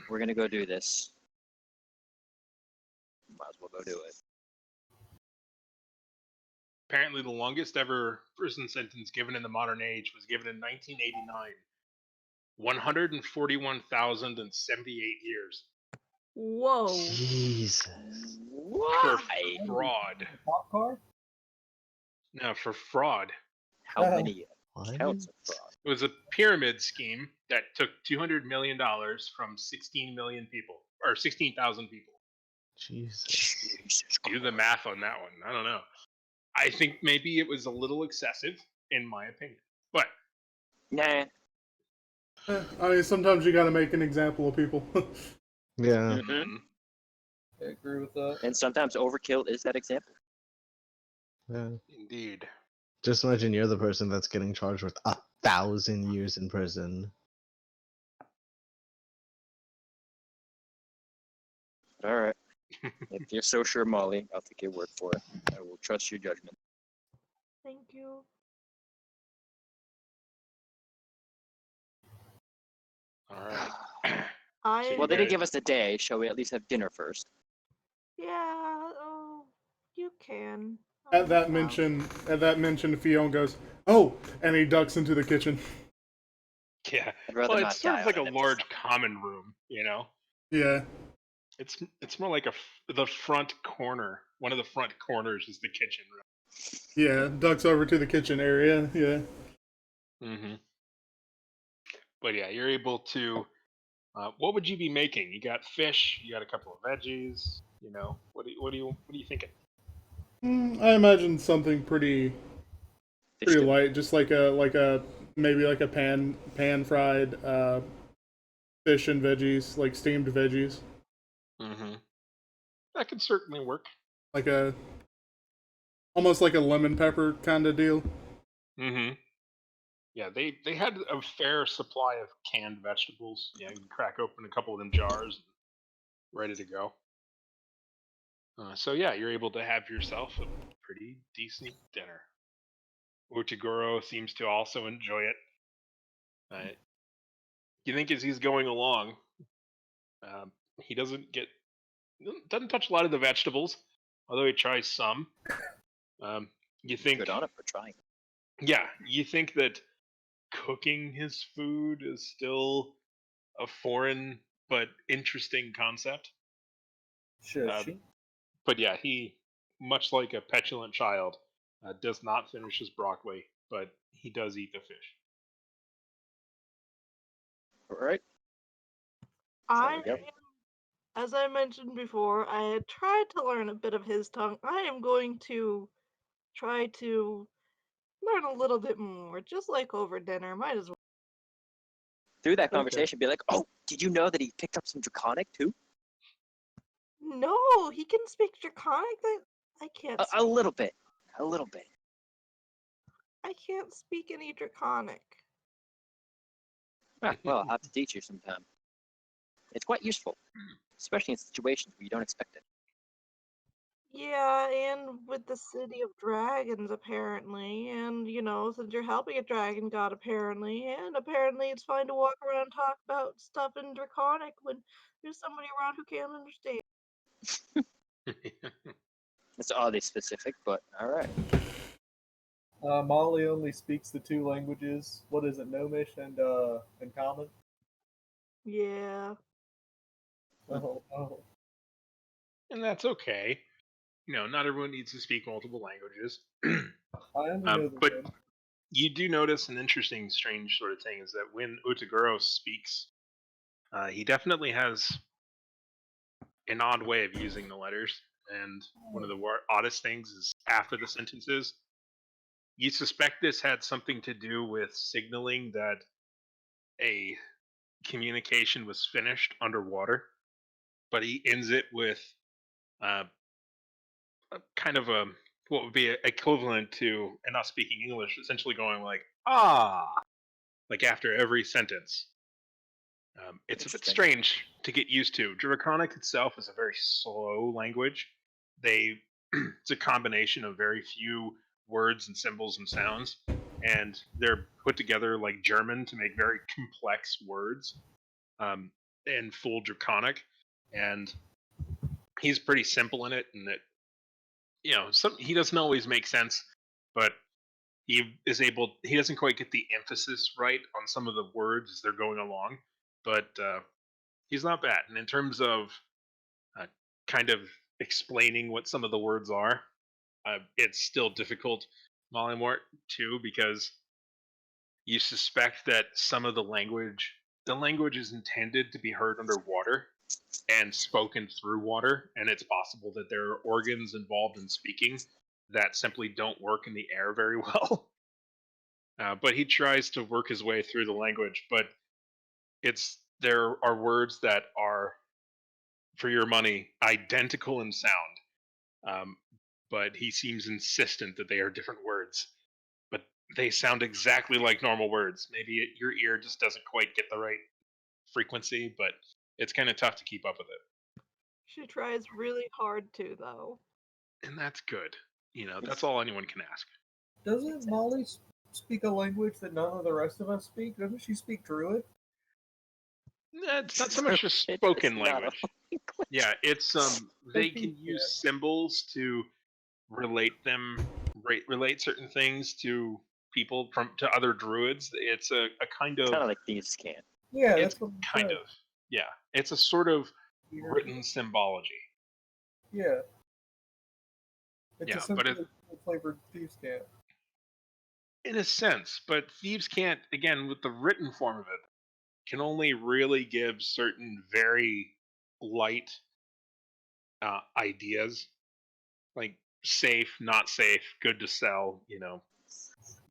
we're gonna go do this. Might as well go do it. Apparently, the longest ever prison sentence given in the modern age was given in 1989. 141,078 years. Whoa. Jesus. Why? For fraud. Cop car? No, for fraud. How many counts of fraud? It was a pyramid scheme that took $200 million from 16 million people, or 16,000 people. Jesus. Do the math on that one. I don't know. I think maybe it was a little excessive, in my opinion. But nah. I mean, sometimes you gotta make an example of people. Yeah. Mm-hmm. I agree with that. And sometimes overkill is that example. Yeah. Indeed. Just imagine you're the person that's getting charged with 1,000 years in prison. All right. If you're so sure, Molly, I'll take your word for it. I will trust your judgment. Thank you. All right. Well, they didn't give us a day. Shall we at least have dinner first? Yeah, you can. At that Um, mention, Fion goes, "Oh!" and he ducks into the kitchen. Yeah. I'd rather Well, not it's sort die of like on a an empty large stomach. common room, you know. Yeah, It's more like the front corner. One of the front corners is the kitchen yeah, ducks over to the kitchen area. Yeah. room. But yeah, you're able to. What would you be making? You got fish. You got a couple of veggies. You know, what are you thinking? I imagine something pretty Fish stew. light, just like a maybe like a pan fried fish and veggies, like steamed veggies, Mm-hmm. That could certainly work. like a almost like a lemon pepper kind of deal. Mm-hmm. Yeah, they had a fair supply of canned vegetables. Yeah, you can crack open a couple of them jars, ready to go. So yeah, you're able to have yourself a pretty decent dinner. Utaguro seems to also enjoy it. You think as he's going along, um, he doesn't touch a lot of the vegetables, although he tries some. Um, you think, Good on it for trying. yeah, you think that cooking his food is still a foreign but interesting concept. Should Uh, she? but yeah, he, much like a petulant child, does not finish his broccoli, but he does eat the fish. All right. I There we go. As I mentioned before, I had tried to learn a bit of his tongue. I am going to try to learn a little bit more, just like over dinner. Might as well. Through that Okay. conversation, be like, "Oh, did you know that he picked up some draconic too? No, he can speak Draconic. I can't. A little bit, a little bit." I can't speak any Draconic. Ah, well, I'll have to teach you sometime. It's quite useful, especially in situations where you don't expect it. Yeah, and with the City of Dragons, apparently. And, since you're helping a dragon god, apparently. And apparently it's fine to walk around and talk about stuff in Draconic when there's somebody around who can't understand. It's oddly specific, but all right. Molly only speaks the two languages. What is it, Gnomish and Common? Yeah. Oh. And that's okay. Not everyone needs to speak multiple languages. I only know the But one. you do notice an interesting, strange sort of thing is that when Utaguro speaks, he definitely has an odd way of using the letters. And one of the oddest things is after the sentences, you suspect this had something to do with signaling that a communication was finished underwater, but he ends it with uh, a kind of a what would be equivalent to, and not speaking English, essentially going like like after every sentence. It's a bit Interesting. strange to get used to. Draconic itself is a very slow language. It's a combination of very few words and symbols and sounds, and they're put together like German to make very complex words in full Draconic. And he's pretty simple in it, and that he doesn't always make sense, but he doesn't quite get the emphasis right on some of the words as they're going along, but he's not bad. And in terms of uh, kind of explaining what some of the words are, it's still difficult, Mollymort, too, because you suspect that some of the language is intended to be heard underwater and spoken through water, and it's possible that there are organs involved in speaking that simply don't work in the air very well. But he tries to work his way through the language, but there are words that are, for your money, identical in sound. Um, but he seems insistent that they are different words. But they sound exactly like normal words. Maybe your ear just doesn't quite get the right frequency, but it's kind of tough to keep up with it. She tries really hard to, though. And that's good. That's all anyone can ask. Doesn't Molly speak a language that none of the rest of us speak? Doesn't she speak Druid? It's not so much just It's spoken not a language. Yeah, it's they can use symbols to relate certain things to people to other druids. It's a kind Kind of of like thieves can't. Yeah, it's that's what I kind said. of yeah. It's a sort of Weird. written symbology. Yeah. It's Yeah, but essentially flavored thieves can't. in a sense, but thieves can't, again, with the written form of it, can only really give certain very light ideas, like safe, not safe, good to sell,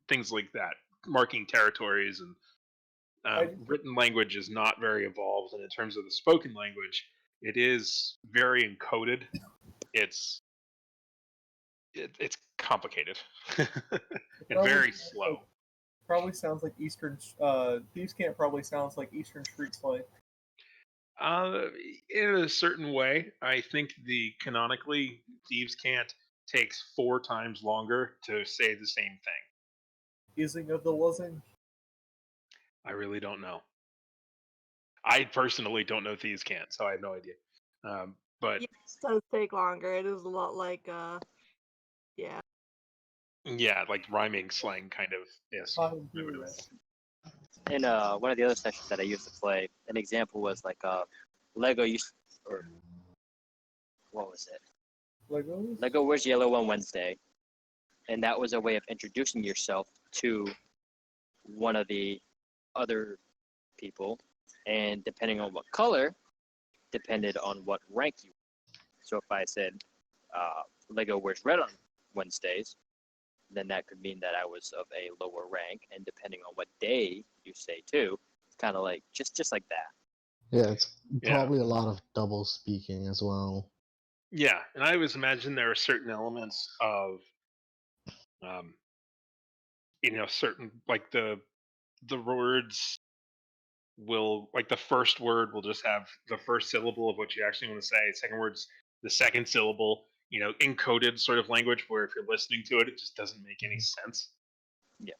things like that, marking territories. And written language is not very evolved, and in terms of the spoken language, it is very encoded. It's complicated and very slow. Probably sounds like Eastern. Thieves can't probably sounds like Eastern Street Slang. In a certain way, I think canonically Thieves Can't takes 4 times longer to say the same thing. Ising of the Lozing. I really don't know. I personally don't know Thieves Can't, so I have no idea. But Yes, it does take longer. It is a lot like yeah. yeah, like rhyming slang kind of. Yes. In one of the other sessions that I used to play, an example was like Lego used, or what was it? Legos? Lego wears yellow on Wednesday, and that was a way of introducing yourself to one of the other people, and depending on what color, depended on what rank you were. So if I said Lego wears red on Wednesdays, then that could mean that I was of a lower rank, and depending on what day you say too, it's kind of like just like that. Yeah, it's probably a lot of double speaking as well. Yeah, and I always imagine there are certain elements of, certain, like the words will, like the first word will just have the first syllable of what you actually want to say. Second word's the second syllable. Encoded sort of language where if you're listening to it, it just doesn't make any sense. Yeah.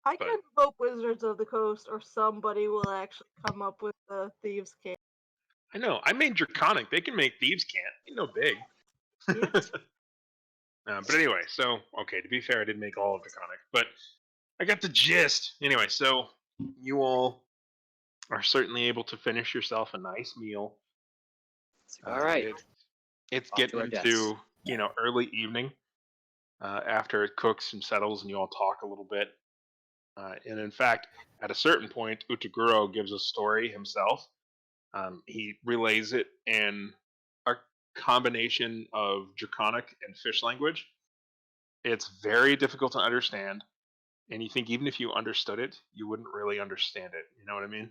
I can hope Wizards of the Coast or somebody will actually come up with the Thieves Can't. I know. I made Draconic. They can make Thieves Can't. Ain't no big. Yeah. But anyway, so, okay, to be fair, I didn't make all of Draconic, but I got the gist. Anyway, so you all are certainly able to finish yourself a nice meal. All right. It's Off getting to our into, early evening after it cooks and settles and you all talk a little bit. And in fact, at a certain point, Utaguro gives a story himself. He relays it in a combination of Draconic and fish language. It's very difficult to understand, and you think even if you understood it, you wouldn't really understand it. You know what I mean?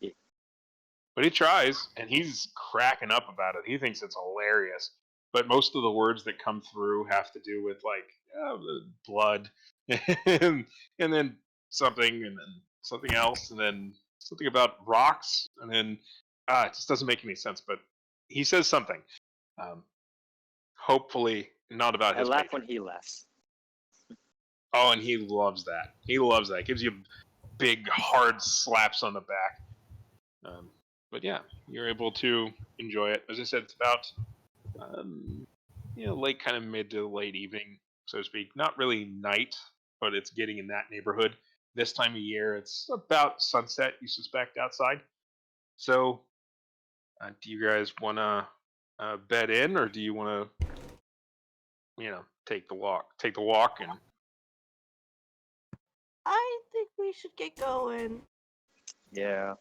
Yeah. But he tries, and he's cracking up about it. He thinks it's hilarious. But most of the words that come through have to do with like blood, and then something, and then something else, and then something about rocks, and then it just doesn't make any sense. But he says something. Hopefully, not about his. I laugh when he laughs. Oh, and he loves that. He loves that. Gives you big, hard slaps on the back. But yeah, you're able to enjoy it. As I said, it's about late, kind of mid to late evening, so to speak. Not really night, but it's getting in that neighborhood. This time of year, it's about sunset, you suspect, outside. So, do you guys want to bed in, or do you want to, take the walk? Take the walk and. I think we should get going. Yeah.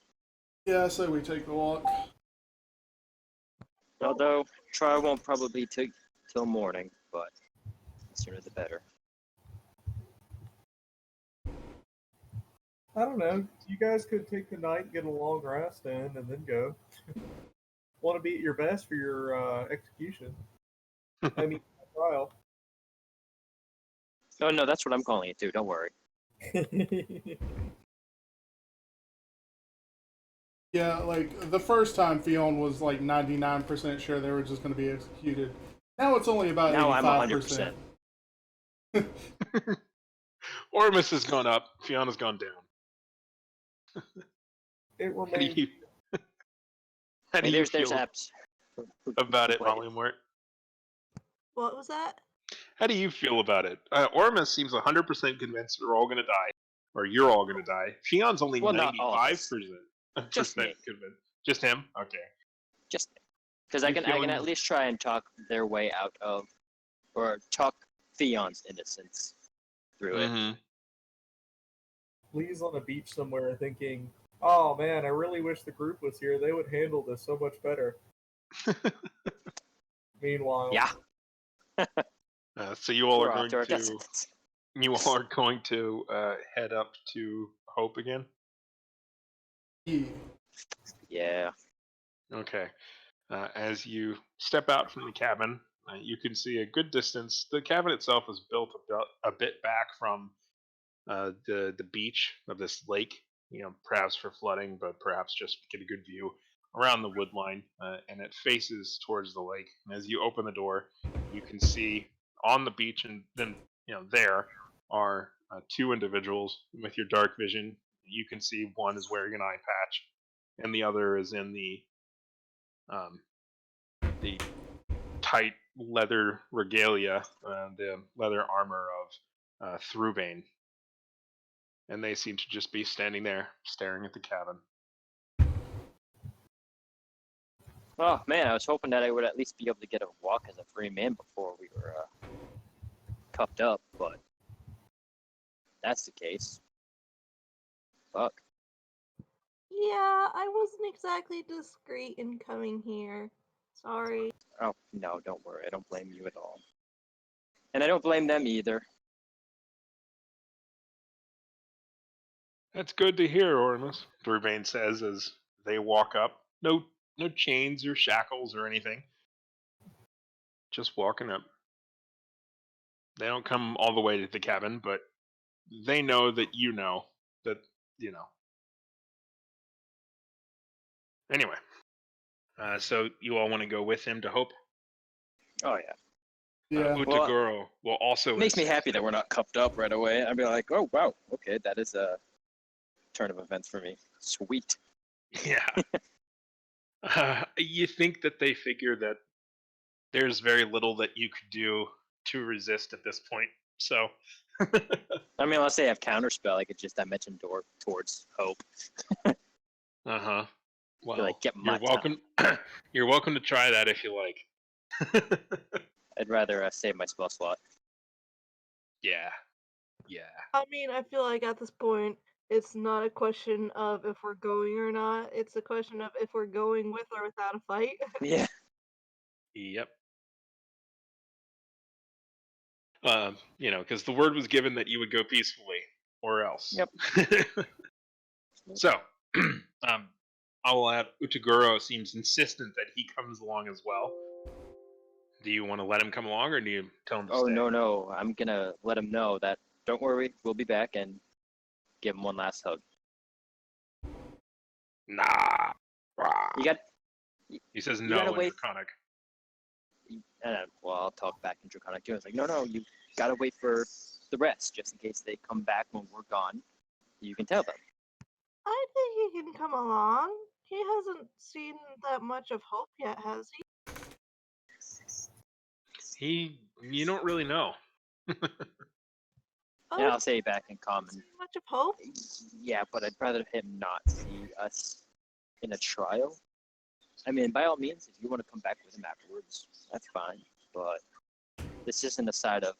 Yeah, I say we take a walk. Although trial won't probably take till morning, but the sooner the better. I don't know. You guys could take the night, get a long rest in, and then go. Want to be at your best for your execution. I mean, trial. Oh no, that's what I'm calling it too. Don't worry. Yeah, like the first time Fion was like 99% sure they were just going to be executed. Now it's only about Now 85%. I'm 100%. Oromis has gone up. Fiona's gone down. It remains. How do you There's feel apps about it, Molly Mort? What was that? How do you feel about it? Oromis seems 100% convinced we're all gonna die, or you're all gonna die. Fion's only Well, not all of 95% us. Just me. convinced. Just him? Okay. Just because I You can feeling- at least try and talk their way out of, or talk Fion's innocence through it. Mm-hmm. Lee's on a beach somewhere thinking, "Oh man, I really wish the group was here. They would handle this so much better." Meanwhile, Yeah. So you all We're are off going to our to destinies. head up to Hope again. Yeah. Okay. As you step out from the cabin, you can see a good distance. The cabin itself is built a bit back from the beach of this lake. Perhaps for flooding, but perhaps just get a good view around the wood line, and it faces towards the lake. And as you open the door, you can see on the beach, and then there are two individuals with your dark vision. You can see one is wearing an eye patch, and the other is in the tight leather regalia, the leather armor of Thrubane. And they seem to just be standing there, staring at the cabin. Oh man, I was hoping that I would at least be able to get a walk as a free man before we were cuffed up, but that's the case. Fuck. Yeah, I wasn't exactly discreet in coming here. Sorry. Oh no, don't worry. I don't blame you at all, and I don't blame them either. That's good to hear, Oromis, Thrubane says as they walk up. No chains or shackles or anything. Just walking up. They don't come all the way to the cabin, but they know that you know that, Anyway, so you all want to go with him to Hope? Oh yeah. Yeah. Utaguro will also... It makes me happy that we're not cuffed up right away. I'd be like, oh wow, okay, that is a turn of events for me. Sweet. Yeah. You think that they figure that there's very little that you could do to resist at this point, so... I mean, unless they have counterspell, I could just dimension door towards Hope. Uh-huh. Well, like, get my you're welcome. You're welcome to try that if you like. I'd rather save my spell slot. Yeah. I mean, I feel like at this point, it's not a question of if we're going or not. It's a question of if we're going with or without a fight. Yeah. Yep. Because the word was given that you would go peacefully, or else. Yep. So, I will add Utaguro seems insistent that he comes along as well. Do you want to let him come along, or do you tell him to Oh stay? no, I'm gonna let him know that don't worry, we'll be back and give him one last hug. Nah. You got. He says you no gotta in wait. Draconic. Well, I'll talk back in Draconic too. It's like, no, you gotta wait for the rest, just in case they come back when we're gone. You can tell them. I think he can come along. He hasn't seen that much of Hope yet, has he? You don't really know. Yeah, I'll say back in common. Seen much of Hope? Yeah, but I'd rather him not see us in a trial. I mean, by all means, if you want to come back with him afterwards, that's fine. But this isn't a side of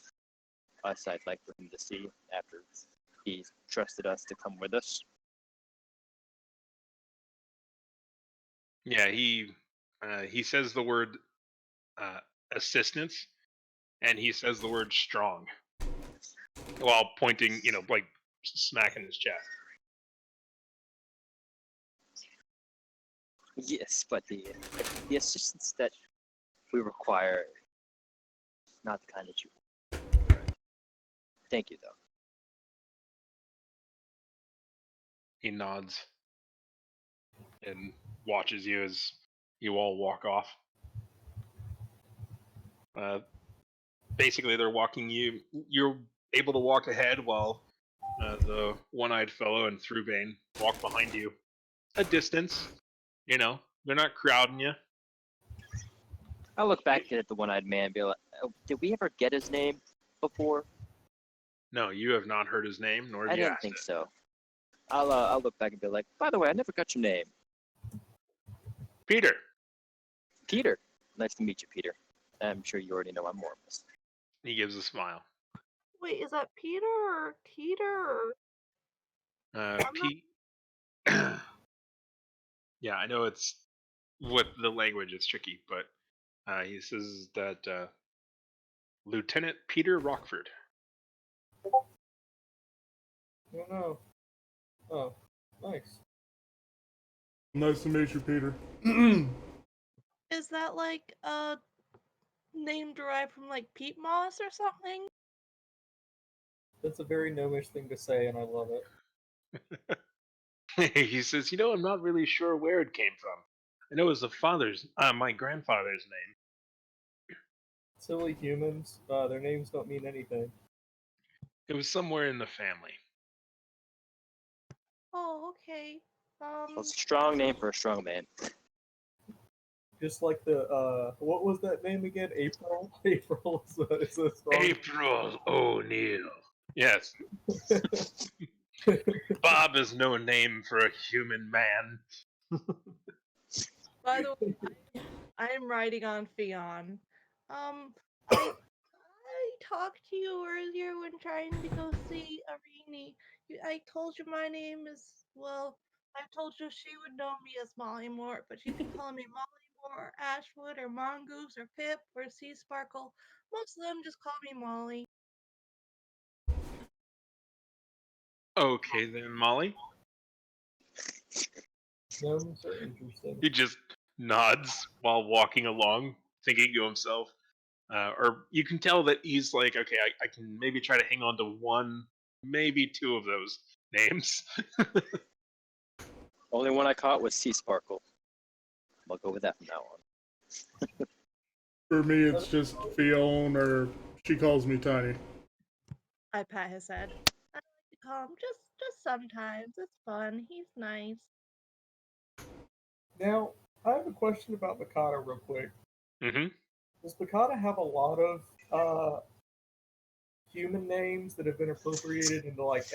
us I'd like for him to see after he trusted us to come with us. Yeah, he says the word assistance, and he says the word strong, while pointing, like smacking his chest. Yes, but the assistance that we require is not the kind that you want. Thank you, though. He nods and watches you as you all walk off. Basically, they're walking you. You're able to walk ahead while the one-eyed fellow and Thrubane walk behind you a distance. They're not crowding you. I'll look back at the one-eyed man and be like, oh, did we ever get his name? before? No, you have not heard his name, nor have I you didn't asked think it. so. I'll look back and be like, by the way, I never got your name. Peter. Peter. Nice to meet you, Peter. I'm sure you already know I'm Oromis. He gives a smile. Wait, is that Peter or Teeter or Pete. Yeah, I know it's with the language it's tricky, but he says that Lieutenant Peter Rockford. Oh no. Oh, nice. Nice to meet you, Peter. is that like a name derived from like peat moss or something? That's a very gnomish thing to say, and I love it. He says, I'm not really sure where it came from. I know it was my grandfather's name. Silly humans, their names don't mean anything. It was somewhere in the family. Oh, okay. Well, it's a strong name for a strong man. Just like the, what was that name again? April? April is a strong... April O'Neil. Yes. Bob is no name for a human man. By the way, I'm riding on Fion. I talked to you earlier when trying to go see Arini. I told you my name is, well, I told you she would know me as Molly Moore, but you can call me Molly Moore, or Ashwood, or Mongoose, or Pip, or Sea Sparkle. Most of them just call me Molly. Okay then, Molly. Gnomes are interesting. He just nods while walking along, thinking to himself. Or you can tell that he's like, okay, I can maybe try to hang on to one, maybe two of those names. Only one I caught was Sea Sparkle. I'll go with that from now on. For me, it's just Fion, or she calls me Tiny. I pat his head. I like to call him just sometimes. It's fun. He's nice. Now, I have a question about Mikata real quick. Mm-hmm. Does Mikata have a lot of human names that have been appropriated into like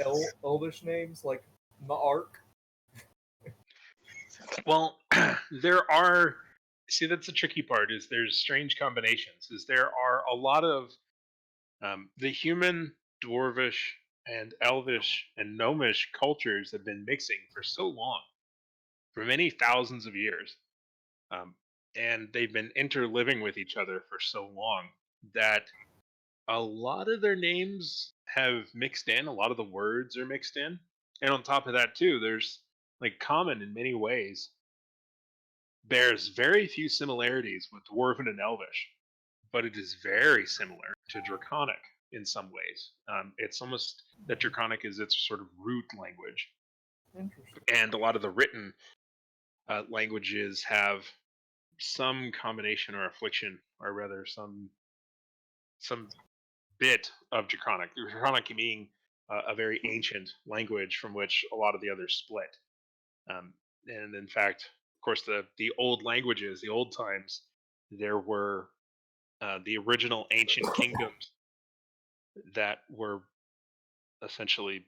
elvish names, like Ma'ark? Well, there are. See, that's the tricky part. Is there's strange combinations. Is there are a lot of the human, dwarvish, and elvish and gnomish cultures have been mixing for so long, for many thousands of years, um, and they've been interliving with each other for so long that a lot of their names have mixed in. A lot of the words are mixed in, and on top of that, too, there's like common in many ways bears very few similarities with Dwarven and Elvish, but it is very similar to Draconic in some ways. It's almost that Draconic is its sort of root language, Interesting. and a lot of the written languages have some combination or affliction, or rather some bit of Draconic. Draconic being a very ancient language from which a lot of the others split. And in fact, of course, the old languages, the old times, there were the original ancient kingdoms that were essentially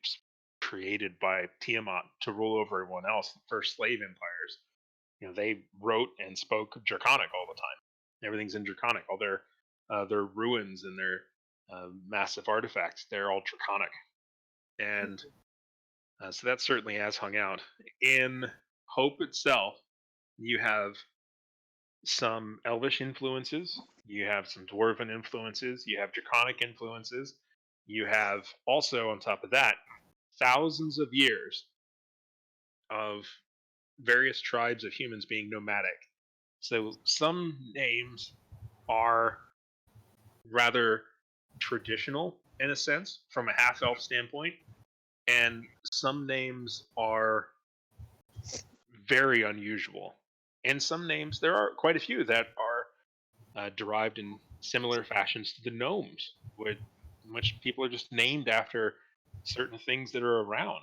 created by Tiamat to rule over everyone else. The first slave empires, they wrote and spoke Draconic all the time. Everything's in Draconic. All their ruins and their massive artifacts, they're all Draconic, and so that certainly has hung out. In Hope itself, you have some Elvish influences, you have some Dwarven influences, you have Draconic influences, you have also, on top of that, thousands of years of various tribes of humans being nomadic. So some names are rather traditional in a sense from a half elf standpoint, and some names are very unusual. And some names, there are quite a few that are derived in similar fashions to the gnomes, in which people are just named after certain things that are around.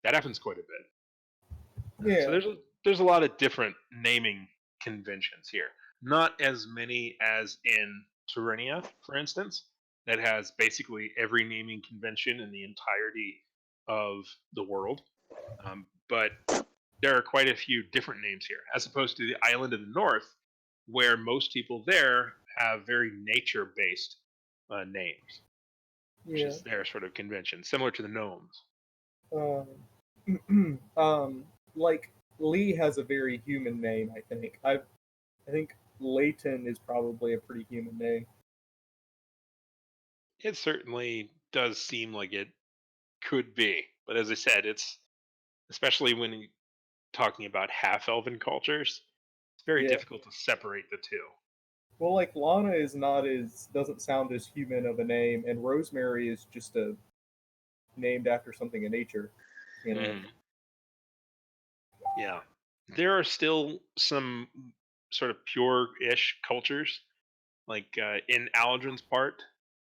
That happens quite a bit. Yeah. So there's a lot of different naming conventions here. Not as many as in Tyrannia, for instance, that has basically every naming convention in the entirety of the world. But there are quite a few different names here, as opposed to the island of the north, where most people there have very nature-based names, which Yeah. is their sort of convention, similar to the gnomes. Like Lee has a very human name. I think. I think Layton is probably a pretty human name. It certainly does seem like it could be, but as I said, it's especially when you're talking about half-elven cultures, it's very Yeah. difficult to separate the two. Well, like Lana is not as doesn't sound as human of a name, and Rosemary is just a named after something in nature. You know. Mhm. Yeah. There are still some sort of pure-ish cultures. Like in Aladrin's part,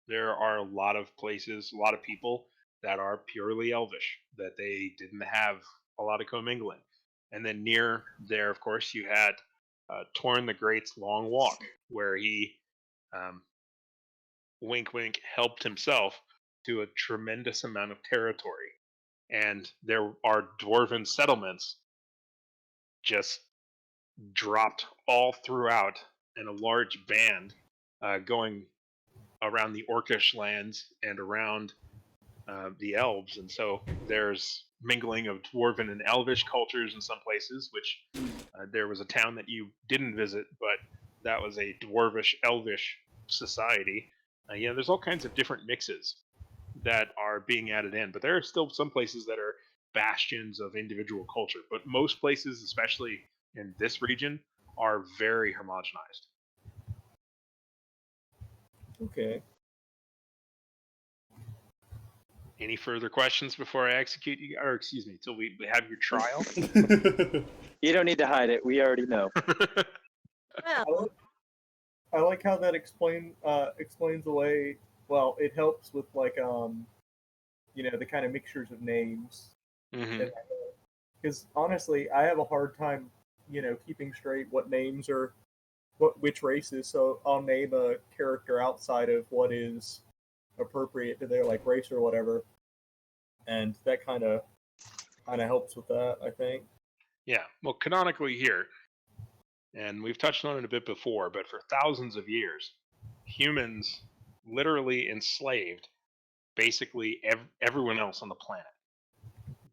there are a lot of places, a lot of people that are purely elvish, that they didn't have a lot of commingling. And then near there, of course, you had Torn the Great's Long Walk, where he, um, wink wink, helped himself to a tremendous amount of territory. And there are dwarven settlements just dropped all throughout, and a large band going around the Orcish lands and around the elves. And so there's mingling of dwarven and elvish cultures in some places, which there was a town that you didn't visit, but that was a dwarvish elvish society. There's all kinds of different mixes that are being added in, but there are still some places that are bastions of individual culture. But most places, especially in this region, are very homogenized. Okay. Any further questions before I execute you, or excuse me, till we have your trial? You don't need to hide it. We already know. Well, I like how that explains away. Well, it helps with like the kind of mixtures of names. Hmm. Because honestly, I have a hard time keeping straight what names are which races. So I'll name a character outside of what is appropriate to their like race or whatever, and that kind of helps with that. I think. Yeah, well, canonically here, and we've touched on it a bit before, but for thousands of years, humans literally enslaved basically everyone else on the planet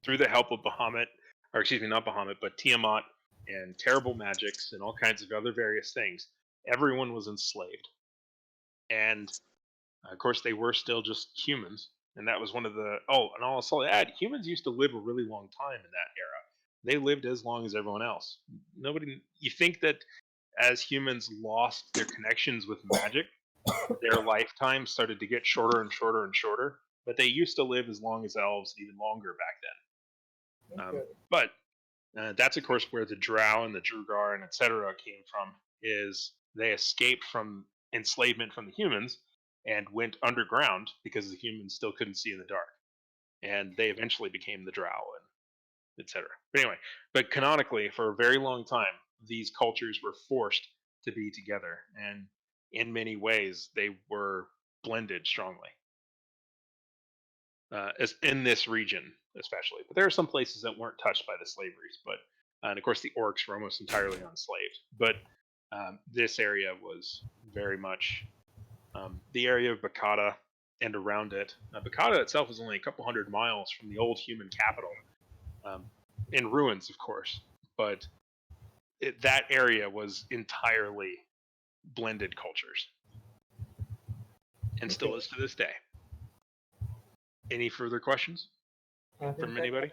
through the help of Bahamut, or excuse me, not Bahamut, but Tiamat and terrible magics and all kinds of other various things. Everyone was enslaved. And of course, they were still just humans. And that was one of the. Oh, and I'll also add humans used to live a really long time in that era. They lived as long as everyone else. Nobody. You think that as humans lost their connections with magic, their lifetime started to get shorter and shorter and shorter. But they used to live as long as elves, even longer back then. Okay. But that's of course where the Drow and the Drugar and etc. came from. Is they escaped from enslavement from the humans and went underground because the humans still couldn't see in the dark, and they eventually became the Drow and etc. But anyway, but canonically, for a very long time, these cultures were forced to be together, and in many ways, they were blended strongly. As in this region, especially. But there are some places that weren't touched by the slaveries. But and of course, the orcs were almost entirely enslaved. But this area was very much the area of Bakata and around it. Bakata itself is only a couple hundred miles from the old human capital, in ruins, of course. But that area was entirely blended cultures, and still is to this day. Any further questions I think from that- anybody?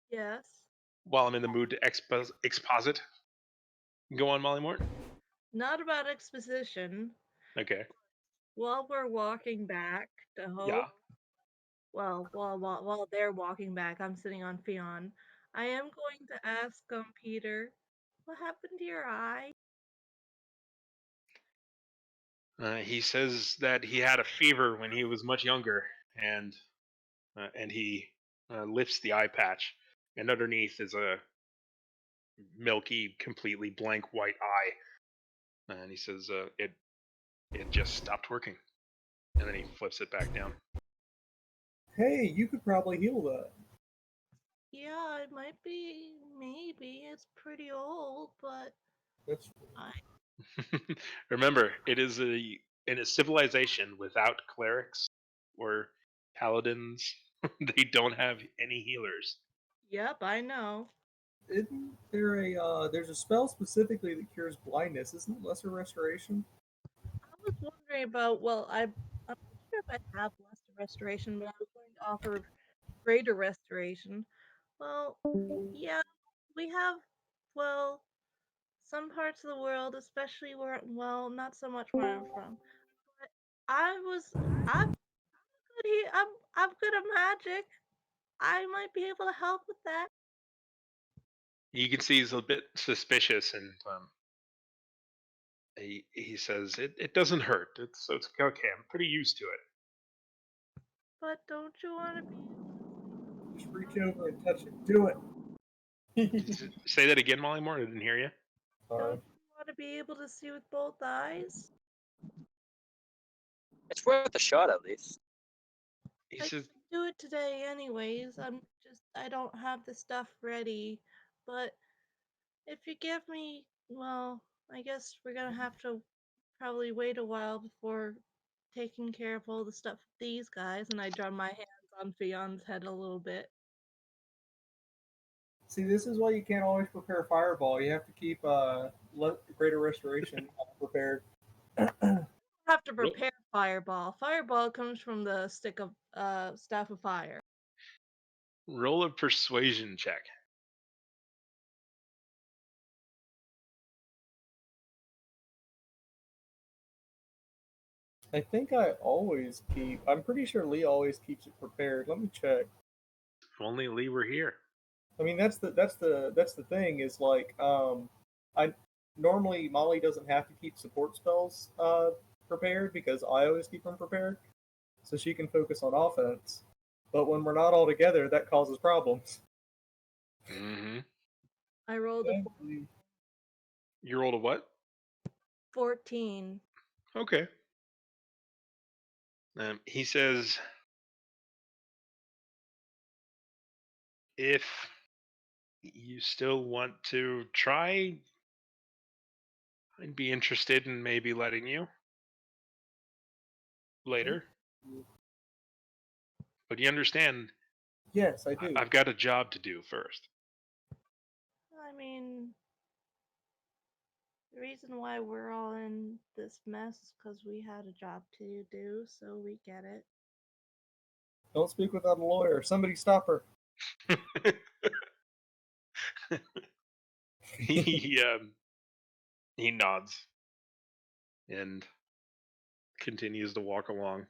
yes. While I'm in the mood to exposit, go on, Molly Mort. Not about exposition. Okay. While we're walking back to Hope, Yeah. well, while they're walking back, I'm sitting on Fion. I am going to ask Peter, what happened to your eye? He says that he had a fever when he was much younger, and he lifts the eye patch, and underneath is a milky, completely blank white eye, and he says it just stopped working. And then he flips it back down. Hey, you could probably heal that. Yeah, it might be. Maybe it's pretty old, but That's I Remember, it is in a civilization without clerics or paladins. They don't have any healers. Yep, I know. isn't there there's a spell specifically that cures blindness? Isn't it lesser restoration? I was wondering about. Well, I'm not sure if I have lesser restoration, but I was going to offer greater restoration. Well, yeah, we have. Well, some parts of the world, especially where, well, not so much where I'm from. But I'm good here. I'm good at magic. I might be able to help with that. You can see he's a bit suspicious, and he says, "It doesn't hurt. It's okay. I'm pretty used to it." But don't you want to be Just reach over and touch it. Do it. Say that again, Molly Moore. I didn't hear you. Sorry. don't you want to be able to see with both eyes? It's worth a shot at least. He I says, could do it today anyways. I don't have the stuff ready. But if you give me, well, I guess we're gonna have to probably wait a while before taking care of all the stuff with these guys. And I draw my hands on Fion's head a little bit. See, this is why you can't always prepare fireball. You have to keep greater restoration prepared. Have to Ro- prepare fireball. Fireball comes from the stick of staff of fire. roll a persuasion check. I think I always keep. I'm pretty sure Lee always keeps it prepared. Let me check. If only Lee were here. I mean, that's the thing is like I normally Molly doesn't have to keep support spells prepared because I always keep them prepared, so she can focus on offense. But when we're not all together, that causes problems. Mm-hmm. I rolled a You rolled a what? 14. Okay. He says, if you still want to try, I'd be interested in maybe letting you later. But you understand, Yes, I do. I've got a job to do first. I mean, the reason why we're all in this mess is because we had a job to do, so we get it. Don't speak without a lawyer. Somebody stop her. he he nods and continues to walk along.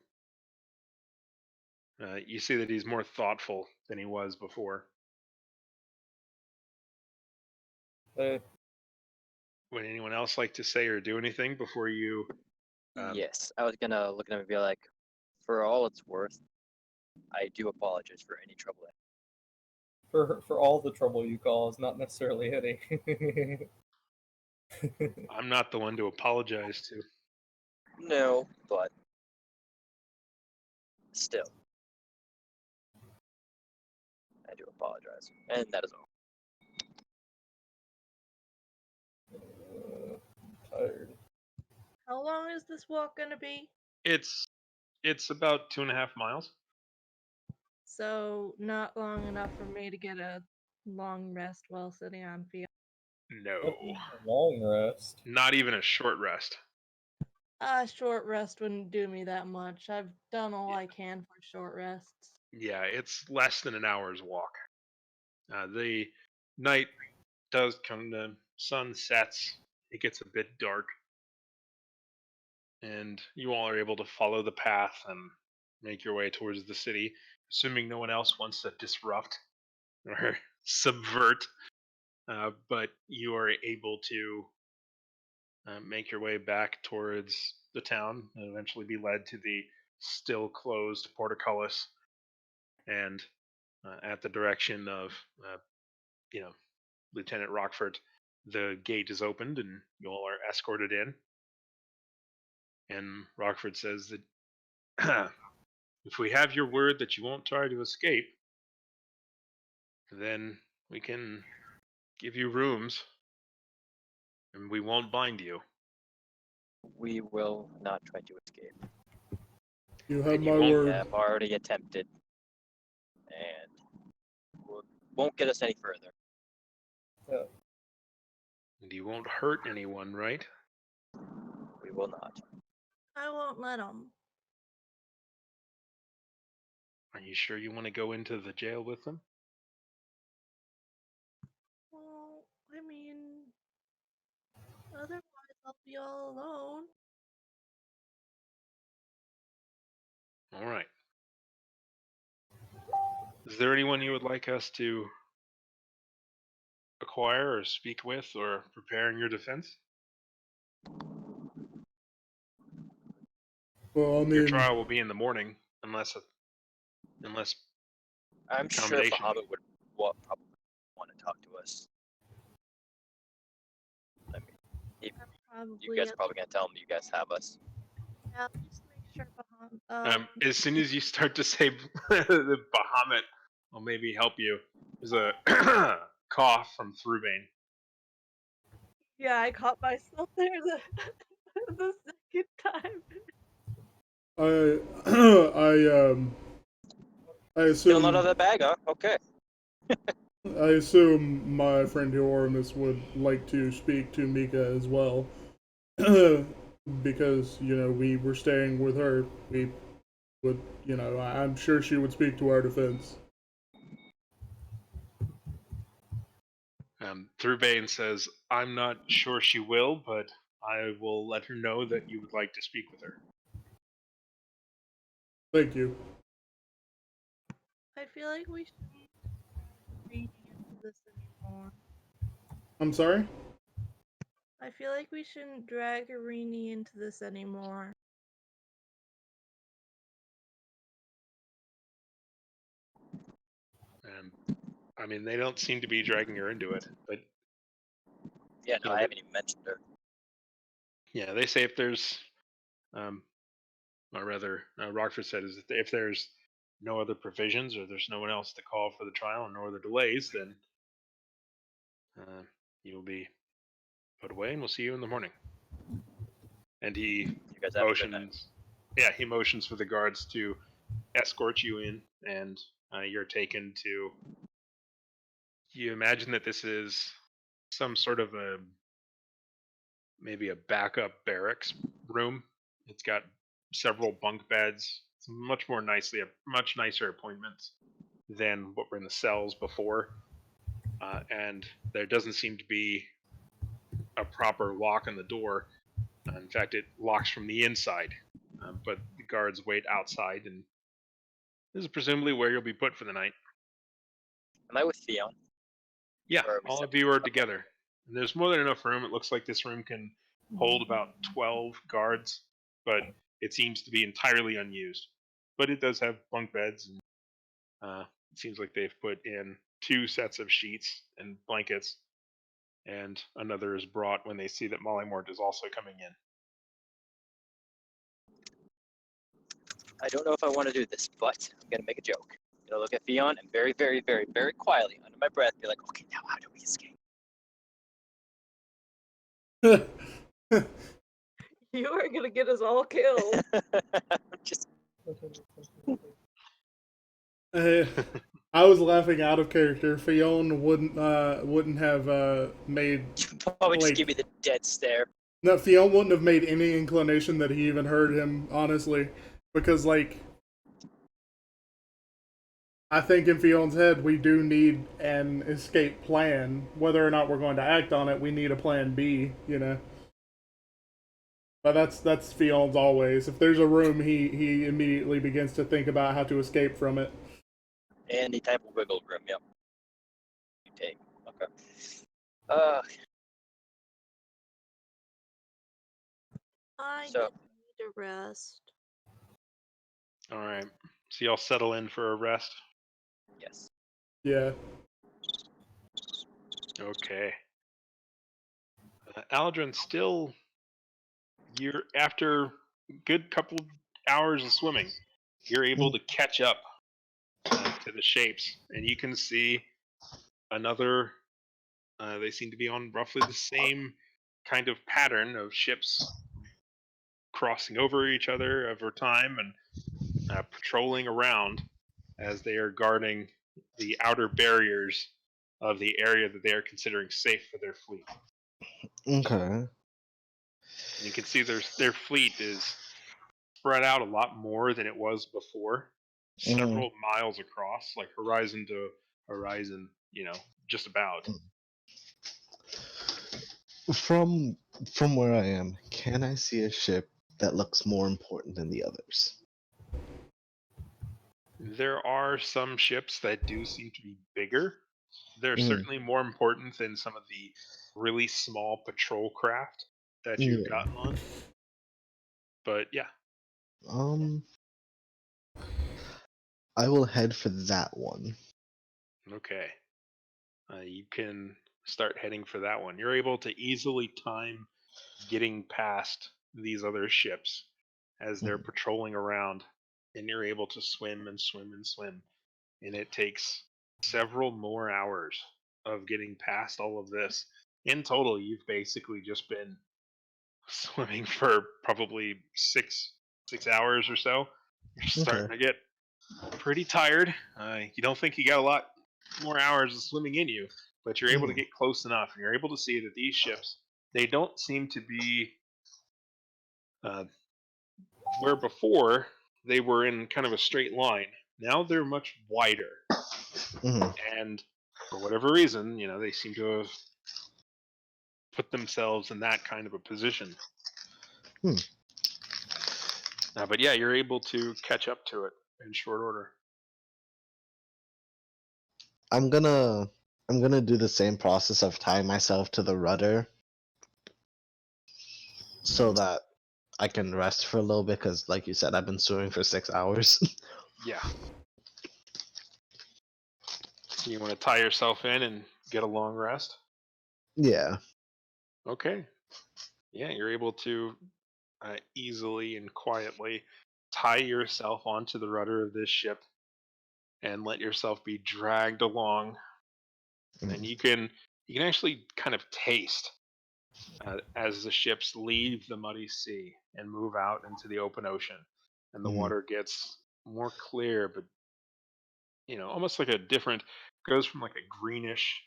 You see that he's more thoughtful than he was before. Uh, Would anyone else like to say or do anything before you? Yes, I was gonna look at him and be like, for all it's worth, I do apologize for any trouble. for all the trouble you cause, not necessarily hitting. I'm not the one to apologize to. No, but still, I do apologize, and that is all. Tired. How long is this walk gonna be? It's about 2.5 miles. So, not long enough for me to get a long rest while sitting on field. No, That's a long rest. not even a short rest. A short rest wouldn't do me that much. I've done all I can for short rests. Yeah, it's less than an hour's walk. The night does come, the sun sets, it gets a bit dark, and you all are able to follow the path and make your way towards the city, assuming no one else wants to disrupt or subvert. But you are able to make your way back towards the town and eventually be led to the still closed portcullis, and at the direction of you know Lieutenant Rockford, the gate is opened and you all are escorted in. And Rockford says that if we have your word that you won't try to escape, then we can give you rooms, and we won't bind you. We will not try to escape. You have And my you word. have already attempted, and won't get us any further. And you won't hurt anyone, right? We will not. I won't let them. Are you sure you want to go into the jail with them? Well, I mean, otherwise I'll be all alone. All right. Is there anyone you would like us to acquire or speak with or prepare in your defense? Well, I Your mean, trial will be in the morning, unless I'm sure accommodation. Bahamut would probably want to talk to us. I mean, you guys are probably gonna tell him you guys have us. Yeah, just make sure Bahamut. As soon as you start to say the Bahamut will maybe help you, there's a cough from Thrubane. Yeah, I caught myself there the second time. I Still not out assume of the bag, huh? Okay. I assume my friend Oromis would like to speak to Mikka as well, because we were staying with her. We would, I'm sure she would speak to our defense. Thrubane says, "I'm not sure she will, but I will let her know that you would like to speak with her." Thank you. I feel like we shouldn't read into this anymore. I'm sorry? I feel like we shouldn't drag Irini into this anymore. I mean, they don't seem to be dragging her into it, but Yeah, no, I haven't even mentioned her. yeah, they say if there's, or rather, Rockford said is if there's no other provisions or there's no one else to call for the trial and no other delays, then you'll be put away, and we'll see you in the morning. And he You guys have a good night. motions. Yeah, he motions for the guards to escort you in, and you're taken to. You imagine that this is some sort of maybe a backup barracks room. It's got several bunk beds. It's much nicer appointments than what were in the cells before. And there doesn't seem to be a proper lock on the door. In fact, it locks from the inside. But the guards wait outside, and this is presumably where you'll be put for the night. Am I with Fion? Yeah, Or are we all of separate? you are together. And there's more than enough room. It looks like this room can hold about 12 guards, but it seems to be entirely unused. But it does have bunk beds, and it seems like they've put in 2 sets of sheets and blankets, and another is brought when they see that Mollymort is also coming in. I don't know if I want to do this, but I'm gonna make a joke. I'm gonna look at Fion and very, very, very, very quietly, under my breath, be like, "Okay, now how do we escape?" You are gonna get us all killed. Just I was laughing out of character. Fion wouldn't have made probably just give me the dead stare. no. Fion wouldn't have made any inclination that he even heard him, honestly, because I think in Fion's head we do need an escape plan. Whether or not we're going to act on it, we need a plan B. But that's Fion's always. If there's a room, he immediately begins to think about how to escape from it. Any type of wiggle room, yep. You take. Okay. I So- need a rest. All right. So y'all settle in for a rest? Yes. Yeah. Okay. Aladrin, still, you're after a good couple hours of swimming, you're able to catch up to the shapes, and you can see another. They seem to be on roughly the same kind of pattern of ships crossing over each other over time and patrolling around as they are guarding the outer barriers of the area that they are considering safe for their fleet. Okay. You can see their fleet is spread out a lot more than it was before, several miles across, like horizon to horizon, just about. From where I am, can I see a ship that looks more important than the others? There are some ships that do seem to be bigger. They're Mm. certainly more important than some of the really small patrol craft that you've Yeah. gotten on. But yeah, I will head for that one. okay. You can start heading for that one. You're able to easily time getting past these other ships as they're patrolling around, and you're able to swim and swim and swim. And it takes several more hours of getting past all of this. In total, you've basically just been swimming for probably 6 hours or so. You're starting to get pretty tired. You don't think you got a lot more hours of swimming in you, but you're able to get close enough, and you're able to see that these ships, they don't seem to be where before they were in kind of a straight line. Now they're much wider, and for whatever reason, they seem to have put themselves in that kind of a position. But yeah, you're able to catch up to it in short order. I'm gonna do the same process of tying myself to the rudder so that I can rest for a little bit, because like you said, I've been swimming for 6 hours. Yeah. So you want to tie yourself in and get a long rest? Yeah. Okay. Yeah, you're able to easily and quietly tie yourself onto the rudder of this ship and let yourself be dragged along. And you can actually kind of taste as the ships leave the muddy sea and move out into the open ocean, and the water gets more clear, but almost like a different, goes from like a greenish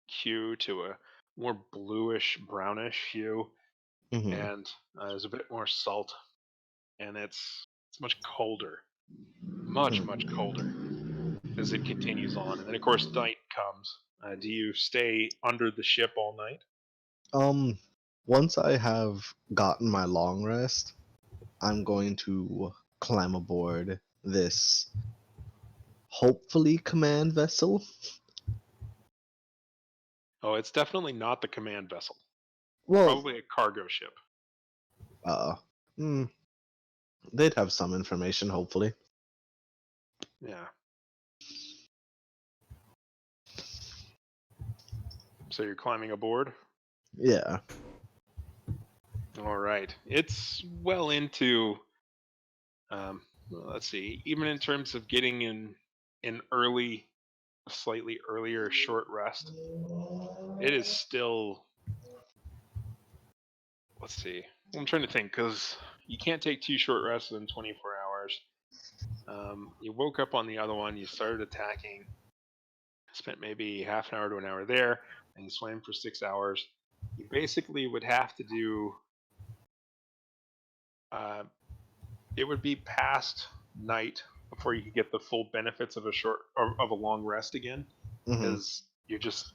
hue to a more bluish brownish hue, and there's a bit more salt, and it's much colder, much colder as it continues on. And then of course night comes. Do you stay under the ship all night? Once I have gotten my long rest, I'm going to climb aboard this hopefully command vessel. Oh, it's definitely not the command vessel. Well, Probably a cargo ship. they'd have some information, hopefully. Yeah. So you're climbing aboard? Yeah. All right. It's well into, let's see, even in terms of getting in an early, slightly earlier short rest, it is still, let's see, I'm trying to think, because you can't take 2 short rests in 24 hours. You woke up on the other one, you started attacking, spent maybe half an hour to an hour there, and you swam for 6 hours. You basically would have to do, it would be past night before you could get the full benefits of a long rest again, because you're just,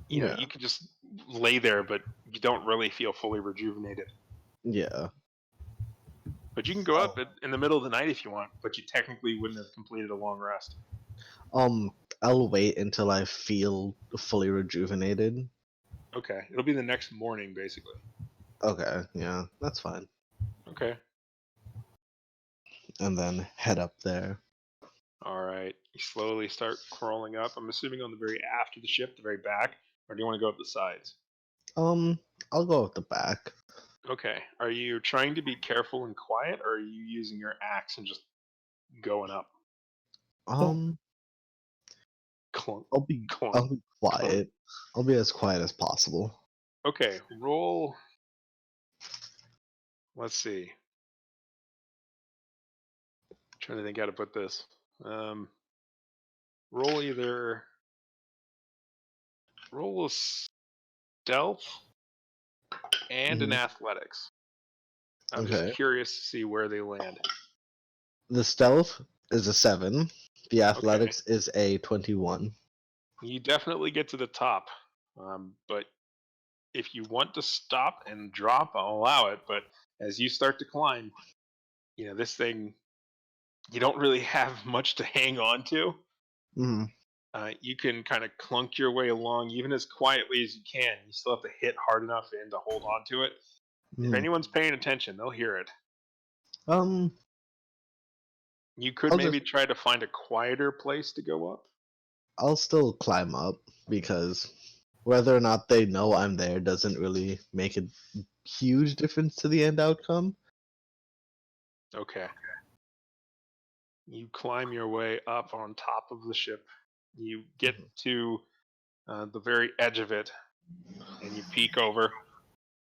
you could just lay there, but you don't really feel fully rejuvenated. Yeah. But you can go up in the middle of the night if you want, but you technically wouldn't have completed a long rest. I'll wait until I feel fully rejuvenated. Okay, it'll be the next morning, basically. Okay, yeah, that's fine. Okay. And then head up there. All right. You slowly start crawling up. I'm assuming on the very aft of the ship, the very back, or do you want to go up the sides? I'll go with the back. Okay. Are you trying to be careful and quiet, or are you using your axe and just going up? Um, Clunk, I'll be clunk, clunk. quiet. I'll be as quiet as possible. Okay, roll. Let's see. Trying to think how to put this. Roll either. Roll a stealth and an Mhm. athletics. I'm just Okay. curious to see where they land. The stealth is a 7. The Okay. athletics is a 21. You definitely get to the top, but if you want to stop and drop, I'll allow it. But as you start to climb, this thing, you don't really have much to hang on to. Mm. You can kind of clunk your way along, even as quietly as you can. You still have to hit hard enough in to hold on to it. If Mm. anyone's paying attention, they'll hear it. Um, You could I'll maybe just try to find a quieter place to go up. I'll still climb up because whether or not they know I'm there doesn't really make a huge difference to the end outcome. Okay. You climb your way up on top of the ship. You get to the very edge of it, and you peek over.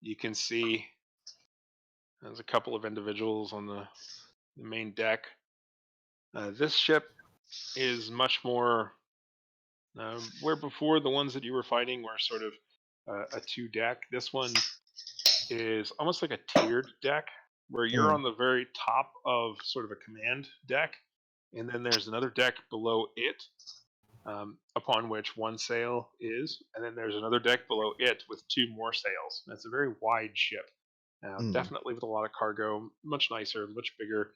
You can see there's a couple of individuals on the main deck. This ship is much more where before the ones that you were fighting were sort of a two deck. This one is almost like a tiered deck where you're Mm. on the very top of sort of a command deck, and then there's another deck below it, upon which one sail is, and then there's another deck below it with two more sails. That's a very wide ship. Mm. Definitely with a lot of cargo, much nicer, much bigger,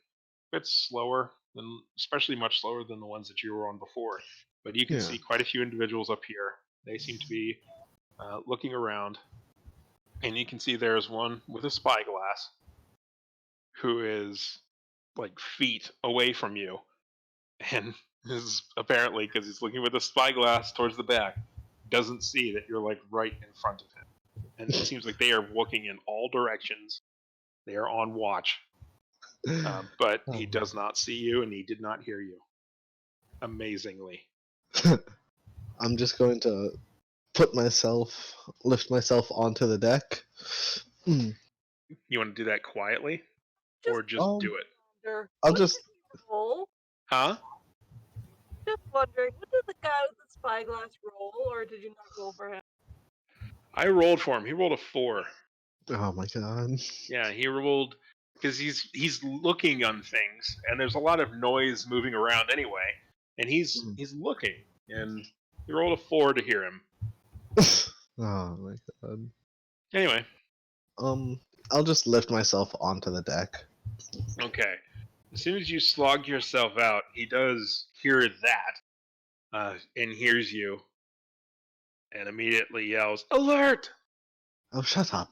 a bit slower, than, especially much slower than the ones that you were on before. But you can Yeah. see quite a few individuals up here. They seem to be looking around, and you can see there's one with a spyglass who is like feet away from you, and is apparently because he's looking with a spyglass towards the back, doesn't see that you're like right in front of him, and it seems like they are looking in all directions. They are on watch, but he does not see you, and he did not hear you. Amazingly. I'm just going to lift myself onto the deck. Mm. You want to do that quietly, Just or just do it? wonder, I'll what just did he roll? Huh? Just wondering, what did the guy with the spyglass roll, or did you not roll for him? I rolled for him. He rolled a 4. Oh my god. Yeah, he rolled because he's looking on things, and there's a lot of noise moving around anyway, and he's looking, and he rolled a 4 to hear him. Oh my god. Anyway, I'll just lift myself onto the deck. okay. As soon as you slog yourself out, he does hear that, and hears you, and immediately yells, "Alert!" Oh, shut up.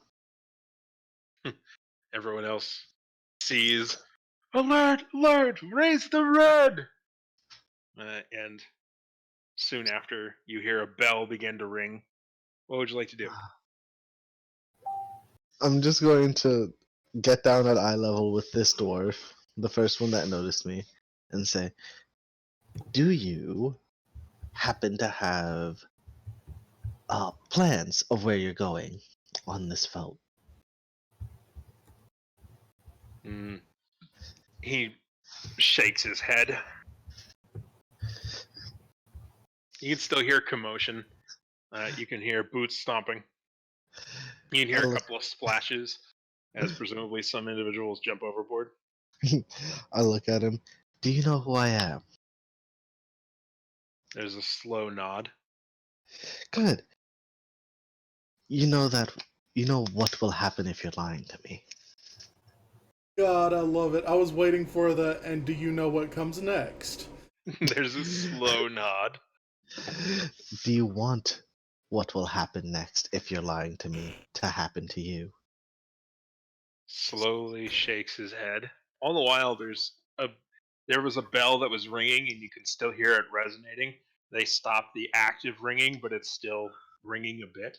Everyone else sees, "Alert! Alert! Raise the red!" And soon after, you hear a bell begin to ring. What would you like to do? I'm just going to get down at eye level with this dwarf, the first one that noticed me, and say, do you happen to have plans of where you're going on this boat? He shakes his head. You can still hear commotion. You can hear boots stomping. You can hear a couple of splashes as presumably some individuals jump overboard. I look at him. Do you know who I am? There's a slow nod. Good. You know what will happen if you're lying to me. God, I love it. I was waiting for the, and do you know what comes next? There's a slow nod. Do you want what will happen next if you're lying to me to happen to you? Slowly shakes his head. All the while, there was a bell that was ringing, and you can still hear it resonating. They stopped the active ringing, but it's still ringing a bit.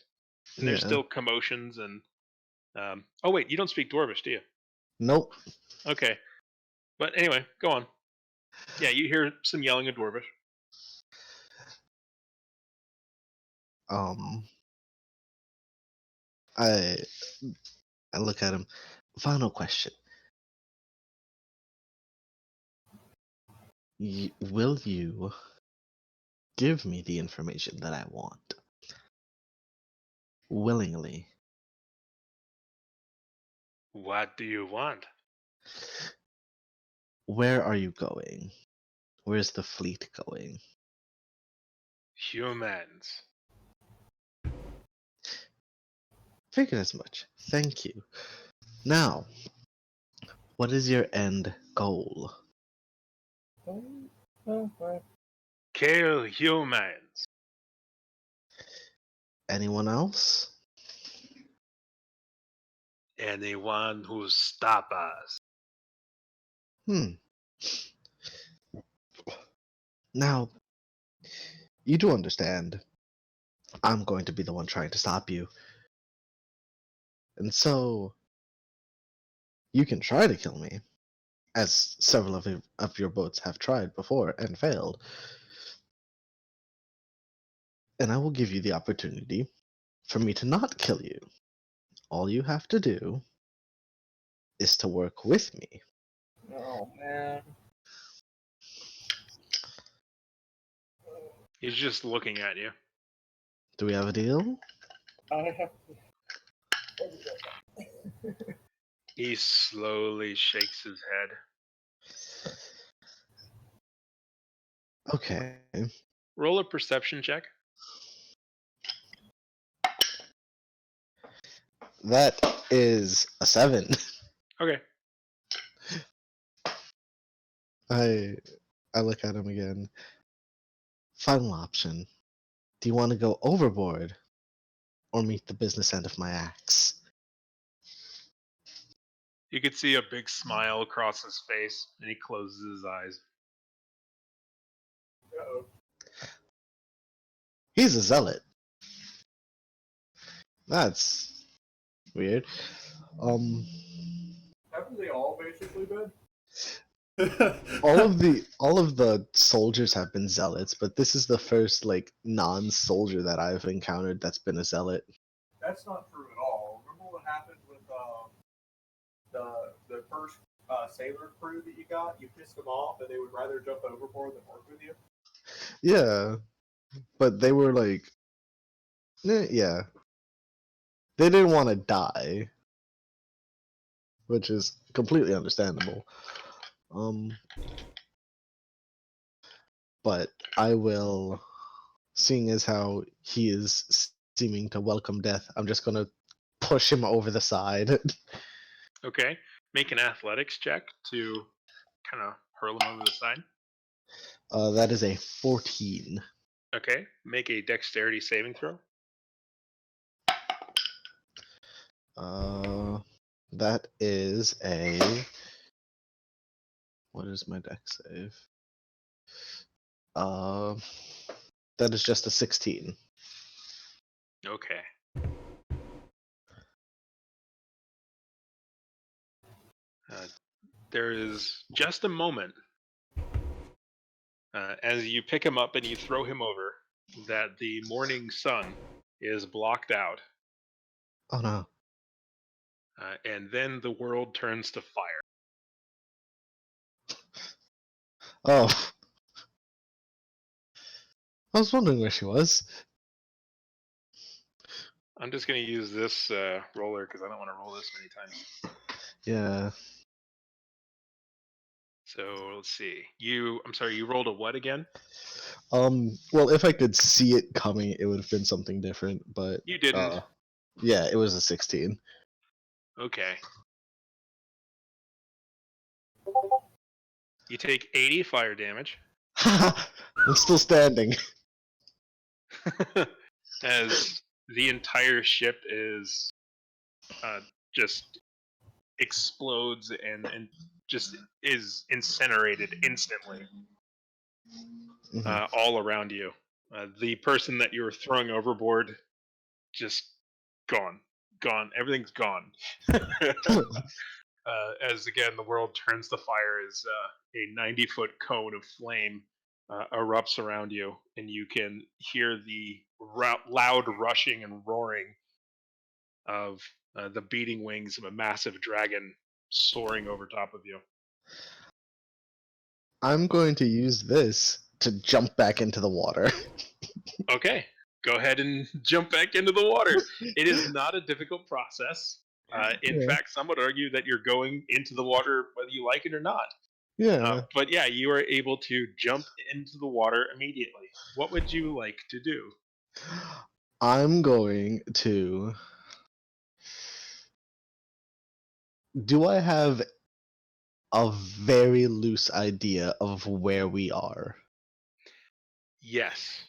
And there's Yeah. still commotions and Oh wait, you don't speak Dwarvish, do you? Nope. Okay, but anyway, go on. Yeah, you hear some yelling in Dwarvish. I look at him. Final question. Will you give me the information that I want? Willingly. What do you want? Where are you going? Where's the fleet going? Humans. Figured as much. Thank you. Now, what is your end goal? Kill humans. Anyone else? Anyone who stop us. Now, you do understand. I'm going to be the one trying to stop you. And so, you can try to kill me, as several of your boats have tried before and failed. And I will give you the opportunity for me to not kill you. All you have to do is to work with me. Oh man. He's just looking at you. Do we have a deal? I have He slowly shakes his head. Okay. Roll a perception check. That is a 7. Okay. I look at him again. Final option. Do you want to go overboard or meet the business end of my axe? You could see a big smile across his face, and he closes his eyes. Uh-oh. He's a zealot. That's weird. Haven't they all basically been? all of the soldiers have been zealots, but this is the first like non-soldier that I've encountered that's been a zealot. That's not true at all. Remember what happened with the first sailor crew that you got? You pissed them off, and they would rather jump overboard than work with you. Yeah, but they were like, yeah, they didn't want to die, which is completely understandable. But I will, seeing as how he is seeming to welcome death, I'm just gonna push him over the side. Okay. Make an athletics check to kind of hurl him over the side. That is a 14. Okay. Make a dexterity saving throw. That is a. What is my dex save? That is just a 16. Okay. There is just a moment as you pick him up and you throw him over that the morning sun is blocked out. Oh no. And then the world turns to fire. Oh. I was wondering where she was. I'm just going to use this roller because I don't want to roll this many times. Yeah. So let's see. I'm sorry, you rolled a what again? Well, if I could see it coming, it would have been something different, but You didn't. yeah, it was a 16. Okay. You take 80 fire damage. I'm still standing. As the entire ship is just explodes and just is incinerated instantly all around you. The person that you were throwing overboard just gone. gone. Everything's gone. As again, the world turns to fire as a 90-foot cone of flame erupts around you, and you can hear the loud rushing and roaring of the beating wings of a massive dragon soaring over top of you. I'm going to use this to jump back into the water. Okay, go ahead and jump back into the water. It is not a difficult process. In fact, some would argue that you're going into the water whether you like it or not. Yeah. But yeah, you are able to jump into the water immediately. What would you like to do? I'm going to. Do I have a very loose idea of where we are? Yes,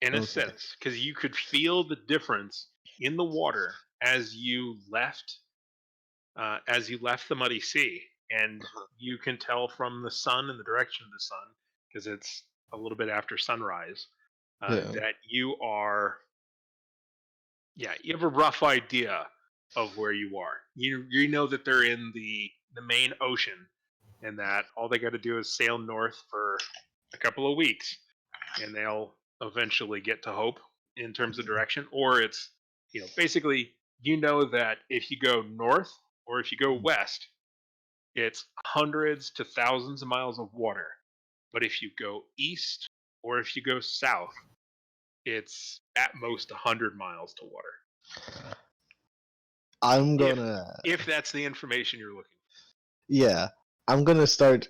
in a Okay. sense, because you could feel the difference in the water as you left the muddy sea, and you can tell from the sun and the direction of the sun, because it's a little bit after sunrise, Yeah. that you have a rough idea of where you are. You know that they're in the main ocean, and that all they got to do is sail north for a couple of weeks, and they'll eventually get to Hope in terms of direction. Or it's basically that if you go north or if you go west, it's hundreds to thousands of miles of water. But if you go east or if you go south, it's at most 100 miles to water. I'm gonna. If that's the information you're looking for. Yeah. I'm gonna start.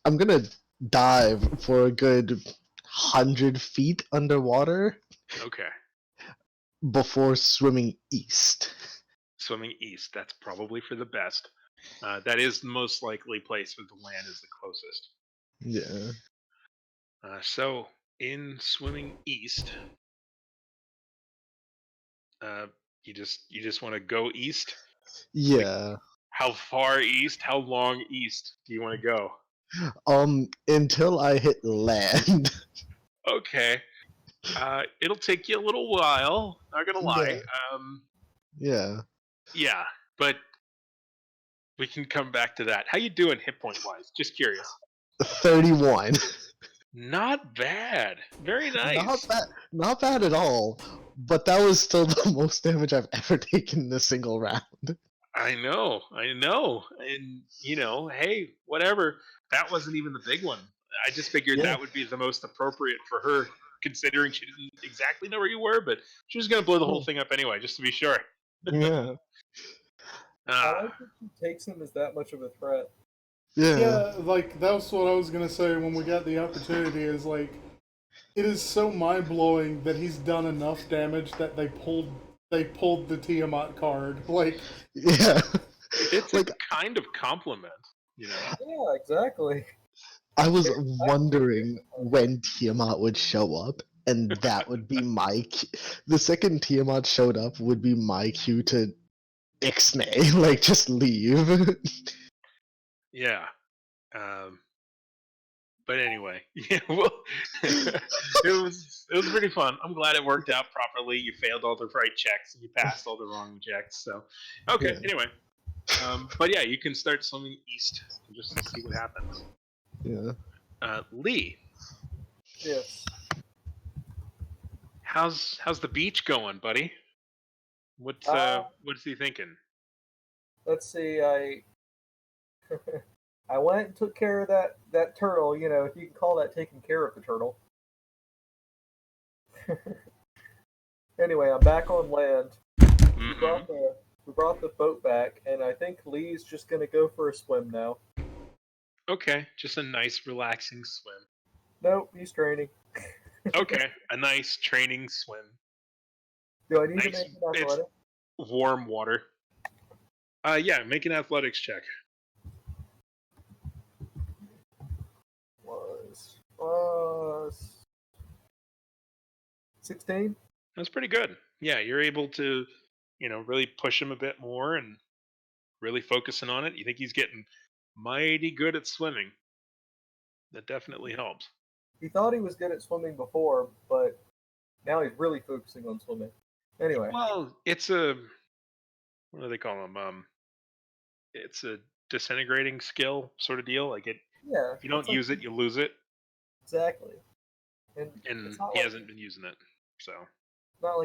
I'm gonna dive for a good 100 feet underwater Okay. before swimming east. Swimming east, that's probably for the best. That is the most likely place where the land is the closest. Yeah. So, in swimming east, you just want to go east? Yeah. How far east? How long east do you want to go? Until I hit land. Okay. It'll take you a little while, not gonna lie. Yeah. Yeah, but we can come back to that. How you doing hit point wise? Just curious. 31. Not bad. Very nice. Not bad at all. But that was still the most damage I've ever taken in a single round. I know. And hey, whatever. That wasn't even the big one. I just figured that would be the most appropriate for her, considering she didn't exactly know where you were, but she was gonna blow the whole thing up anyway, just to be sure. Yeah. I like that she takes him as that much of a threat. Yeah, like that's what I was gonna say when we got the opportunity. Is like, it is so mind blowing that he's done enough damage that they pulled the Tiamat card. Like, Yeah. It's like, a kind of compliment, Yeah, exactly. I was wondering when Tiamat would show up, and that would be my. The second Tiamat showed up would be my cue to ixnay, like just leave. Yeah. But anyway, yeah, well, it was pretty fun. I'm glad it worked out properly. You failed all the right checks, and you passed all the wrong checks. So, okay. Yeah. Anyway, but yeah, you can start swimming east and just see what happens. Yeah. Lee, Yes. how's the beach going, buddy? What's he thinking? Let's see. I I went and took care of that turtle. If you can call that taking care of the turtle. Anyway, I'm back on land. We brought the boat back, and I think Lee's just gonna go for a swim now. Okay, just a nice, relaxing swim. Nope, he's training. Okay, a nice training swim. Do I need to make an athletic? Warm water. Yeah, make an athletics check. Was 16? That's pretty good. Yeah, you're able to, really push him a bit more and really focusing on it. You think he's getting mighty good at swimming. That definitely helps. He thought he was good at swimming before, but now he's really focusing on swimming. Anyway. Well, it's what do they call them? It's a disintegrating skill sort of deal. Like Yeah, if you don't it's like use it, you lose it, exactly. And and it's not he like hasn't been using it. So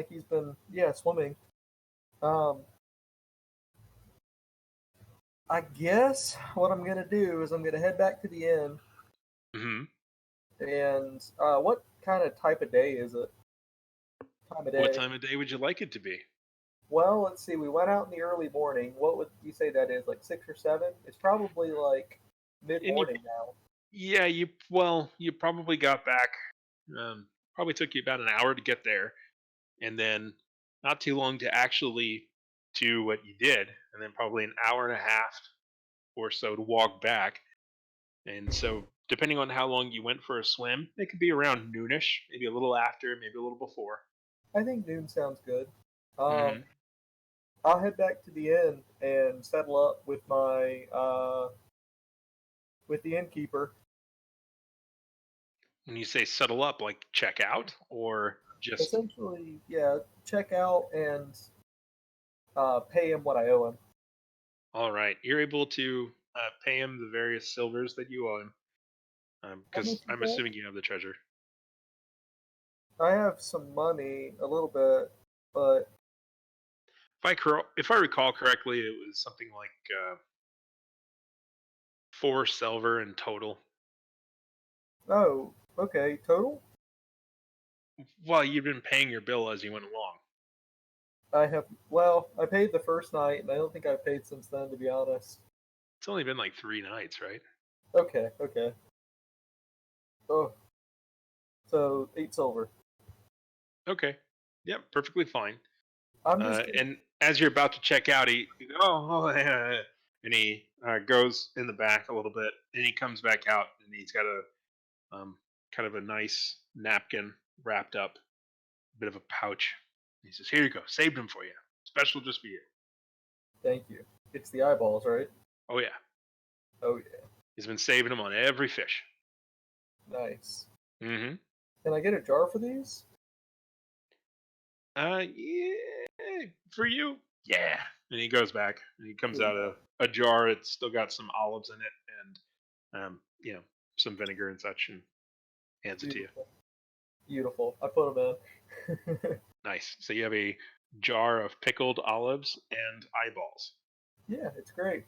he's been swimming. Um, I guess what I'm gonna do is I'm gonna head back to the inn. hmm And what kind of type of day is it? Time of what day? time of day would you like it to be? Well, let's see. We went out in the early morning. What would you say that is? Like 6 or 7? It's probably like mid And you, morning now. yeah, you probably got back. Probably took you about an hour to get there, and then not too long to actually do what you did, and then probably an hour and a half or so to walk back. And so, depending on how long you went for a swim, it could be around noonish, maybe a little after, maybe a little before. I think noon sounds good. Um, hmm I'll head back to the inn and settle up with my with the innkeeper. When you say settle up, like check out, or just Essentially, yeah, check out and pay him what I owe him. all right, you're able to pay him the various silvers that you owe him, How much because is I'm that? assuming you have the treasure. I have some money, a little bit, but If I recall correctly, it was something like 4 silver in total. oh, okay, total. Well, you've been paying your bill as you went along. I have. Well, I paid the first night, and I don't think I've paid since then, to be honest. It's only been like 3 nights, right? Okay, okay. Oh, so 8 silver. Okay. Yep, perfectly fine. I'm just. And as you're about to check out, he yeah, and he goes in the back a little bit, and he comes back out, and he's got a kind of a nice napkin wrapped up, a bit of a pouch. He says, "Here you go, saved him for you, special just for you." Thank you. It's the eyeballs, right? Oh yeah, Oh yeah, he's been saving them on every fish. nice. Mm-hmm. Can I get a jar for these? Yeah, for you, yeah. And he goes back, and he comes Here we out go. a jar. It's still got some olives in it, and some vinegar and such, and hands it to you. Beautiful, beautiful. I put them in. Nice. So you have a jar of pickled olives and eyeballs. Yeah, it's great.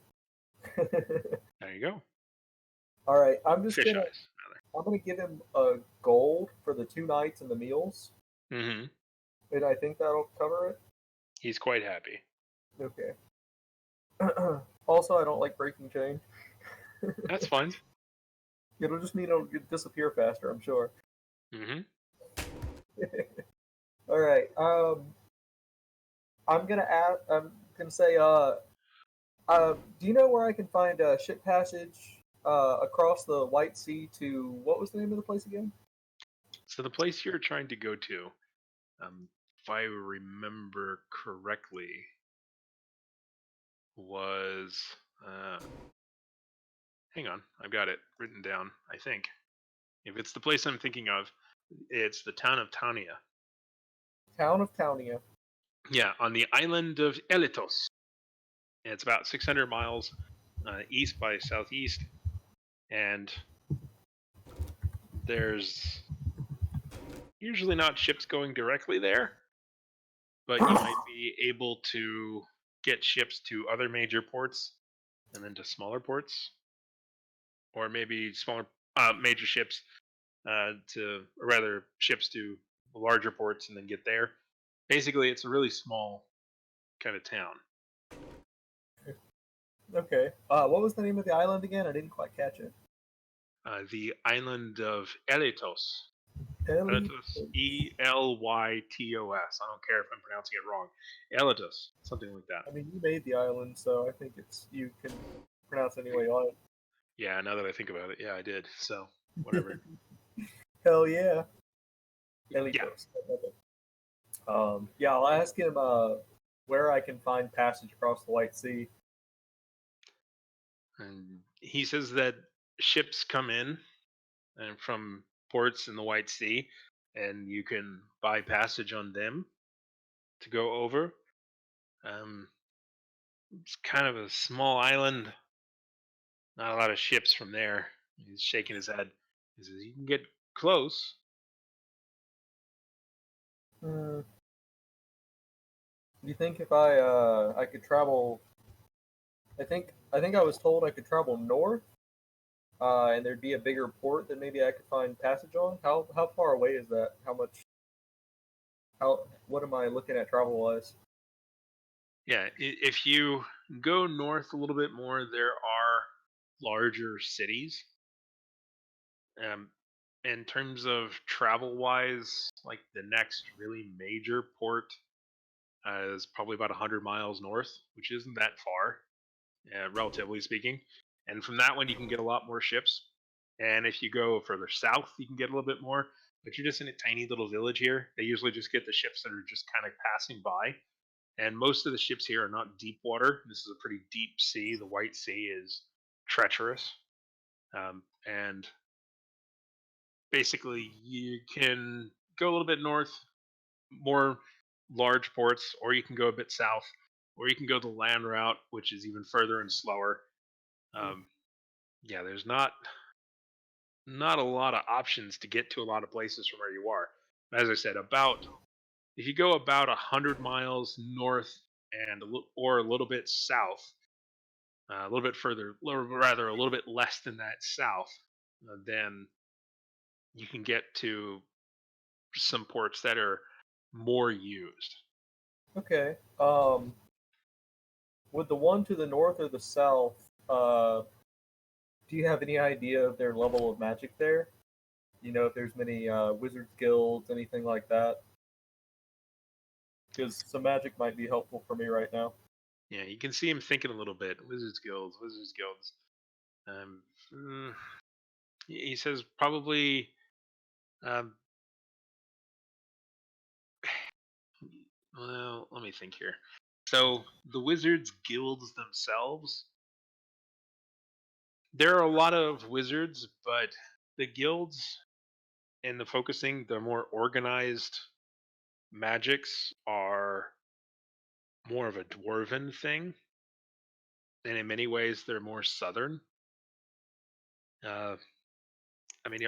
There you go. All right, I'm just Fish gonna. eyes, I'm gonna give him a gold for the 2 nights and the meals, rather. Mm-hmm. and I think that'll cover it. He's quite happy. Okay. Also, I don't like breaking change. That's fine. It'll just mean it'll disappear faster, I'm sure. Mm-hmm. All right. I'm gonna add. I'm gonna say. Do you know where I can find a ship passage across the White Sea to what was the name of the place again? So the place you're trying to go to, if I remember correctly, was hang on, I've got it written down. I think if it's the place I'm thinking of, it's the town of Tania. Town of Townia. Yeah, on the island of Elitos. It's about 600 miles east by southeast, and there's usually not ships going directly there, but you might be able to get ships to other major ports and then to smaller ports, or maybe smaller major ships or rather ships to larger ports and then get there. Basically, it's a really small kind of town. Okay. What was the name of the island again? I didn't quite catch it. The island of Elitos. Ellie. Elytos. Elytos. I don't care if I'm pronouncing it wrong. Elytos. Something like that. I mean, you made the island, so I think you can pronounce it any way you like. Yeah, now that I think about it, yeah, I did. So, whatever. Hell yeah. Yeah. Elitos. Yeah, I'll ask him where I can find passage across the White Sea. And he says that ships come in and from ports in the White Sea, and you can buy passage on them to go over. Um, It's kind of a small island. Not a lot of ships from there. He's shaking his head. He says, "You can get close." Hmm. Do you think if I could travel? I think I was told I could travel north, and there'd be a bigger port that maybe I could find passage on. How far away is that? How much? How what am I looking at travel wise? Yeah, if you go north a little bit more, there are larger cities. In terms of travel wise, like the next really major port is probably about 100 miles north, which isn't that far, relatively speaking. And from that one, you can get a lot more ships. And if you go further south, you can get a little bit more. But you're just in a tiny little village here. They usually just get the ships that are just kind of passing by. And most of the ships here are not deep water. This is a pretty deep sea. The White Sea is treacherous. And basically, you can go a little bit north, more large ports, or you can go a bit south, or you can go the land route, which is even further and slower. Um, yeah, there's not a lot of options to get to a lot of places from where you are. As I said, about if you go about 100 miles north and or a little bit south, a little bit further, or rather a little bit less than that south, then you can get to some ports that are more used. Okay. Would the one to the north or the south? Do you have any idea of their level of magic there? You know, if there's many wizards guilds, anything like that? Because some magic might be helpful for me right now. Yeah, you can see him thinking a little bit. Wizards guilds, wizards guilds. Um, mm, he says probably. Um, well, let me think here. So the wizards guilds themselves, there are a lot of wizards, but the guilds and the focusing, the more organized magics are more of a dwarven thing, and in many ways they're more southern. Uh, I mean,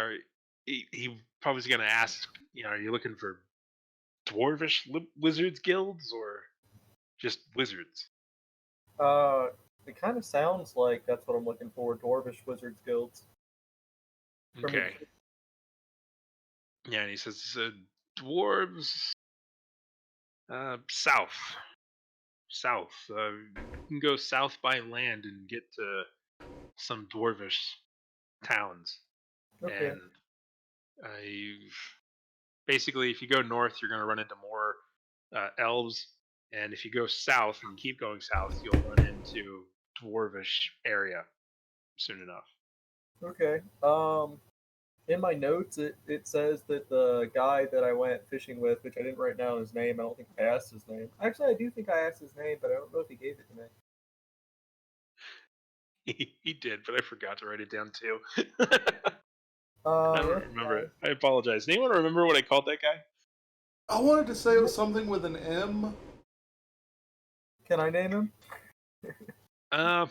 he probably is going to ask, are you looking for dwarvish wizards guilds or just wizards? Uh, it kind of sounds like that's what I'm looking for. Dwarvish wizards guilds. For me. Okay. Yeah, and he says dwarves south. South. You can go south by land and get to some dwarvish towns. Okay. And basically, if you go north, you're going to run into more elves. And if you go south and keep going south, you'll run into dwarvish area soon enough. Okay. In my notes, it says that the guy that I went fishing with, which I didn't write down his name, I don't think I asked his name. Actually, I do think I asked his name, but I don't know if he gave it to me. He did, but I forgot to write it down too. I don't That's remember fine. it. I apologize. Anyone remember what I called that guy? I wanted to say it was something with an M. Can I name him? Uh,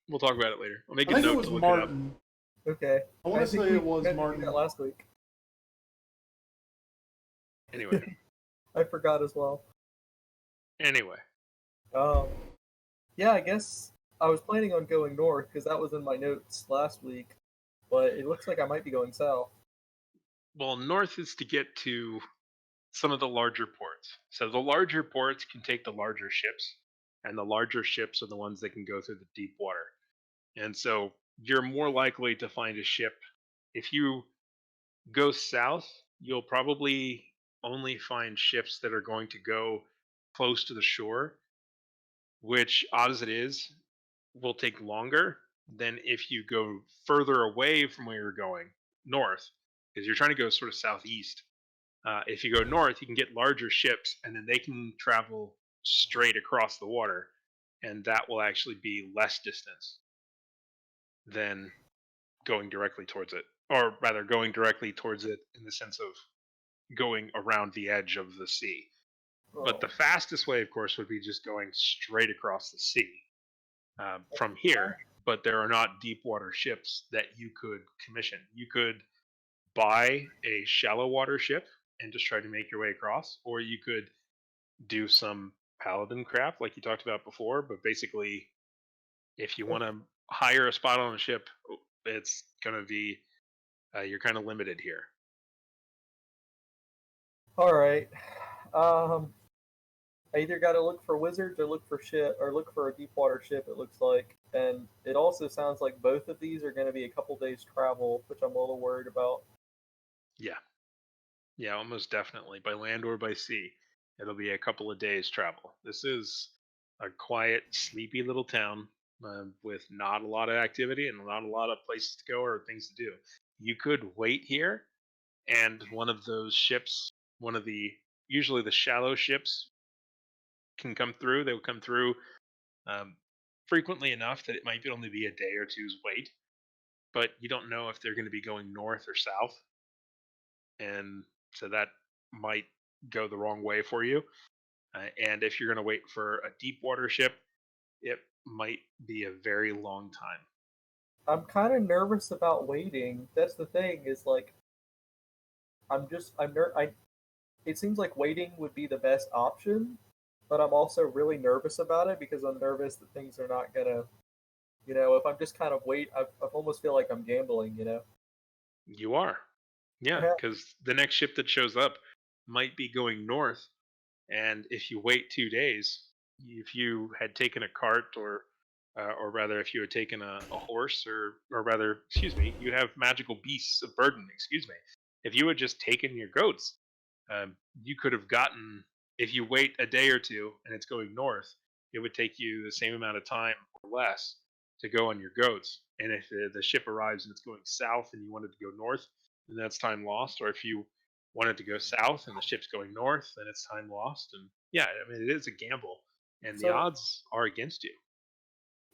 we'll talk about it later. I'll make I a think it note was to look it up. Martin. Okay. I want to think say we it was meant to do Martin. that last week. Anyway. I forgot as well. Anyway. Um, yeah, I guess I was planning on going north because that was in my notes last week, but it looks like I might be going south. Well, north is to get to some of the larger ports. So the larger ports can take the larger ships, and the larger ships are the ones that can go through the deep water. And so you're more likely to find a ship. If you go south, you'll probably only find ships that are going to go close to the shore, which, odd as it is, will take longer than if you go further away from where you're going north, because you're trying to go sort of southeast. If you go north, you can get larger ships, and then they can travel straight across the water, and that will actually be less distance than going directly towards it, or rather, going directly towards it in the sense of going around the edge of the sea. But the fastest way, of course, would be just going straight across the sea from here. But there are not deep water ships that you could commission. You could buy a shallow water ship and just try to make your way across, or you could do some paladin crap like you talked about before. But basically, if you want to hire a spot on a ship, it's going to be you're kind of limited here. All right. I either got to look for wizards or look for ship or look for a deep water ship. It looks like, and it also sounds like both of these are going to be a couple days travel, which I'm a little worried about. Yeah, almost definitely by land or by sea. It'll be a couple of days travel. This is a quiet, sleepy little town with not a lot of activity and not a lot of places to go or things to do. You could wait here, and one of those ships, one of the usually the shallow ships, can come through. They'll come through um, frequently enough that it might only be a day or two's wait, but you don't know if they're going to be going north or south, and so that might go the wrong way for you. And if you're going to wait for a deep water ship, it might be a very long time. I'm kind of nervous about waiting. That's the thing. Is like it seems like waiting would be the best option, but I'm also really nervous about it because I'm nervous that things are not gonna, if I'm just kind of I almost feel like I'm gambling, You are. Yeah, Yeah. because the next ship that shows up might be going north, and if you wait 2 days, if you had taken a cart or rather, if you had taken a horse, or rather, excuse me, you have magical beasts of burden. Excuse me, if you had just taken your goats, you could have gotten. If you wait a day or two and it's going north, it would take you the same amount of time or less to go on your goats. And if the ship arrives and it's going south and you wanted to go north, then that's time lost. Or if you wanted to go south and the ship's going north, then it's time lost. And yeah, I mean, it is a gamble, and the So odds are against you.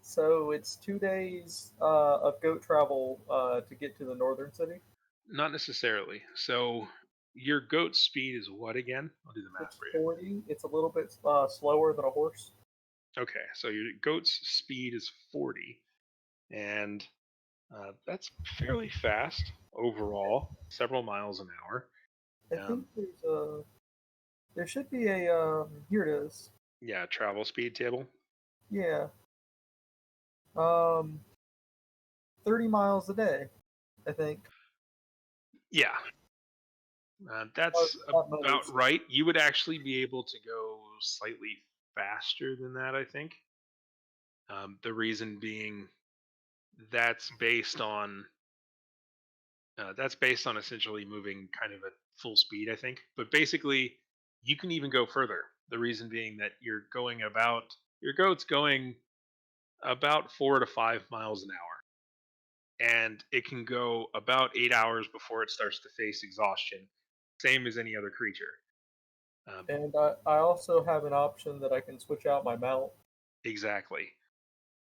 so it's 2 days of goat travel to get to the northern city. Not necessarily. So your goat speed is what again? I'll do the math It's for you. 40. It's a little bit slower than a horse. Okay, so your goat's speed is 40, and that's fairly fast overall, several miles an hour. I think there should be a here it is. Yeah, travel speed table. Yeah. Um 30 miles a day, I think. Yeah, Or that's not about miles. right. You would actually be able to go slightly faster than that, I think. The reason being that's based on that's based on essentially moving kind of at full speed, I think. But basically, you can even go further. The reason being that your goat's going about 4 to 5 miles an hour, and it can go about 8 hours before it starts to face exhaustion, same as any other creature. Um, And I also have an option that I can switch out my mount. exactly.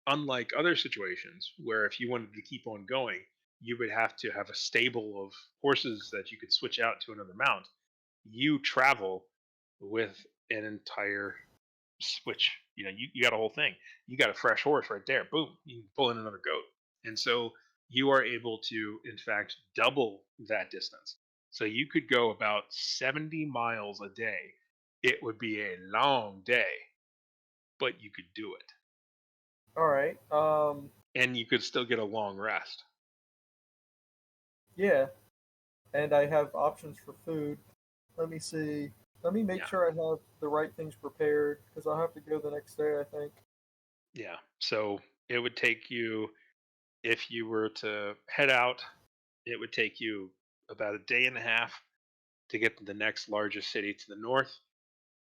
Unlike other situations where if you wanted to keep on going, you would have to have a stable of horses that you could switch out to another mount. You travel with an entire switch. You got a whole thing. You got a fresh horse right there. Boom, you can pull in another goat. And so you are able to, in fact, double that distance. So you could go about 70 miles a day. It would be a long day, but you could do it. All right. And you could still get a long rest. Yeah. And I have options for food. Let me see. Let me make Yeah. sure I have the right things prepared because I'll have to go the next day, I think. Yeah. So it would take you, if you were to head out, it would take you about a day and a half to get to the next largest city to the north,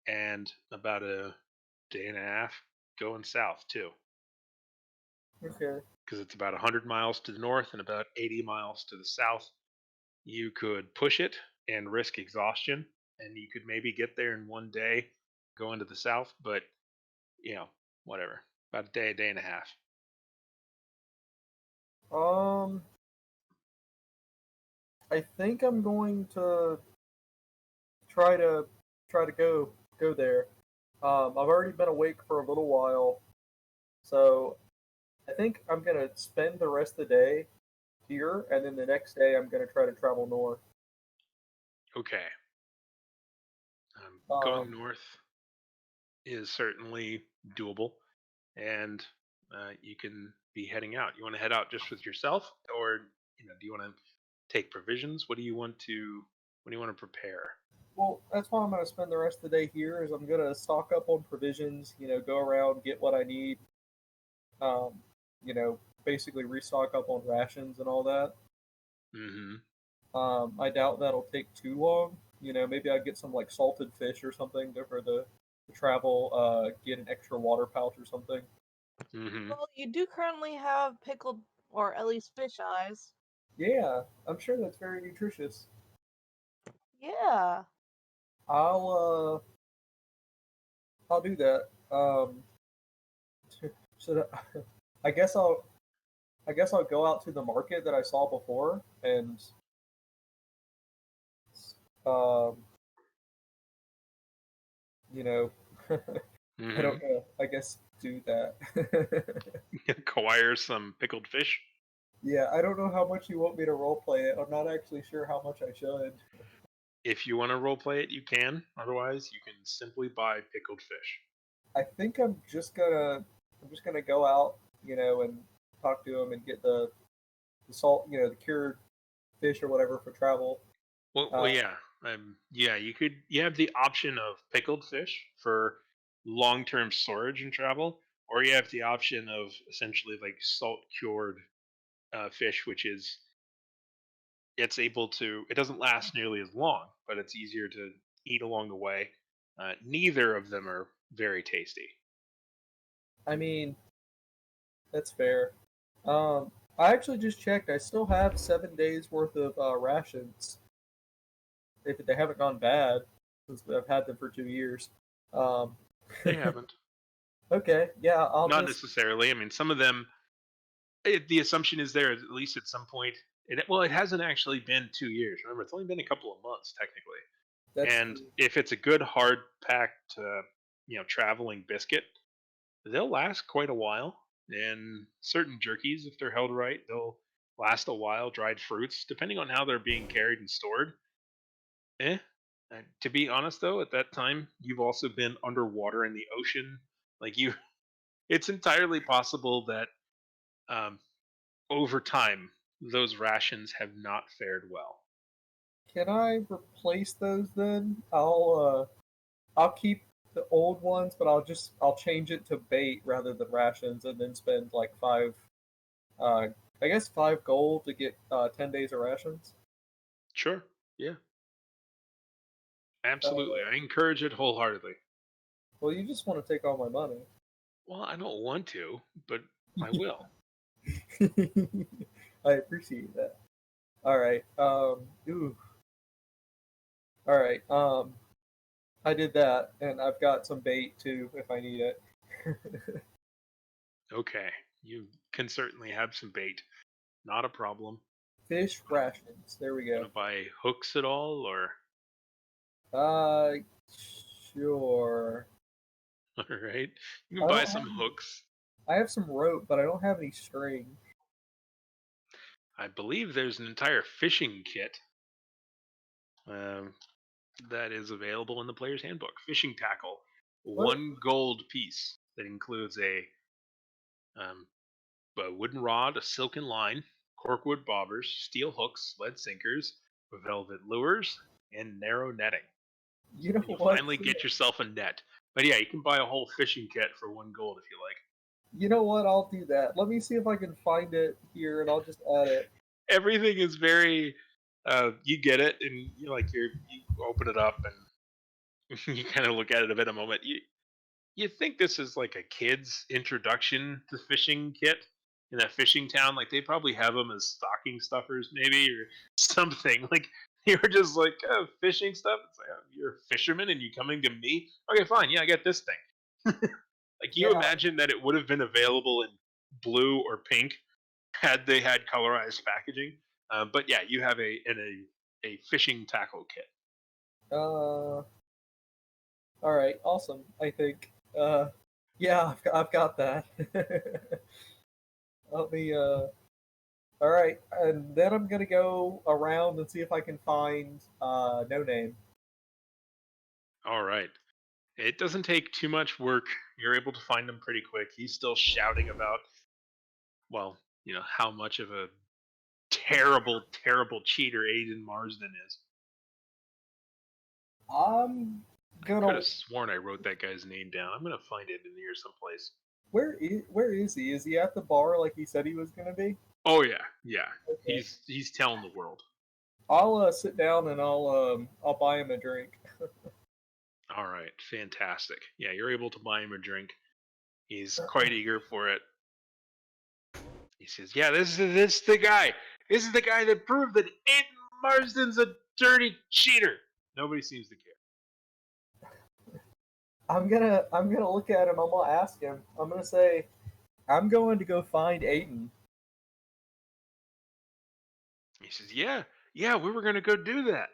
and about a day and a half going south too, Okay. because it's about 100 miles to the north and about 80 miles to the south. You could push it and risk exhaustion, and you could maybe get there in one day going to the south, but you know, whatever. About a day and a half. Um, I think I'm going to try to try to go. go there. I've already been awake for a little while, so I think I'm gonna spend the rest of the day here, and then the next day I'm gonna try to travel north. Okay. Um, Going north is certainly doable, and you can be heading out. You want to head out just with yourself, or do you want to take provisions? What do you want to? What do you want to prepare? well, that's why I'm gonna spend the rest of the day here. Is I'm gonna stock up on provisions. Go around, get what I need. Um, basically restock up on rations and all that. Mm-hmm. I doubt that'll take too long. Maybe I'd get some like salted fish or something for the travel. Get an extra water pouch or something. Mm-hmm. Well, you do currently have pickled, or at least fish eyes. Yeah, I'm sure that's very nutritious. Yeah. I'll do that. Should I guess I'll go out to the market that I saw before and um you know I Mm-hmm. don't know. I guess do that. Acquire some pickled fish. Yeah, I don't know how much you want me to role play it. I'm not actually sure how much I should. If you want to roleplay it, you can. Otherwise, you can simply buy pickled fish. I think I'm just gonna go out, and talk to him and get the salt, the cured fish or whatever for travel. Well, Uh, yeah, yeah. You have the option of pickled fish for long-term storage and travel, or you have the option of essentially like salt cured fish, which is it doesn't last nearly as long, but it's easier to eat along the way. Neither of them are very tasty. I mean, that's fair. I actually just checked. I still have 7 days worth of rations. If they haven't gone bad, since I've had them for 2 years. Um, They haven't. okay, yeah, I'll Not just. necessarily. I mean, some of them. The assumption is there at least at some point. It hasn't actually been 2 years. Remember, it's only been a couple of months technically. That's And true. if it's a good hard packed, traveling biscuit, they'll last quite a while. And certain jerkies, if they're held right, they'll last a while. Dried fruits, depending on how they're being carried and stored, eh. To be honest, though, at that time you've also been underwater in the ocean. Like you, it's entirely possible that um, over time those rations have not fared well. Can I replace those then? I'll keep the old ones, but I'll change it to bait rather than rations, and then spend like uh, I guess 5 gold to get 10 days of rations. Sure. Yeah. Uh, Absolutely. I encourage it wholeheartedly. well, you just want to take all my money. Well, I don't want to, but I will. I appreciate that. All right. Ooh. All right. I did that, and I've got some bait too if I need it. Okay. You can certainly have some bait. Not a problem. Fish rations. There we Want go. to buy hooks at all, or Uh, sure. all right? You I can buy don't have. some hooks. I have some rope, but I don't have any string. I believe there's an entire fishing kit um, that is available in the player's handbook. Fishing tackle, What? 1 gold piece that includes um, a wooden rod, a silken line, corkwood bobbers, steel hooks, lead sinkers, velvet lures, and narrow netting. You know And you'll what? finally get yourself a net. But yeah, you can buy a whole fishing kit for 1 gold if you like. You know what? I'll do that. Let me see if I can find it here, and I'll just add it. Everything is very. You get it, and you open it up, and you kind of look at it a bit a moment. You think this is like a kid's introduction to fishing kit in a fishing town? Like they probably have them as stocking stuffers, maybe, or something. Like you're just like, oh, fishing stuff. It's like, oh, you're a fisherman and you coming to me? Okay, fine. Yeah, I get this thing. Like you Yeah, imagine that it would have been available in blue or pink had they had colorized packaging. But yeah, you have a fishing tackle kit. Uh, All right, awesome. I think. Yeah, I've got that. Let me. All right, and then I'm gonna go around and see if I can find No Name. All right. It doesn't take too much work. You're able to find him pretty quick. He's still shouting about, well, how much of a terrible, terrible cheater Aiden Marsden is. I'm I gonna. could have sworn I wrote that guy's name down. I'm gonna find it in here someplace. Where is he? Is he at the bar like he said he was gonna be? Oh yeah. Okay. He's telling the world. I'll sit down and I'll buy him a drink. All right, fantastic. Yeah, you're able to buy him a drink. He's quite eager for it. He says, "Yeah, this is the guy. This is the guy that proved that Aiden Marsden's a dirty cheater." Nobody seems to care. I'm gonna look at him. I'm gonna ask him. I'm gonna say, I'm going to go find Aiden. He says, "Yeah, we were gonna go do that."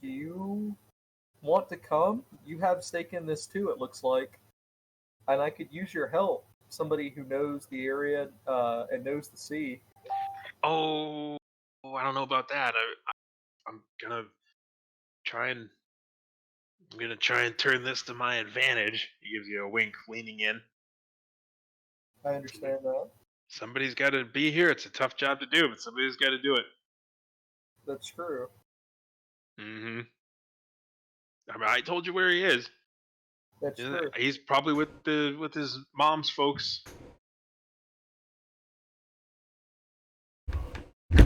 Do you want to come? You have stake in this too. It looks like, and I could use your help. Somebody who knows the area and knows the sea. Oh, I don't know about that. I'm gonna try and turn this to my advantage. He gives you a wink, leaning in. I understand that. Somebody's got to be here. It's a tough job to do, but somebody's got to do it. That's true. Mm-hmm. I mean, I told you where he is. That's true. He's probably with his mom's folks.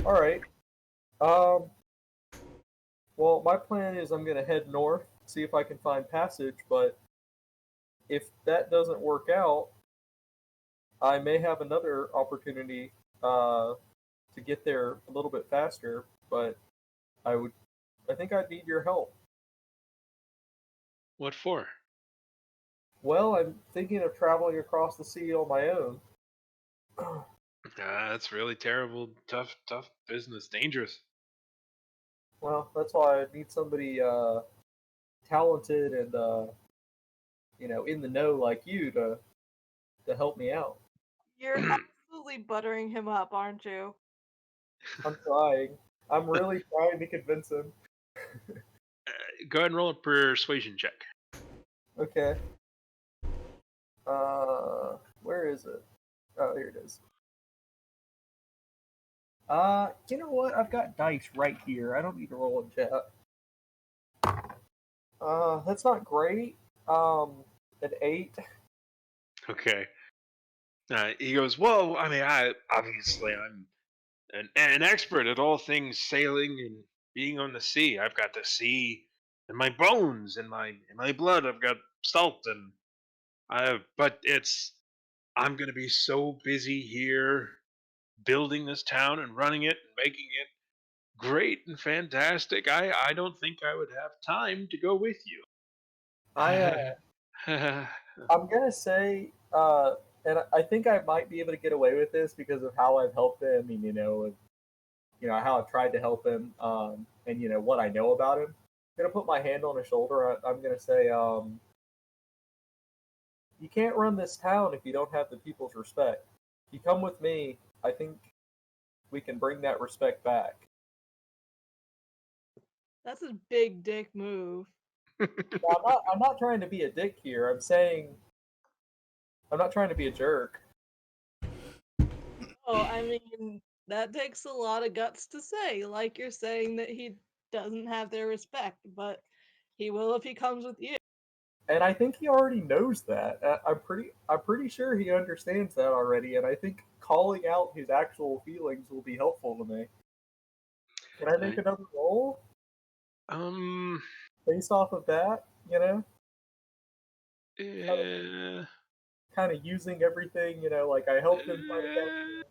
All right. Um. Well, my plan is I'm gonna head north, see if I can find passage. But if that doesn't work out, I may have another opportunity to get there a little bit faster. But I think I'd need your help. What for? Well, I'm thinking of traveling across the sea on my own. That's really terrible. Tough business. Dangerous. Well, that's why I need somebody talented and in the know like you to help me out. You're absolutely buttering him up, aren't you? I'm trying. I'm really trying to convince him. Go ahead and roll a persuasion check. Okay. Where is it? Oh, here it is. You know what? I've got dice right here. I don't need to roll in chat. That's not great. An 8. Okay. He goes, "Well, I mean, I'm an expert at all things sailing and being on the sea. I've got the sea in my bones, in my blood. I've got salt, and but I'm gonna be so busy here building this town and running it and making it great and fantastic. I don't think I would have time to go with you." I'm gonna say, and I think I might be able to get away with this because of how I've helped him, and how I've tried to help him, and what I know about him. I'm gonna put my hand on his shoulder. I'm gonna say, you can't run this town if you don't have the people's respect. If you come with me, I think we can bring that respect back. That's a big dick move. Now, I'm not trying to be a dick here. I'm saying I'm not trying to be a jerk. Oh, I mean, that takes a lot of guts to say. Like you're saying that he doesn't have their respect, but he will if he comes with you. And I think he already knows that. I'm pretty sure he understands that already. And I think calling out his actual feelings will be helpful to me. Can I make another roll based off of that? Kind of using everything. Like I helped him find that.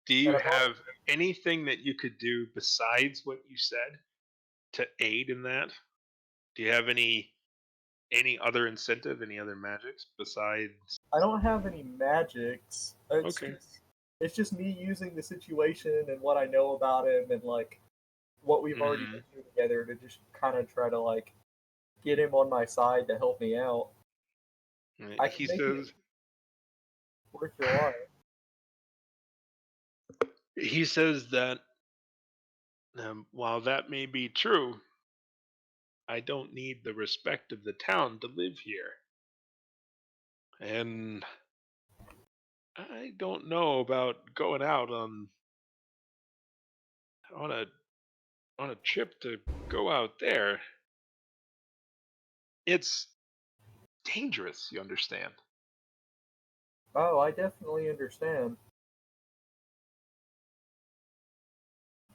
Do you have anything that you could do besides what you said to aid in that? Do you have any other incentive, any other magics besides? I don't have any magics. Okay. It's just me using the situation and what I know about him and like what we've already been through together to just kind of try to like get him on my side to help me out. I He can make it says worth your while. he says that while that may be true, I don't need the respect of the town to live here. And I don't know about going out on a on a trip to go out there. It's dangerous, you understand. Oh, I definitely understand.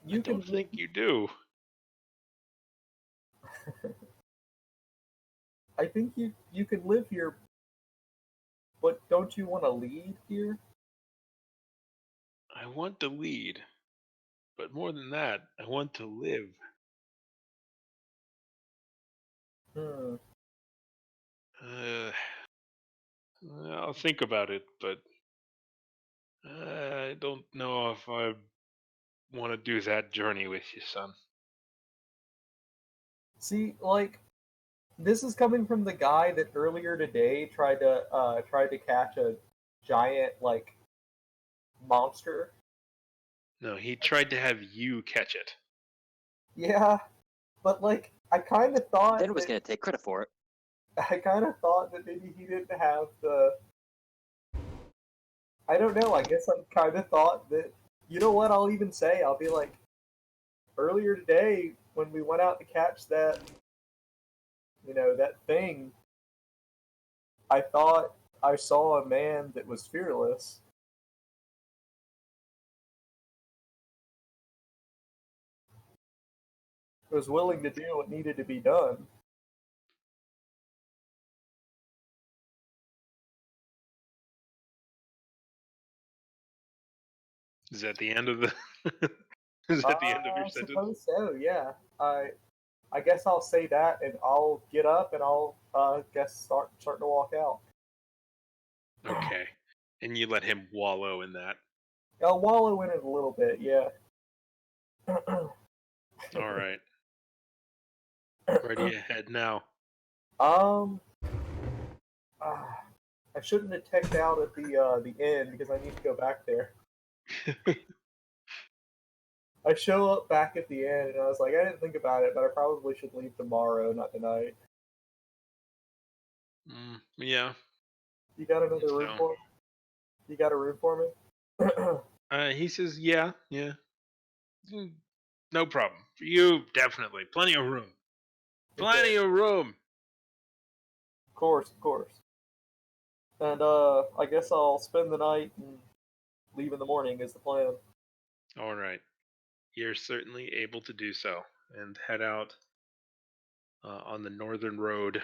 I You don't can think you do. I think you can live here, but don't you want to lead here? I want to lead, but more than that, I want to live. Hmm. Uh, I'll think about it, but I don't know if I want to do that journey with you, son. See, like this is coming from the guy that earlier today tried to catch a giant like monster. No, he tried to have you catch it. Yeah, but like I kind of thought Then was that gonna take credit for it. maybe he didn't have the. I don't know. I guess I kind of thought that. You know what? I'll even say I'll be like, earlier today when we went out to catch that, that thing. I thought I saw a man that was fearless. Was willing to do what needed to be done. Is that the end of the? Is that the end of your I sentence? suppose so. Yeah. I guess I'll say that, and I'll get up and I'll guess starting to walk out. Okay, and you let him wallow in that. I'll wallow in it a little bit. Yeah. All right. Where do you head now? Um. I shouldn't have teched out at the inn because I need to go back there. I show up back at the inn and I was like, I didn't think about it, but I probably should leave tomorrow, not tonight. Yeah. You got another room So, for me? You got a room for me? he says, yeah. No problem. For you, definitely. Plenty of room. Plenty of room. Of course, of course. And I guess I'll spend the night and leave in the morning is the plan. All right. You're certainly able to do so and head out on the northern road.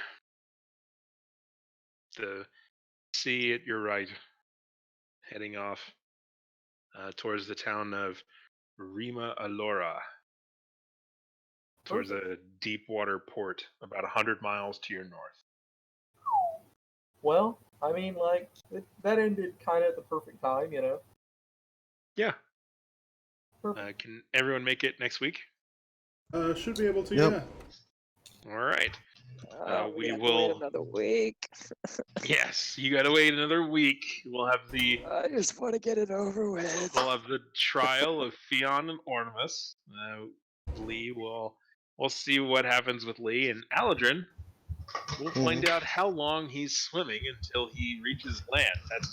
The sea at your right, heading off towards the town of Rima Alora, towards Perfect. a deep water port about 100 miles to your north. Well, I mean, like that ended kind of at the perfect time, you know. Yeah. Perfect. Can everyone make it next week? Should be able to, Yep. yeah. All right. We We have to wait will. another week. Yes, you gotta wait another week. We'll have the I just want to get it over with. trial of Fion and Oromis. Lee we'll see what happens with Lee and Aladrin. We'll find out how long he's swimming until he reaches land. That's